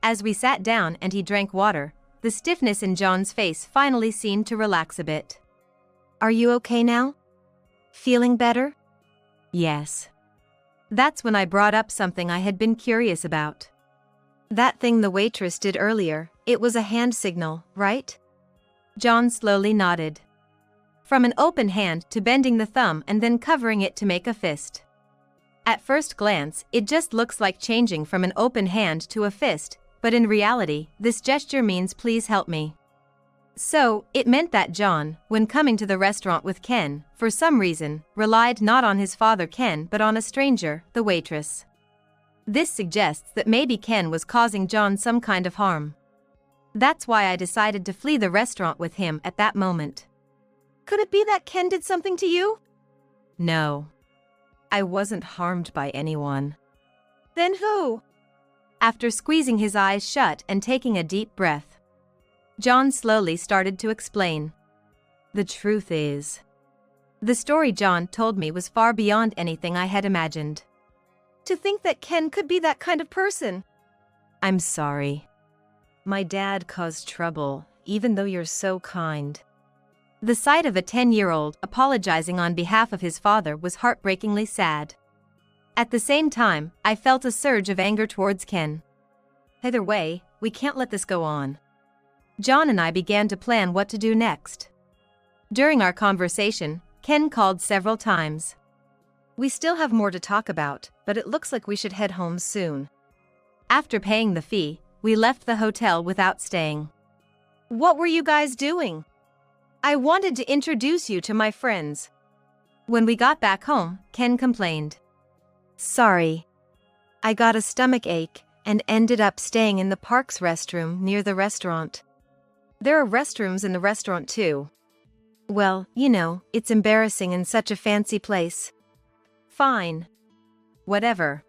As we sat down and he drank water, the stiffness in John's face finally seemed to relax a bit. Are you okay now? Feeling better? Yes. That's when I brought up something I had been curious about. That thing the waitress did earlier, it was a hand signal, right? John slowly nodded. From an open hand to bending the thumb and then covering it to make a fist. At first glance, it just looks like changing from an open hand to a fist, but in reality, this gesture means "please help me." So, it meant that John, when coming to the restaurant with Ken, for some reason, relied not on his father Ken but on a stranger, the waitress. This suggests that maybe Ken was causing John some kind of harm. That's why I decided to flee the restaurant with him at that moment. Could it be that Ken did something to you? No. I wasn't harmed by anyone. Then who? After squeezing his eyes shut and taking a deep breath, John slowly started to explain. The truth is, The story John told me was far beyond anything I had imagined. To think that Ken could be that kind of person. I'm sorry. My dad caused trouble, even though you're so kind. The sight of a 10-year-old apologizing on behalf of his father was heartbreakingly sad. At the same time, I felt a surge of anger towards Ken. Either way, we can't let this go on. John and I began to plan what to do next. During our conversation, Ken called several times. We still have more to talk about, but it looks like we should head home soon. After paying the fee, we left the hotel without staying. What were you guys doing? I wanted to introduce you to my friends. When we got back home, Ken complained. Sorry. I got a stomach ache and ended up staying in the park's restroom near the restaurant. There are restrooms in the restaurant too. Well, you know, it's embarrassing in such a fancy place. Fine. Whatever.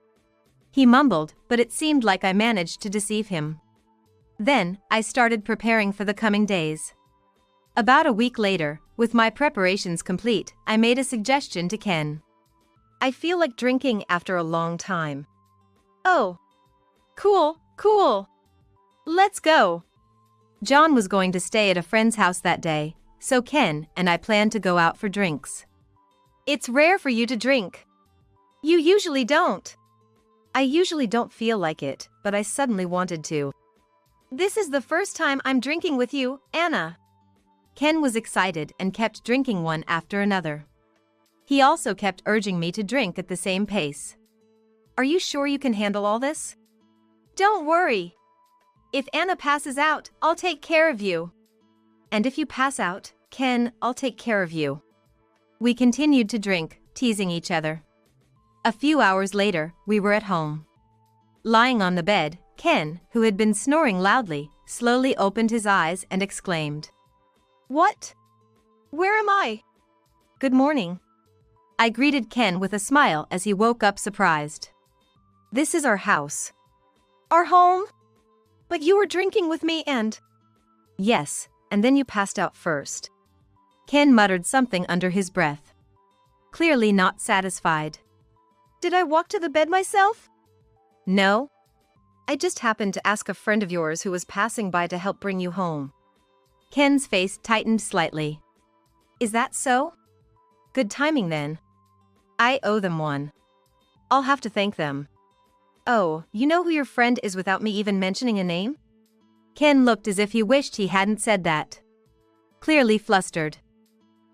He mumbled, but it seemed like I managed to deceive him. Then, I started preparing for the coming days. About a week later, with my preparations complete, I made a suggestion to Ken. I feel like drinking after a long time. Oh. Cool. Let's go. John was going to stay at a friend's house that day, so Ken and I planned to go out for drinks. It's rare for you to drink. You usually don't. I usually don't feel like it, but I suddenly wanted to. This is the first time I'm drinking with you, Anna. Ken was excited and kept drinking one after another. He also kept urging me to drink at the same pace. Are you sure you can handle all this? Don't worry. If Anna passes out, I'll take care of you. And if you pass out, Ken, I'll take care of you. We continued to drink, teasing each other. A few hours later, we were at home. Lying on the bed, Ken, who had been snoring loudly, slowly opened his eyes and exclaimed. What? Where am I? Good morning. I greeted Ken with a smile as he woke up surprised. This is our house. Our home? But you were drinking with me and… Yes, and then you passed out first. Ken muttered something under his breath. Clearly not satisfied. Did I walk to the bed myself? No. I just happened to ask a friend of yours who was passing by to help bring you home. Ken's face tightened slightly. Is that so? Good timing then. I owe them one. I'll have to thank them. Oh, you know who your friend is without me even mentioning a name? Ken looked as if he wished he hadn't said that. Clearly flustered.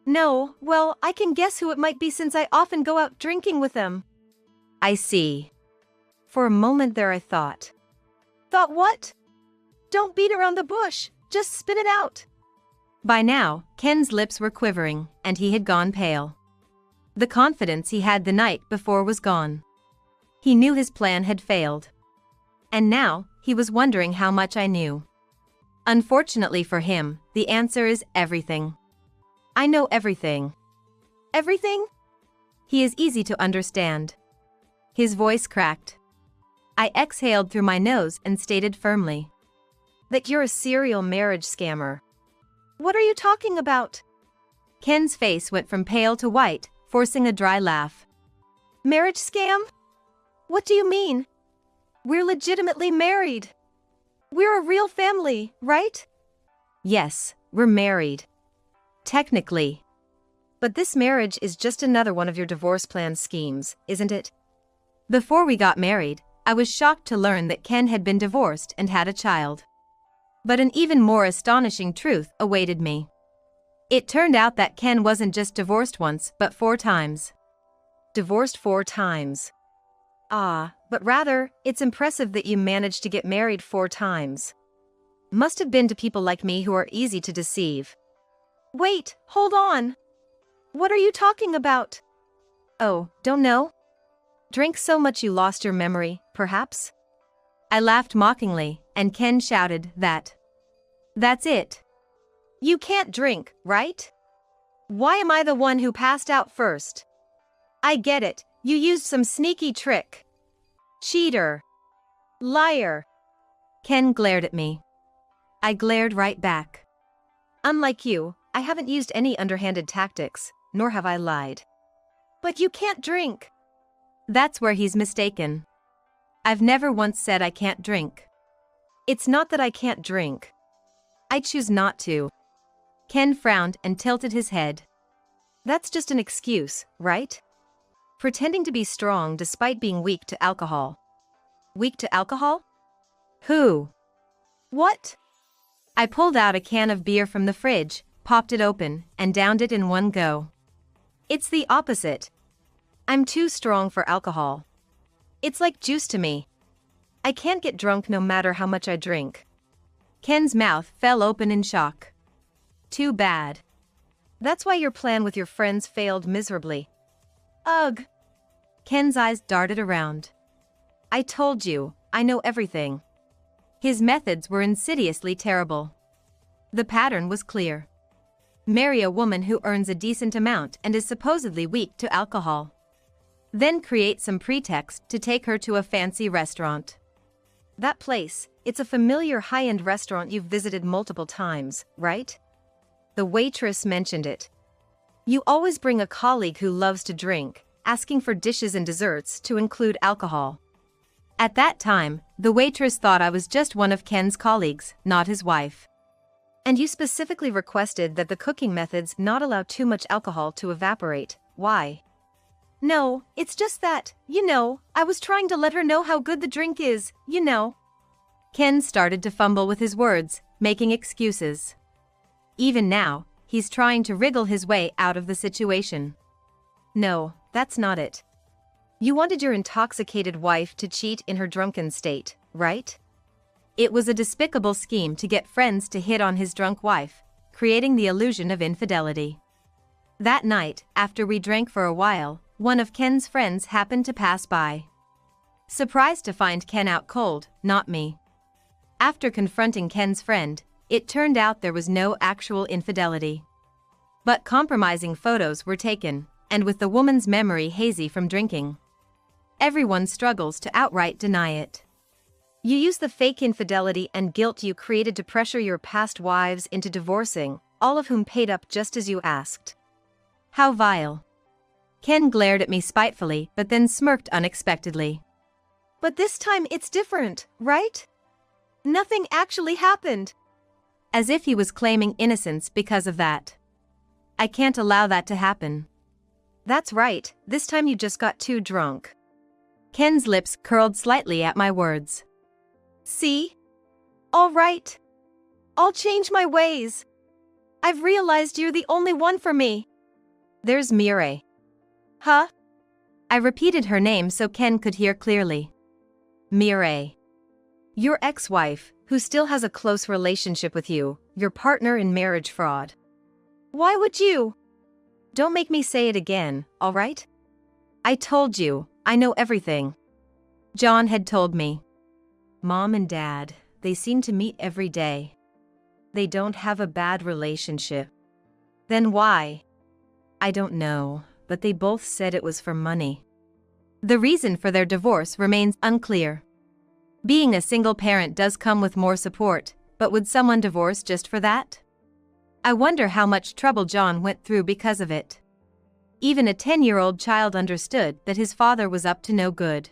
No, well, I can guess who it might be since I often go out drinking with them. I see. For a moment there I thought. Thought what? Don't beat around the bush, just spit it out. By now, Ken's lips were quivering, and he had gone pale. The confidence he had the night before was gone. He knew his plan had failed. And now, he was wondering how much I knew. Unfortunately for him, the answer is everything. I know everything. Everything? He is easy to understand. His voice cracked. I exhaled through my nose and stated firmly. That you're a serial marriage scammer. What are you talking about? Ken's face went from pale to white, forcing a dry laugh. Marriage scam? What do you mean? We're legitimately married. We're a real family, right? Yes, we're married. Technically. But this marriage is just another one of your divorce plan schemes, isn't it? Before we got married, I was shocked to learn that Ken had been divorced and had a child. But an even more astonishing truth awaited me. It turned out that Ken wasn't just divorced once, but 4 times. Divorced 4 times. Ah, but rather, it's impressive that you managed to get married 4 times. Must have been to people like me who are easy to deceive. Wait, hold on. What are you talking about? Oh, don't know? Drank so much you lost your memory, perhaps? I laughed mockingly, and Ken shouted that. That's it. You can't drink, right? Why am I the one who passed out first? I get it, you used some sneaky trick. Cheater. Liar. Ken glared at me. I glared right back. Unlike you, I haven't used any underhanded tactics, nor have I lied. But you can't drink. That's where he's mistaken. I've never once said I can't drink. It's not that I can't drink. I choose not to. Ken frowned and tilted his head. That's just an excuse, right? Pretending to be strong despite being weak to alcohol. Weak to alcohol? Who? What? I pulled out a can of beer from the fridge, popped it open, and downed it in one go. It's the opposite. I'm too strong for alcohol. It's like juice to me. I can't get drunk no matter how much I drink. Ken's mouth fell open in shock. Too bad. That's why your plan with your friends failed miserably. Ugh. Ken's eyes darted around. I told you, I know everything. His methods were insidiously terrible. The pattern was clear. Marry a woman who earns a decent amount and is supposedly weak to alcohol. Then create some pretext to take her to a fancy restaurant. That place, it's a familiar high-end restaurant you've visited multiple times, right? The waitress mentioned it. You always bring a colleague who loves to drink, asking for dishes and desserts to include alcohol. At that time, the waitress thought I was just one of Ken's colleagues, not his wife. And you specifically requested that the cooking methods not allow too much alcohol to evaporate. Why? No, it's just that, I was trying to let her know how good the drink is, Ken started to fumble with his words, making excuses. Even now, he's trying to wriggle his way out of the situation. No, that's not it. You wanted your intoxicated wife to cheat in her drunken state, right? It was a despicable scheme to get friends to hit on his drunk wife, creating the illusion of infidelity. That night, after we drank for a while, one of Ken's friends happened to pass by. Surprised to find Ken out cold, not me. After confronting Ken's friend, it turned out there was no actual infidelity. But compromising photos were taken, and with the woman's memory hazy from drinking, everyone struggles to outright deny it. You used the fake infidelity and guilt you created to pressure your past wives into divorcing, all of whom paid up just as you asked. How vile. Ken glared at me spitefully but then smirked unexpectedly. But this time it's different, right? Nothing actually happened. As if he was claiming innocence because of that. I can't allow that to happen. That's right, this time you just got too drunk. Ken's lips curled slightly at my words. See? All right. I'll change my ways. I've realized you're the only one for me. There's Mireille. Huh? I repeated her name so Ken could hear clearly. Mireille. Your ex-wife, who still has a close relationship with you, your partner in marriage fraud. Why would you? Don't make me say it again, all right? I told you, I know everything. John had told me. Mom and Dad, they seem to meet every day. They don't have a bad relationship. Then why? I don't know, but they both said it was for money. The reason for their divorce remains unclear. Being a single parent does come with more support, but would someone divorce just for that? I wonder how much trouble John went through because of it. Even a 10-year-old child understood that his father was up to no good.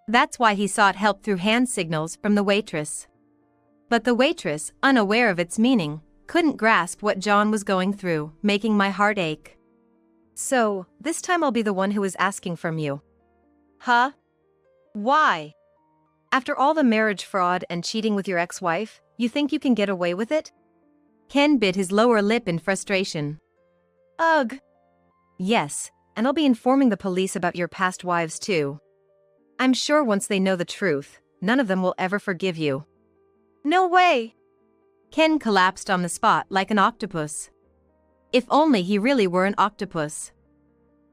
That's why he sought help through hand signals from the waitress. But the waitress, unaware of its meaning, couldn't grasp what John was going through, making my heart ache. So, this time I'll be the one who is asking from you. Huh? Why? After all the marriage fraud and cheating with your ex-wife, you think you can get away with it? Ken bit his lower lip in frustration. Ugh. Yes, and I'll be informing the police about your past wives too. I'm sure once they know the truth, none of them will ever forgive you. No way! Ken collapsed on the spot like an octopus. If only he really were an octopus.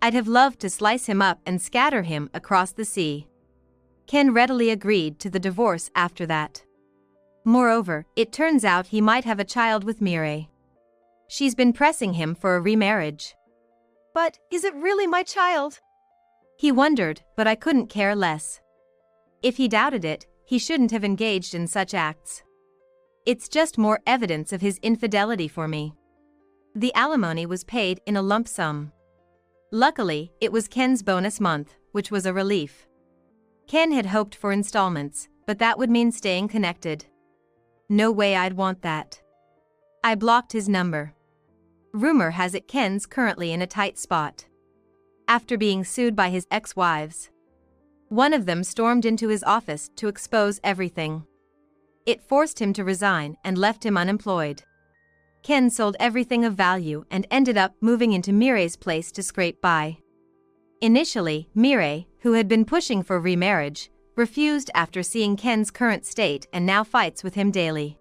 I'd have loved to slice him up and scatter him across the sea. Ken readily agreed to the divorce after that. Moreover, it turns out he might have a child with Mireille. She's been pressing him for a remarriage. But, is it really my child? He wondered, but I couldn't care less. If he doubted it, he shouldn't have engaged in such acts. It's just more evidence of his infidelity for me. The alimony was paid in a lump sum. Luckily, it was Ken's bonus month, which was a relief. Ken had hoped for installments, but that would mean staying connected. No way I'd want that. I blocked his number. Rumor has it Ken's currently in a tight spot. After being sued by his ex-wives, one of them stormed into his office to expose everything. It forced him to resign and left him unemployed. Ken sold everything of value and ended up moving into Mireille's place to scrape by. Initially, Mireille, who had been pushing for remarriage, refused after seeing Ken's current state and now fights with him daily,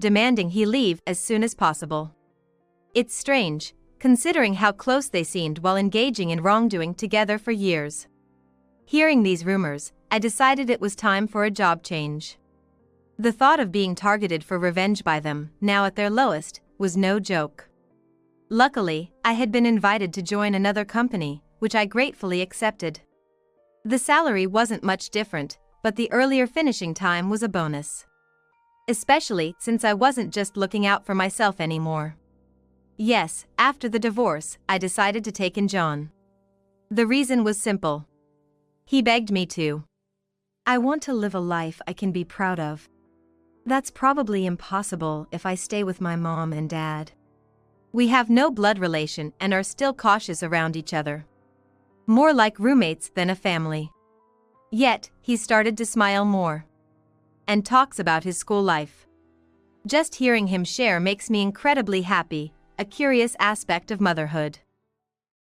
demanding he leave as soon as possible. It's strange, considering how close they seemed while engaging in wrongdoing together for years. Hearing these rumors, I decided it was time for a job change. The thought of being targeted for revenge by them, now at their lowest, was no joke. Luckily, I had been invited to join another company, which I gratefully accepted. The salary wasn't much different, but the earlier finishing time was a bonus. Especially since I wasn't just looking out for myself anymore. Yes, after the divorce, I decided to take in John. The reason was simple. He begged me to. I want to live a life I can be proud of. That's probably impossible if I stay with my mom and dad. We have no blood relation and are still cautious around each other. More like roommates than a family. Yet, he started to smile more. And talks about his school life. Just hearing him share makes me incredibly happy, a curious aspect of motherhood.